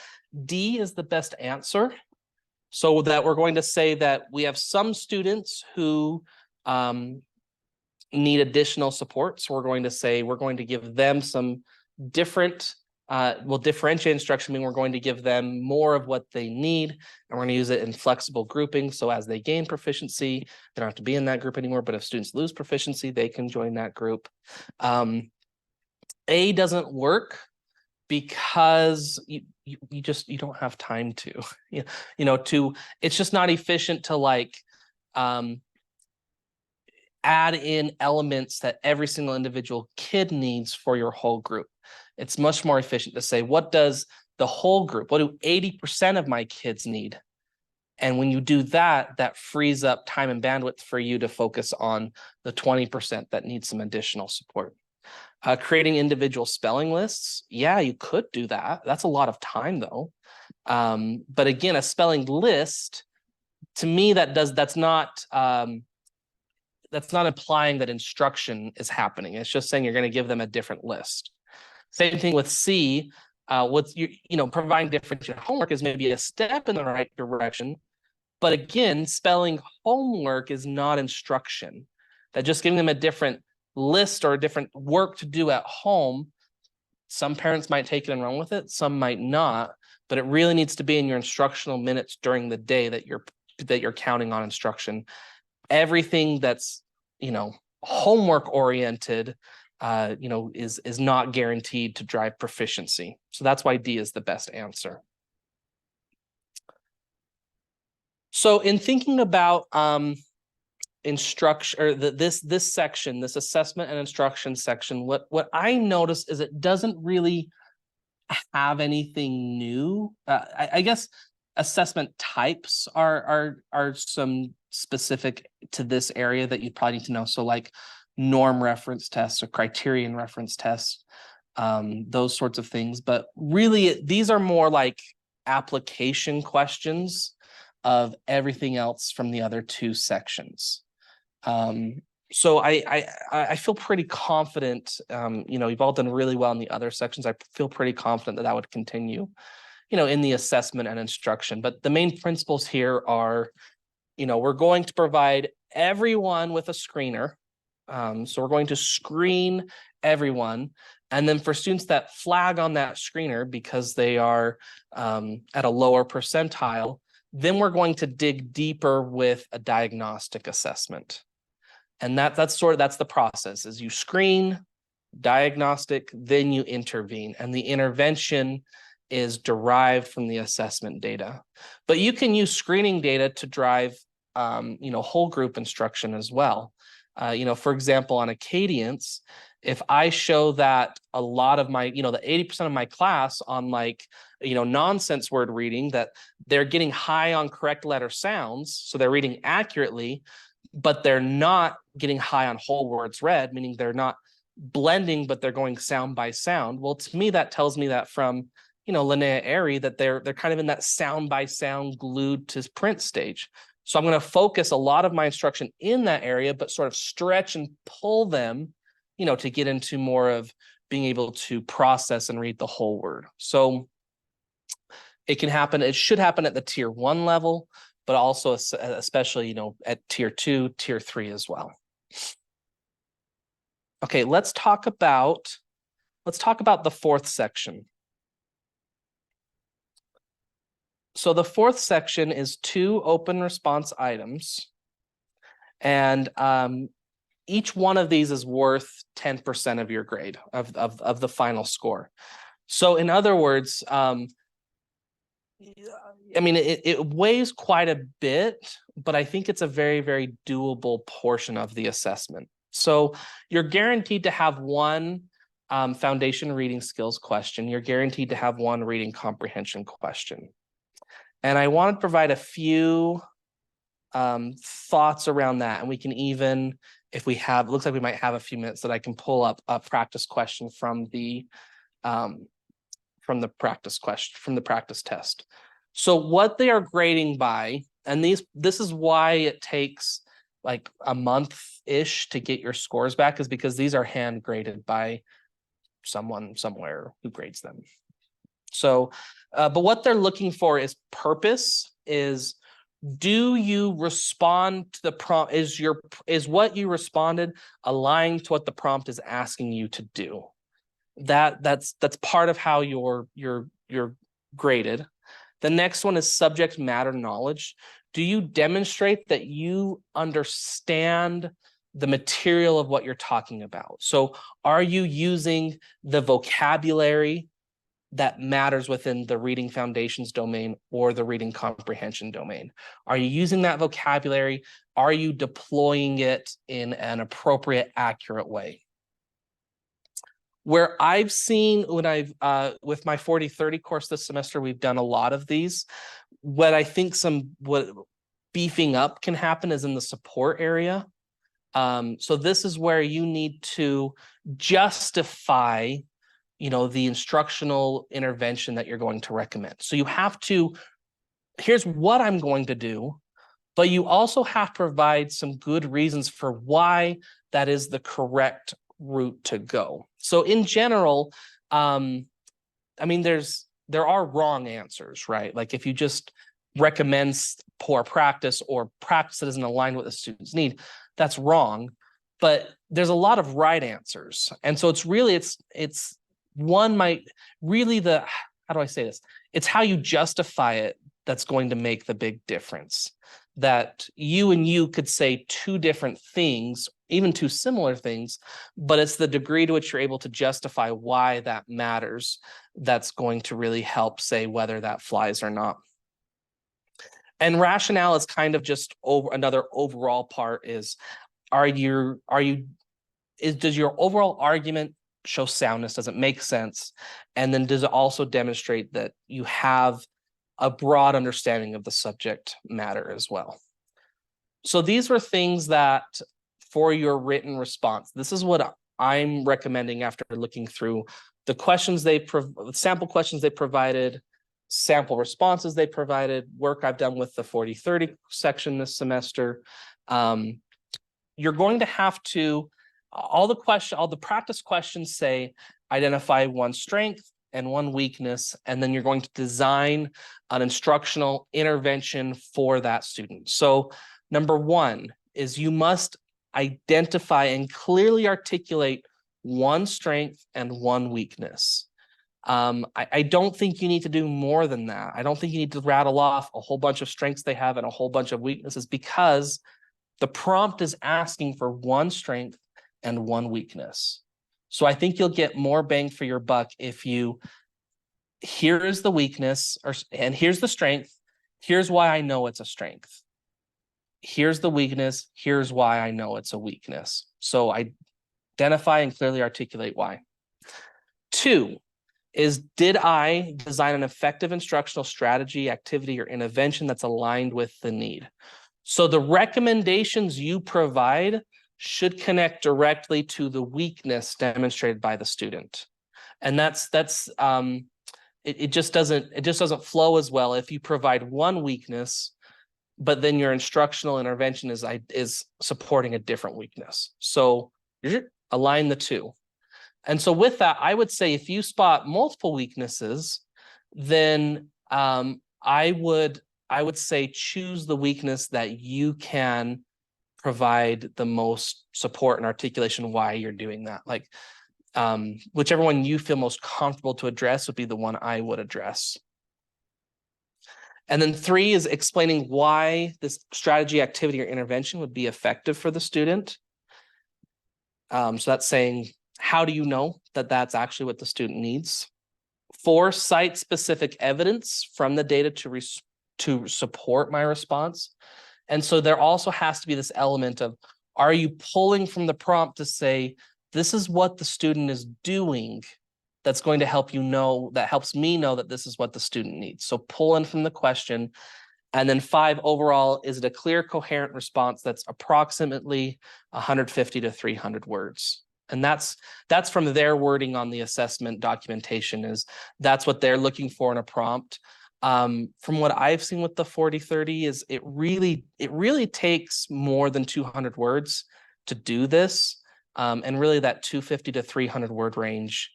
D is the best answer. So that we're going to say that we have some students who need additional support. So we're going to say we're going to give them some different, we'll differentiate instruction, meaning we're going to give them more of what they need, and we're going to use it in flexible grouping. So as they gain proficiency, they don't have to be in that group anymore, but if students lose proficiency, they can join that group. A doesn't work because you don't have time to, it's just not efficient to like add in elements that every single individual kid needs for your whole group. It's much more efficient to say, what does the whole group, what do 80% of my kids need? And when you do that, that frees up time and bandwidth for you to focus on the 20% that need some additional support. Creating individual spelling lists. Yeah, you could do that. That's a lot of time though. But again, a spelling list, to me, that's not implying that instruction is happening. It's just saying you're going to give them a different list. Same thing with C. With providing differentiated homework is maybe a step in the right direction. But again, spelling homework is not instruction. That just giving them a different list or a different work to do at home. Some parents might take it and run with it, some might not, but it really needs to be in your instructional minutes during the day that you're counting on instruction. Everything that's homework oriented is not guaranteed to drive proficiency. So that's why D is the best answer. So in thinking about instruction, or this section, this assessment and instruction section, what I noticed is it doesn't really have anything new. I guess assessment types are some specific to this area that you probably need to know. So like norm reference tests or criterion reference tests, those sorts of things. But really, these are more like application questions of everything else from the other two sections. So I feel pretty confident, you've all done really well in the other sections. I feel pretty confident that would continue, in the assessment and instruction. But the main principles here are, we're going to provide everyone with a screener. So we're going to screen everyone. And then for students that flag on that screener because they are at a lower percentile, then we're going to dig deeper with a diagnostic assessment. And that's the process, is you screen, diagnostic, then you intervene. And the intervention is derived from the assessment data. But you can use screening data to drive whole group instruction as well. For example, on Acadience, If I show that a lot of my, the 80% of my class on like, nonsense word reading, that they're getting high on correct letter sounds, so they're reading accurately, but they're not getting high on whole words read, meaning they're not blending, but they're going sound by sound. Well, to me, that tells me that from, Linnea Airy, that they're kind of in that sound by sound glued to print stage. So I'm going to focus a lot of my instruction in that area, but sort of stretch and pull them, to get into more of being able to process and read the whole word. So it can happen, it should happen at the tier 1 level, but also especially, at tier 2, tier 3 as well. Okay, let's talk about the fourth section. So the fourth section is 2 open response items, and each one of these is worth 10% of your grade of the final score. So in other words, it weighs quite a bit, but I think it's a very, very doable portion of the assessment. So you're guaranteed to have one foundation reading skills question. You're guaranteed to have one reading comprehension question. And I want to provide a few thoughts around that. And we can even, if we have, it looks like we might have a few minutes, that I can pull up a practice question from the practice test. So what they are grading by, and this is why it takes like a month-ish to get your scores back, is because these are hand graded by someone somewhere who grades them. So, but what they're looking for is purpose, is do you respond to the prompt? Is what you responded aligned to what the prompt is asking you to do? That's part of how you're graded. The next one is subject matter knowledge. Do you demonstrate that you understand the material of what you're talking about? So are you using the vocabulary that matters within the reading foundations domain or the reading comprehension domain? Are you using that vocabulary? Are you deploying it in an appropriate, accurate way? Where I've seen, when I've with my 40-30 course this semester, we've done a lot of these. What I think what beefing up can happen is in the support area. So this is where you need to justify, the instructional intervention that you're going to recommend. So you have to, here's what I'm going to do, but you also have to provide some good reasons for why that is the correct route to go. So in general, there are wrong answers, right? Like if you just recommend poor practice or practice that isn't aligned with the students' need, that's wrong. But there's a lot of right answers. And so it's really, how do I say this? It's how you justify it that's going to make the big difference. That you and you could say 2 different things, even 2 similar things, but it's the degree to which you're able to justify why that matters that's going to really help say whether that flies or not. And rationale is kind of just another overall part is, does your overall argument show soundness? Does it make sense? And then does it also demonstrate that you have a broad understanding of the subject matter as well? So these were things that for your written response, this is what I'm recommending after looking through the questions sample questions they provided, sample responses they provided, work I've done with the 40-30 section this semester. You're going to have to, all the practice questions say, identify one strength and one weakness, and then you're going to design an instructional intervention for that student. So number 1 is you must identify and clearly articulate one strength and one weakness. I don't think you need to do more than that. I don't think you need to rattle off a whole bunch of strengths they have and a whole bunch of weaknesses, because the prompt is asking for one strength and one weakness. So I think you'll get more bang for your buck if here is the weakness, and here's the strength. Here's why I know it's a strength. Here's the weakness. Here's why I know it's a weakness. So Identify and clearly articulate why. 2 is, did I design an effective instructional strategy, activity, or intervention that's aligned with the need? So the recommendations you provide should connect directly to the weakness demonstrated by the student. And it just doesn't flow as well if you provide one weakness, but then your instructional intervention is supporting a different weakness. So align the two. And so with that, I would say if you spot multiple weaknesses, then I would say choose the weakness that you can provide the most support and articulation why you're doing that. Like whichever one you feel most comfortable to address would be the one I would address. And then 3 is explaining why this strategy, activity, or intervention would be effective for the student. So that's saying, how do you know that that's actually what the student needs? 4, cite specific evidence from the data to support my response. And so there also has to be this element of, are you pulling from the prompt to say, this is what the student is doing that's going to help you know, that helps me know that this is what the student needs. So pull in from the question. And then 5, overall, is it a clear, coherent response that's approximately 150 to 300 words? And that's from their wording on the assessment documentation, is that's what they're looking for in a prompt. From what I've seen with the 40-30 is it really takes more than 200 words to do this. And really that 250 to 300 word range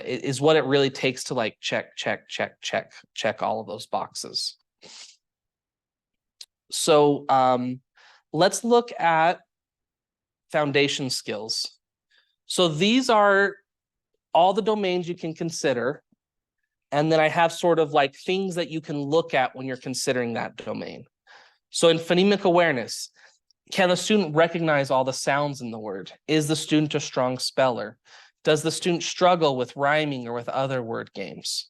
is what it really takes to like check all of those boxes. So let's look at foundation skills. So these are all the domains you can consider. And then I have sort of like things that you can look at when you're considering that domain. So in phonemic awareness, can the student recognize all the sounds in the word? Is the student a strong speller? Does the student struggle with rhyming or with other word games?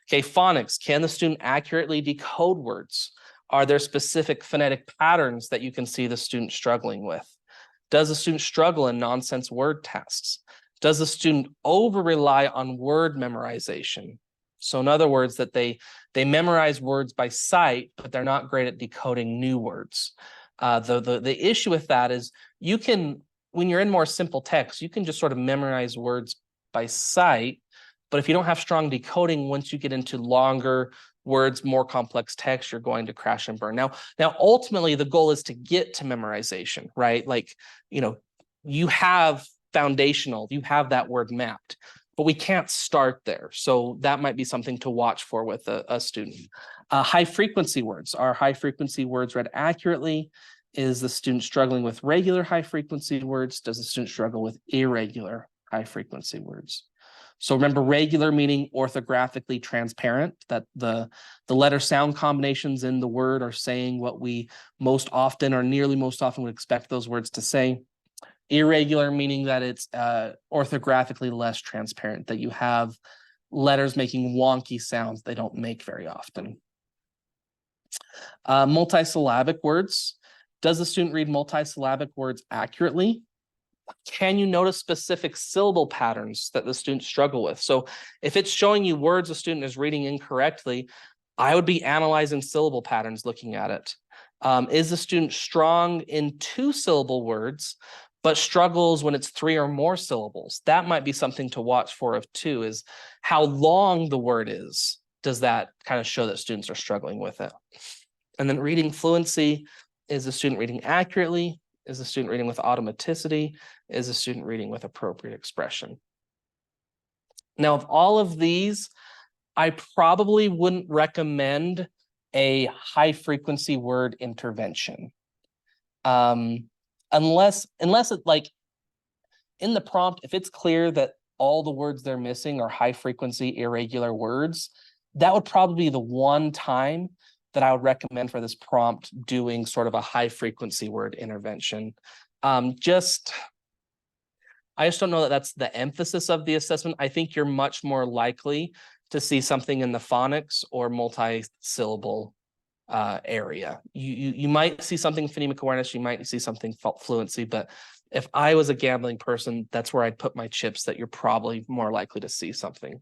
Okay, phonics, can the student accurately decode words? Are there specific phonetic patterns that you can see the student struggling with? Does the student struggle in nonsense word tasks? Does the student over-rely on word memorization? So in other words, that they memorize words by sight, but they're not great at decoding new words. The issue with that is you can, when you're in more simple text, you can just sort of memorize words by sight, but if you don't have strong decoding, once you get into longer words, more complex text, you're going to crash and burn. Now, ultimately, the goal is to get to memorization, right? Like, you have foundational, you have that word mapped, but we can't start there. So that might be something to watch for with a student. High frequency words. Are high frequency words read accurately? Is the student struggling with regular high frequency words? Does the student struggle with irregular high frequency words? So remember, regular meaning orthographically transparent, that the letter sound combinations in the word are saying what we most often or nearly most often would expect those words to say. Irregular meaning that it's orthographically less transparent, that you have letters making wonky sounds they don't make very often. Multisyllabic words. Does the student read multisyllabic words accurately? Can you notice specific syllable patterns that the students struggle with? So if it's showing you words a student is reading incorrectly, I would be analyzing syllable patterns looking at it. Is the student strong in 2-syllable words, but struggles when it's 3 or more syllables? That might be something to watch for too, is how long the word is. Does that kind of show that students are struggling with it? And then reading fluency, is the student reading accurately? Is the student reading with automaticity? Is the student reading with appropriate expression? Now, of all of these, I probably wouldn't recommend a high frequency word intervention. Unless it, like in the prompt, if it's clear that all the words they're missing are high frequency irregular words, that would probably be the one time that I would recommend for this prompt doing sort of a high frequency word intervention. I just don't know that that's the emphasis of the assessment. I think you're much more likely to see something in the phonics or multi-syllable area. You might see something phonemic awareness, you might see something fluency, but if I was a gambling person, that's where I'd put my chips, that you're probably more likely to see something.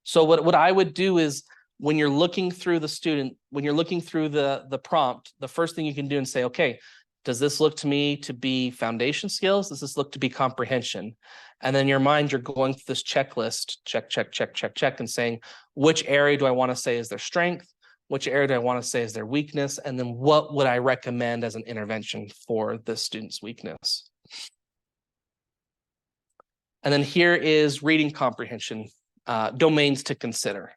So what I would do is, when you're looking through the student, when you're looking through the prompt, the first thing you can do and say, okay, does this look to me to be foundation skills? Does this look to be comprehension? And then in your mind, you're going through this checklist, check, check, check, check, check, and saying, which area do I want to say is their strength? Which area do I want to say is their weakness? And then what would I recommend as an intervention for the student's weakness? And then here is reading comprehension, domains to consider.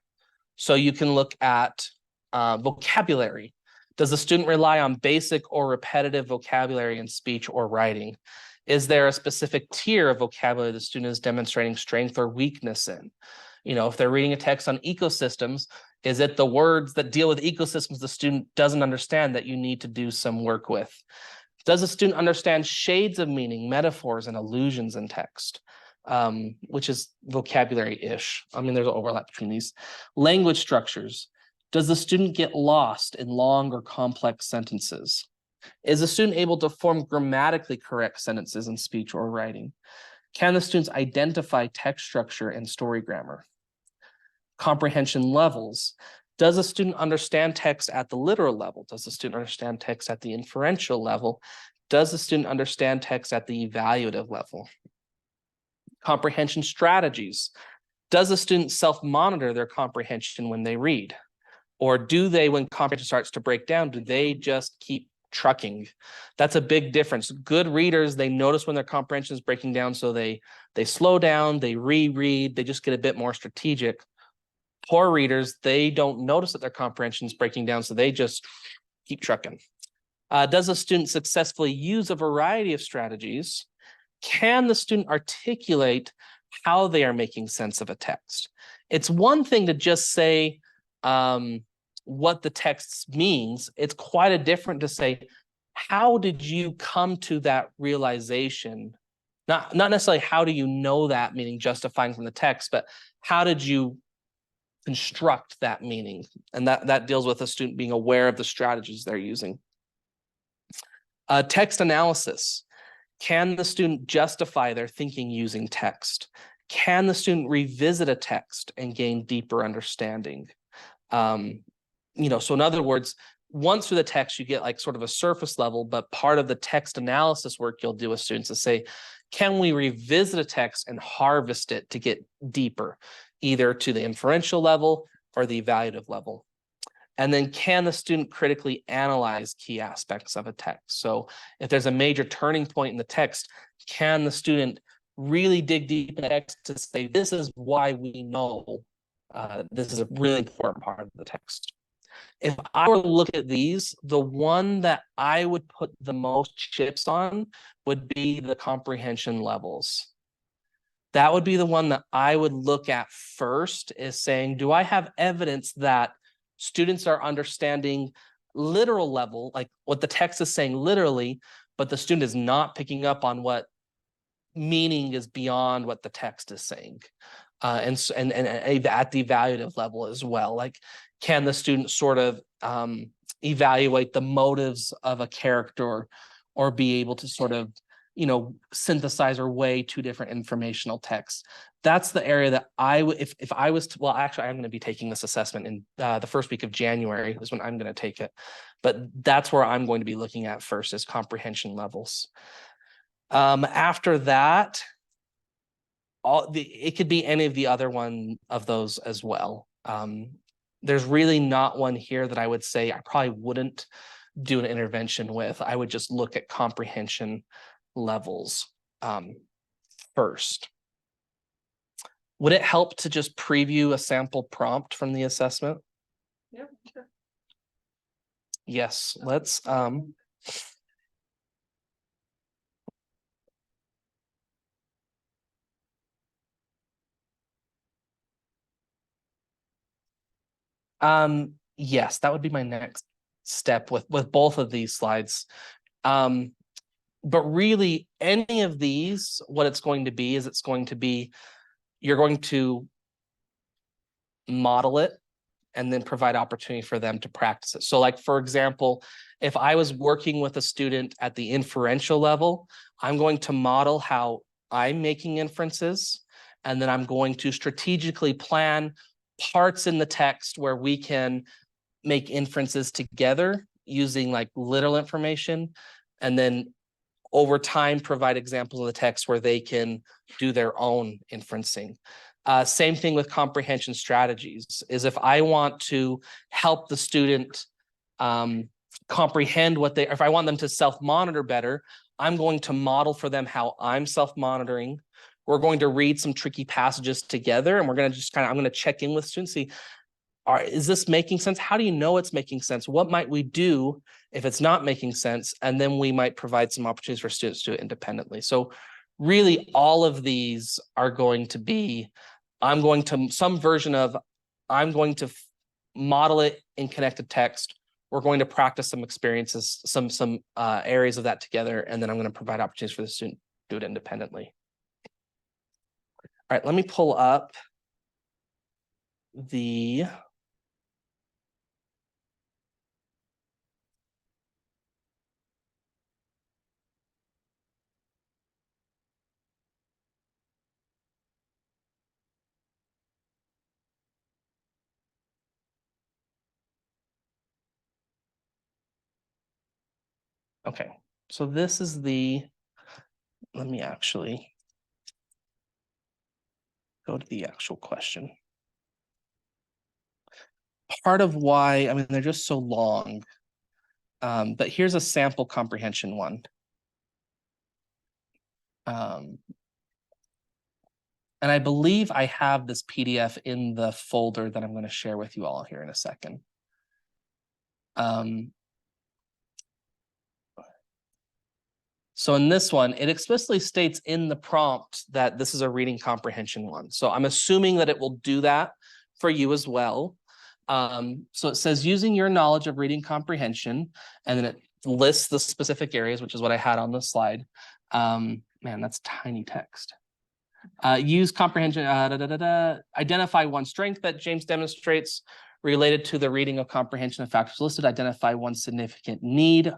So you can look at vocabulary. Does the student rely on basic or repetitive vocabulary in speech or writing? Is there a specific tier of vocabulary the student is demonstrating strength or weakness in? You know, if they're reading a text on ecosystems, is it the words that deal with ecosystems the student doesn't understand that you need to do some work with? Does the student understand shades of meaning, metaphors, and allusions in text? Which is vocabulary-ish. I mean, there's an overlap between these. Language structures. Does the student get lost in long or complex sentences? Is the student able to form grammatically correct sentences in speech or writing? Can the students identify text structure and story grammar? Comprehension levels. Does the student understand text at the literal level? Does the student understand text at the inferential level? Does the student understand text at the evaluative level? Comprehension strategies. Does the student self-monitor their comprehension when they read? Or do they, when comprehension starts to break down, do they just keep trucking? That's a big difference. Good readers, they notice when their comprehension is breaking down, so they slow down, they reread, they just get a bit more strategic. Poor readers, they don't notice that their comprehension is breaking down, so they just keep trucking. Does a student successfully use a variety of strategies? Can the student articulate how they are making sense of a text? It's one thing to just say what the text means. It's quite a different to say, how did you come to that realization? Not necessarily how do you know that meaning, justifying from the text, but how did you construct that meaning? And that deals with a student being aware of the strategies they're using. Text analysis. Can the student justify their thinking using text? Can the student revisit a text and gain deeper understanding? You know, so in other words, once through the text, you get like sort of a surface level, but part of the text analysis work you'll do with students is say, can we revisit a text and harvest it to get deeper, either to the inferential level or the evaluative level? And then can the student critically analyze key aspects of a text? So if there's a major turning point in the text, can the student really dig deep in the text to say, this is why we know this is a really important part of the text? If I were to look at these, the one that I would put the most chips on would be the comprehension levels. That would be the one that I would look at first, is saying, do I have evidence that students are understanding literal level, like what the text is saying literally, but the student is not picking up on what meaning is beyond what the text is saying? And at the evaluative level as well, like, can the student sort of evaluate the motives of a character, or be able to sort of, you know, synthesize or weigh two different informational texts? That's the area that I would, if I was to, well, actually, I'm going to be taking this assessment in the first week of January is when I'm going to take it. But that's where I'm going to be looking at first, is comprehension levels. After that, it could be any of the other one of those as well. There's really not one here that I would say I probably wouldn't do an intervention with. I would just look at comprehension levels first. Would it help to just preview a sample prompt from the assessment? Yeah, sure. Yes, let's yes, that would be my next step with both of these slides. But really, any of these, what it's going to be is, it's going to be, you're going to model it and then provide opportunity for them to practice it. So like, for example, if I was working with a student at the inferential level, I'm going to model how I'm making inferences, and then I'm going to strategically plan parts in the text where we can make inferences together using like literal information, and then over time provide examples of the text where they can do their own inferencing. Same thing with comprehension strategies, is if I want to help the student comprehend what they, if I want them to self-monitor better, I'm going to model for them how I'm self-monitoring. We're going to read some tricky passages together, and we're going to just kind of, I'm going to check in with students, see, is this making sense? How do you know it's making sense? What might we do if it's not making sense? And then we might provide some opportunities for students to do it independently. So really all of these are going to be, I'm going to, some version of, I'm going to model it in connected text. We're going to practice some experiences, some areas of that together, and then I'm going to provide opportunities for the student to do it independently. All right, let me pull up the okay, so this is the, let me actually go to the actual question. Part of why, I mean, they're just so long, but here's a sample comprehension one. And I believe I have this PDF in the folder that I'm going to share with you all here in a second. So in this one, it explicitly states in the prompt that this is a reading comprehension one. So I'm assuming that it will do that for you as well. So it says using your knowledge of reading comprehension, and then it lists the specific areas, which is what I had on the slide. Man, that's tiny text. Use comprehension, identify one strength that James demonstrates related to the reading of comprehension of factors listed, identify one significant need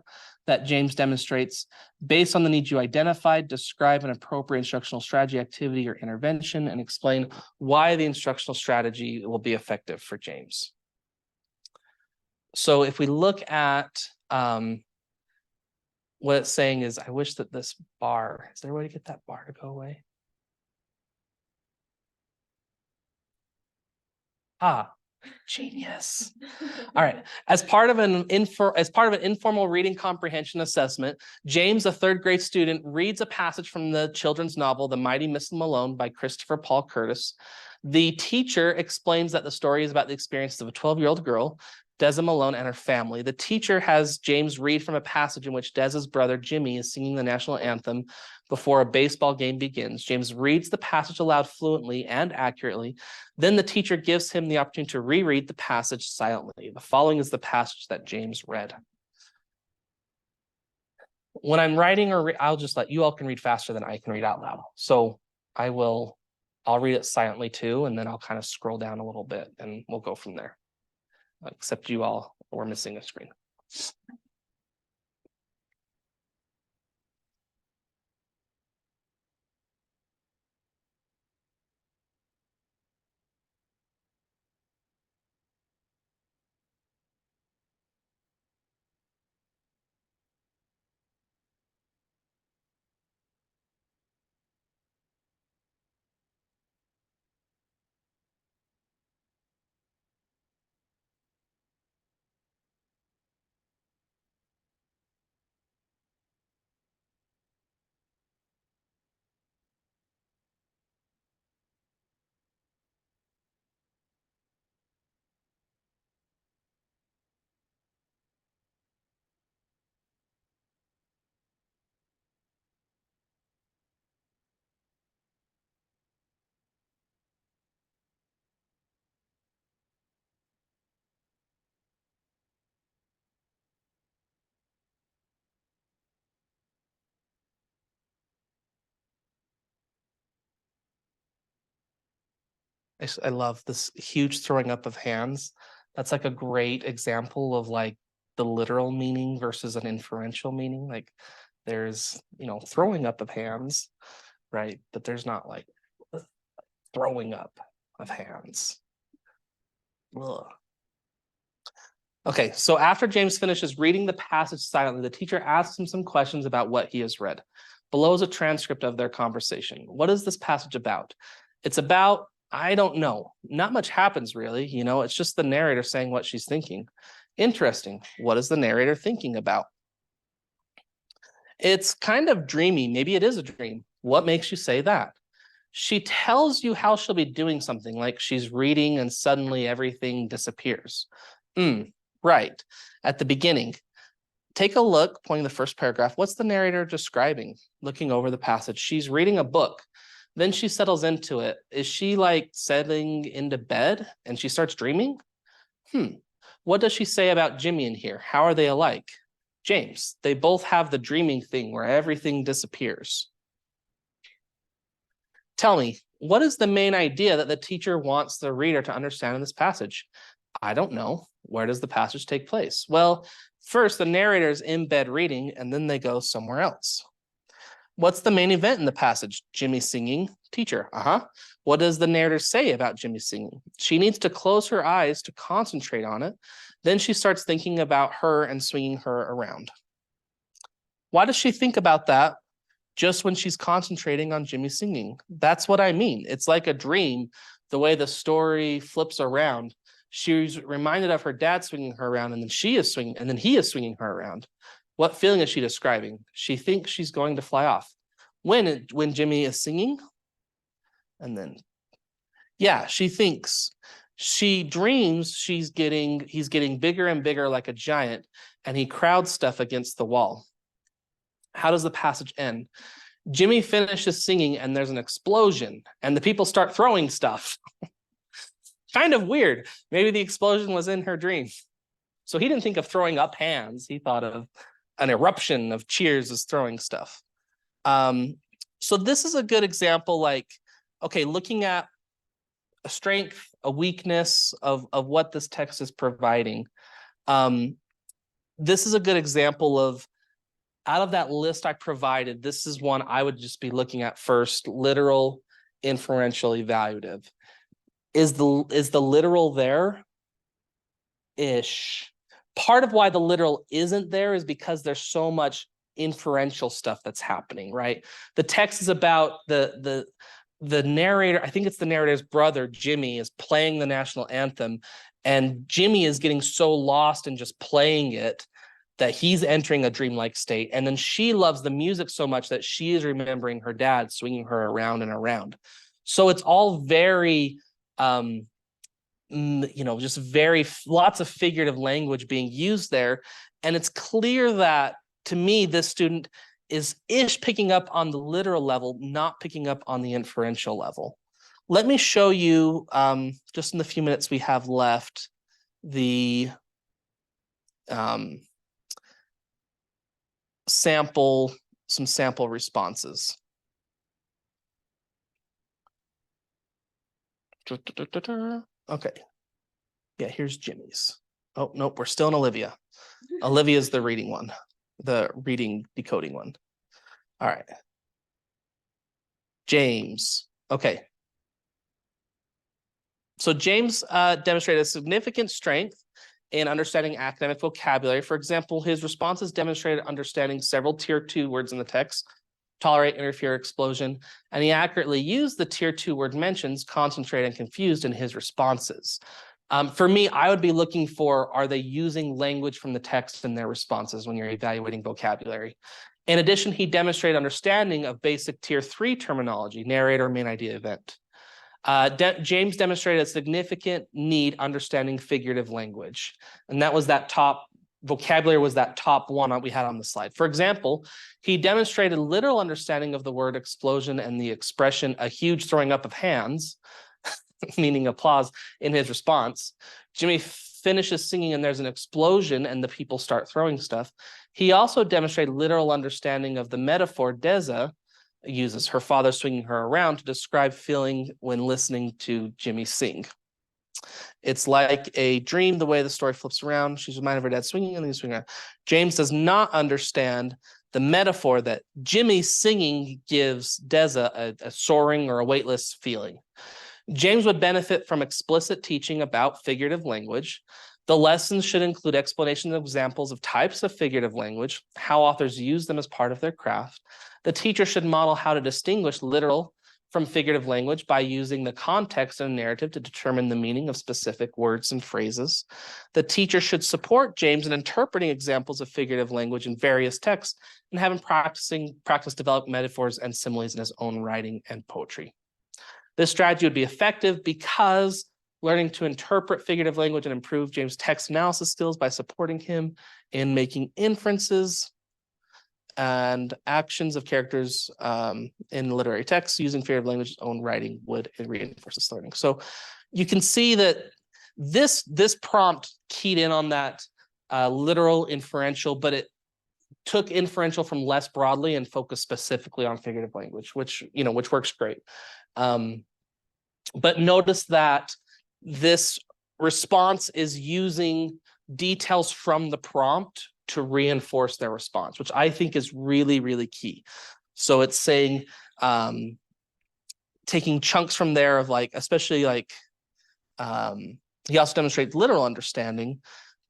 that James demonstrates. Based on the needs you identified, describe an appropriate instructional strategy, activity, or intervention, and explain why the instructional strategy will be effective for James. So if we look at what it's saying is, I wish that this bar, is there a way to get that bar to go away? Ah, genius. All right. As part of an informal reading comprehension assessment, James, a third grade student, reads a passage from the children's novel, The Mighty Miss Malone by Christopher Paul Curtis. The teacher explains that the story is about the experiences of a 12-year-old girl, Deza Malone, and her family. The teacher has James read from a passage in which Deza's brother, Jimmy, is singing the national anthem before a baseball game begins. James reads the passage aloud fluently and accurately. Then the teacher gives him the opportunity to reread the passage silently. The following is the passage that James read. When I'm writing, I'll just let you all can read faster than I can read out loud. So I'll read it silently too, and then I'll kind of scroll down a little bit and we'll go from there. Except you all were missing a screen. I love this huge throwing up of hands. That's like a great example of like the literal meaning versus an inferential meaning. Like there's, throwing up of hands, right? But there's not like throwing up of hands. Ugh. Okay, so after James finishes reading the passage silently, the teacher asks him some questions about what he has read. Below is a transcript of their conversation. What is this passage about? It's about, I don't know. Not much happens really, it's just the narrator saying what she's thinking. Interesting. What is the narrator thinking about? It's kind of dreamy. Maybe it is a dream. What makes you say that? She tells you how she'll be doing something, like she's reading and suddenly everything disappears. Right. At the beginning, take a look, pointing the first paragraph. What's the narrator describing? Looking over the passage. She's reading a book. Then she settles into it. Is she like settling into bed and she starts dreaming? What does she say about Jimmy in here? How are they alike? James, they both have the dreaming thing where everything disappears. Tell me, what is the main idea that the teacher wants the reader to understand in this passage? I don't know. Where does the passage take place? Well, first the narrator's in bed reading, and then they go somewhere else. What's the main event in the passage? Jimmy singing. Teacher, What does the narrator say about Jimmy singing? She needs to close her eyes to concentrate on it. Then she starts thinking about her and swinging her around. Why does she think about that just when she's concentrating on Jimmy singing? That's what I mean. It's like a dream, the way the story flips around. She's reminded of her dad swinging her around, and then he is swinging her around. What feeling is she describing? She thinks she's going to fly off. When Jimmy is singing? And then, yeah, she thinks. She dreams he's getting bigger and bigger like a giant, and he crowds stuff against the wall. How does the passage end? Jimmy finishes singing and there's an explosion and the people start throwing stuff. Kind of weird. Maybe the explosion was in her dream. So he didn't think of throwing up hands. He thought of an eruption of cheers as throwing stuff. So this is a good example, like, okay, looking at a strength, a weakness of what this text is providing. This is a good example of, out of that list I provided, this is one I would just be looking at first: literal, inferential, evaluative. Is the literal there? Ish. Part of why the literal isn't there is because there's so much inferential stuff that's happening, right? The text is about the narrator, I think it's the narrator's brother, Jimmy, is playing the national anthem, and Jimmy is getting so lost in just playing it that he's entering a dreamlike state. And then she loves the music so much that she is remembering her dad swinging her around and around. So it's all very, just lots of figurative language being used there. And it's clear that, to me, this student is picking up on the literal level, not picking up on the inferential level. Let me show you, just in the few minutes we have left, some sample responses. Okay. Yeah, here's Jimmy's. Oh, nope, we're still in Olivia. Olivia's the reading one, the reading decoding one. All right. James. Okay. So James demonstrated a significant strength in understanding academic vocabulary. For example, his responses demonstrated understanding several tier 2 words in the text: tolerate, interfere, explosion, and he accurately used the tier 2 word mentions, concentrate, and confused in his responses. For me, I would be looking for, are they using language from the text in their responses when you're evaluating vocabulary? In addition, he demonstrated understanding of basic tier 3 terminology: narrator, main idea, event. James demonstrated a significant need understanding figurative language. And that was that top, vocabulary was that top one we had on the slide. For example, he demonstrated literal understanding of the word explosion and the expression "a huge throwing up of hands," meaning applause, in his response. Jimmy finishes singing and there's an explosion and the people start throwing stuff. He also demonstrated literal understanding of the metaphor Deza uses, her father swinging her around, to describe feeling when listening to Jimmy sing. It's like a dream, the way the story flips around. She's reminded of her dad swinging and then swinging around. James does not understand the metaphor that Jimmy singing gives Deza a soaring or a weightless feeling. James would benefit from explicit teaching about figurative language. The lessons should include explanations and examples of types of figurative language, how authors use them as part of their craft. The teacher should model how to distinguish literal from figurative language by using the context and narrative to determine the meaning of specific words and phrases. The teacher should support James in interpreting examples of figurative language in various texts and have him practice develop metaphors and similes in his own writing and poetry. This strategy would be effective because learning to interpret figurative language and improve James' text analysis skills by supporting him in making inferences and actions of characters in literary texts using figurative language's own writing would reinforce this learning. So you can see that this prompt keyed in on that literal inferential, but it took inferential from less broadly and focused specifically on figurative language, which works great. But notice that this response is using details from the prompt to reinforce their response, which I think is really, really key. So it's saying, taking chunks from there of like, especially like, he also demonstrates literal understanding,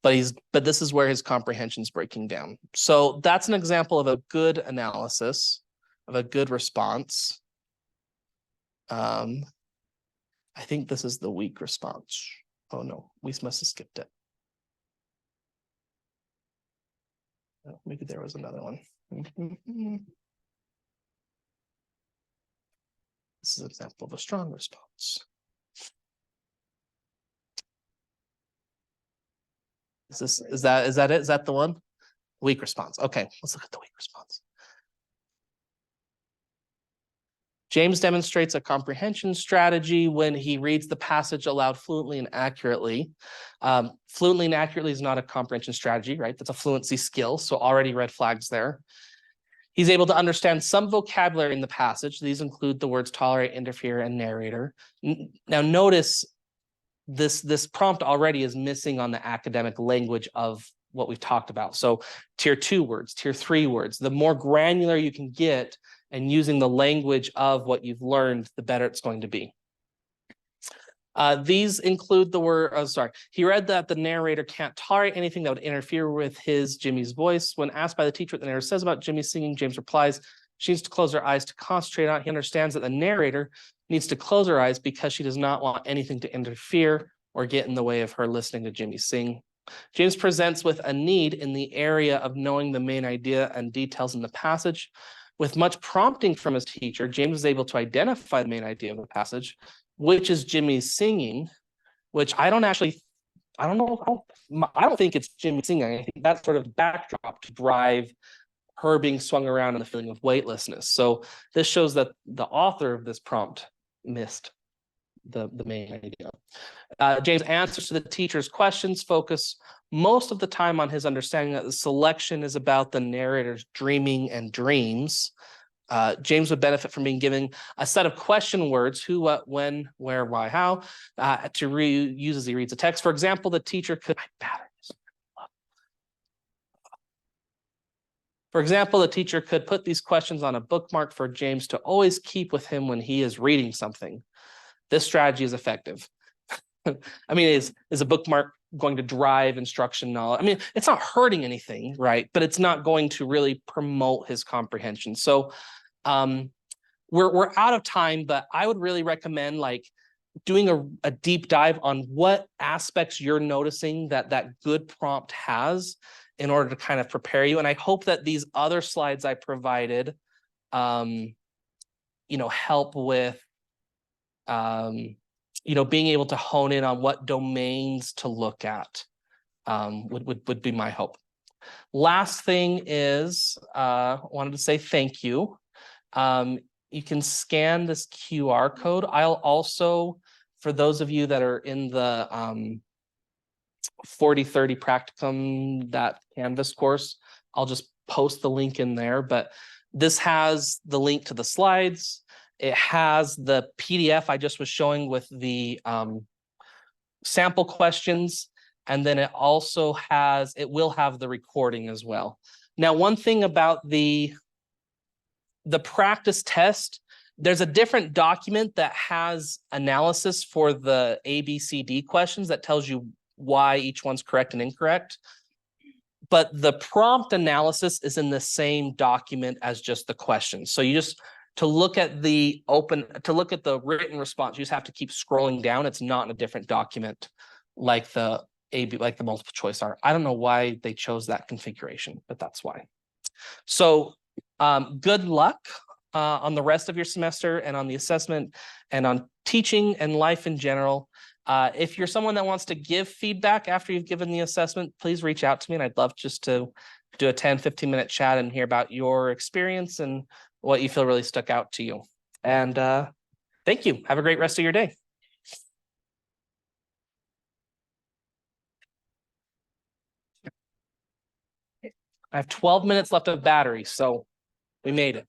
but this is where his comprehension is breaking down. So that's an example of a good analysis, of a good response. I think this is the weak response. Oh no, we must have skipped it. Oh, maybe there was another one. This is an example of a strong response. Is that it? Is that the one? Weak response. Okay, let's look at the weak response. James demonstrates a comprehension strategy when he reads the passage aloud fluently and accurately. Fluently and accurately is not a comprehension strategy, right? That's a fluency skill, so already red flags there. He's able to understand some vocabulary in the passage. These include the words tolerate, interfere, and narrator. Now notice this prompt already is missing on the academic language of what we've talked about. So tier 2 words, tier 3 words, the more granular you can get and using the language of what you've learned, the better it's going to be. These include the word, he read that the narrator can't tolerate anything that would interfere with Jimmy's voice. When asked by the teacher what the narrator says about Jimmy singing, James replies, she needs to close her eyes to concentrate on it. He understands that the narrator needs to close her eyes because she does not want anything to interfere or get in the way of her listening to Jimmy sing. James presents with a need in the area of knowing the main idea and details in the passage. With much prompting from his teacher, James is able to identify the main idea of the passage, which is Jimmy's singing, which I don't think it's Jimmy singing. I think that's sort of backdrop to drive her being swung around and the feeling of weightlessness. So this shows that the author of this prompt missed the main idea. James' answers to the teacher's questions focus most of the time on his understanding that the selection is about the narrator's dreaming and dreams. James would benefit from being given a set of question words, who, what, when, where, why, how, to reuse as he reads a text. For example, the teacher could, put these questions on a bookmark for James to always keep with him when he is reading something. This strategy is effective. I mean, is a bookmark going to drive instruction knowledge? I mean, it's not hurting anything, right? But it's not going to really promote his comprehension. So we're out of time, but I would really recommend like doing a deep dive on what aspects you're noticing that good prompt has in order to kind of prepare you. And I hope that these other slides I provided, help with being able to hone in on what domains to look at would be my hope. Last thing is, wanted to say thank you. You can scan this QR code. I'll also, for those of you that are in the 40/30 practicum, that Canvas course, I'll just post the link in there, but this has the link to the slides. It has the PDF I just was showing with the sample questions, and then it will have the recording as well. Now, one thing about the practice test, there's a different document that has analysis for the ABCD questions that tells you why each one's correct and incorrect. But the prompt analysis is in the same document as just the questions. So you just, to look at the written response, you just have to keep scrolling down. It's not in a different document like the multiple choice are. I don't know why they chose that configuration, but that's why. So good luck on the rest of your semester and on the assessment and on teaching and life in general. If you're someone that wants to give feedback after you've given the assessment, please reach out to me, and I'd love just to do a 10-15 minute chat and hear about your experience and what you feel really stuck out to you. And thank you. Have a great rest of your day. I have 12 minutes left of battery, so we made it.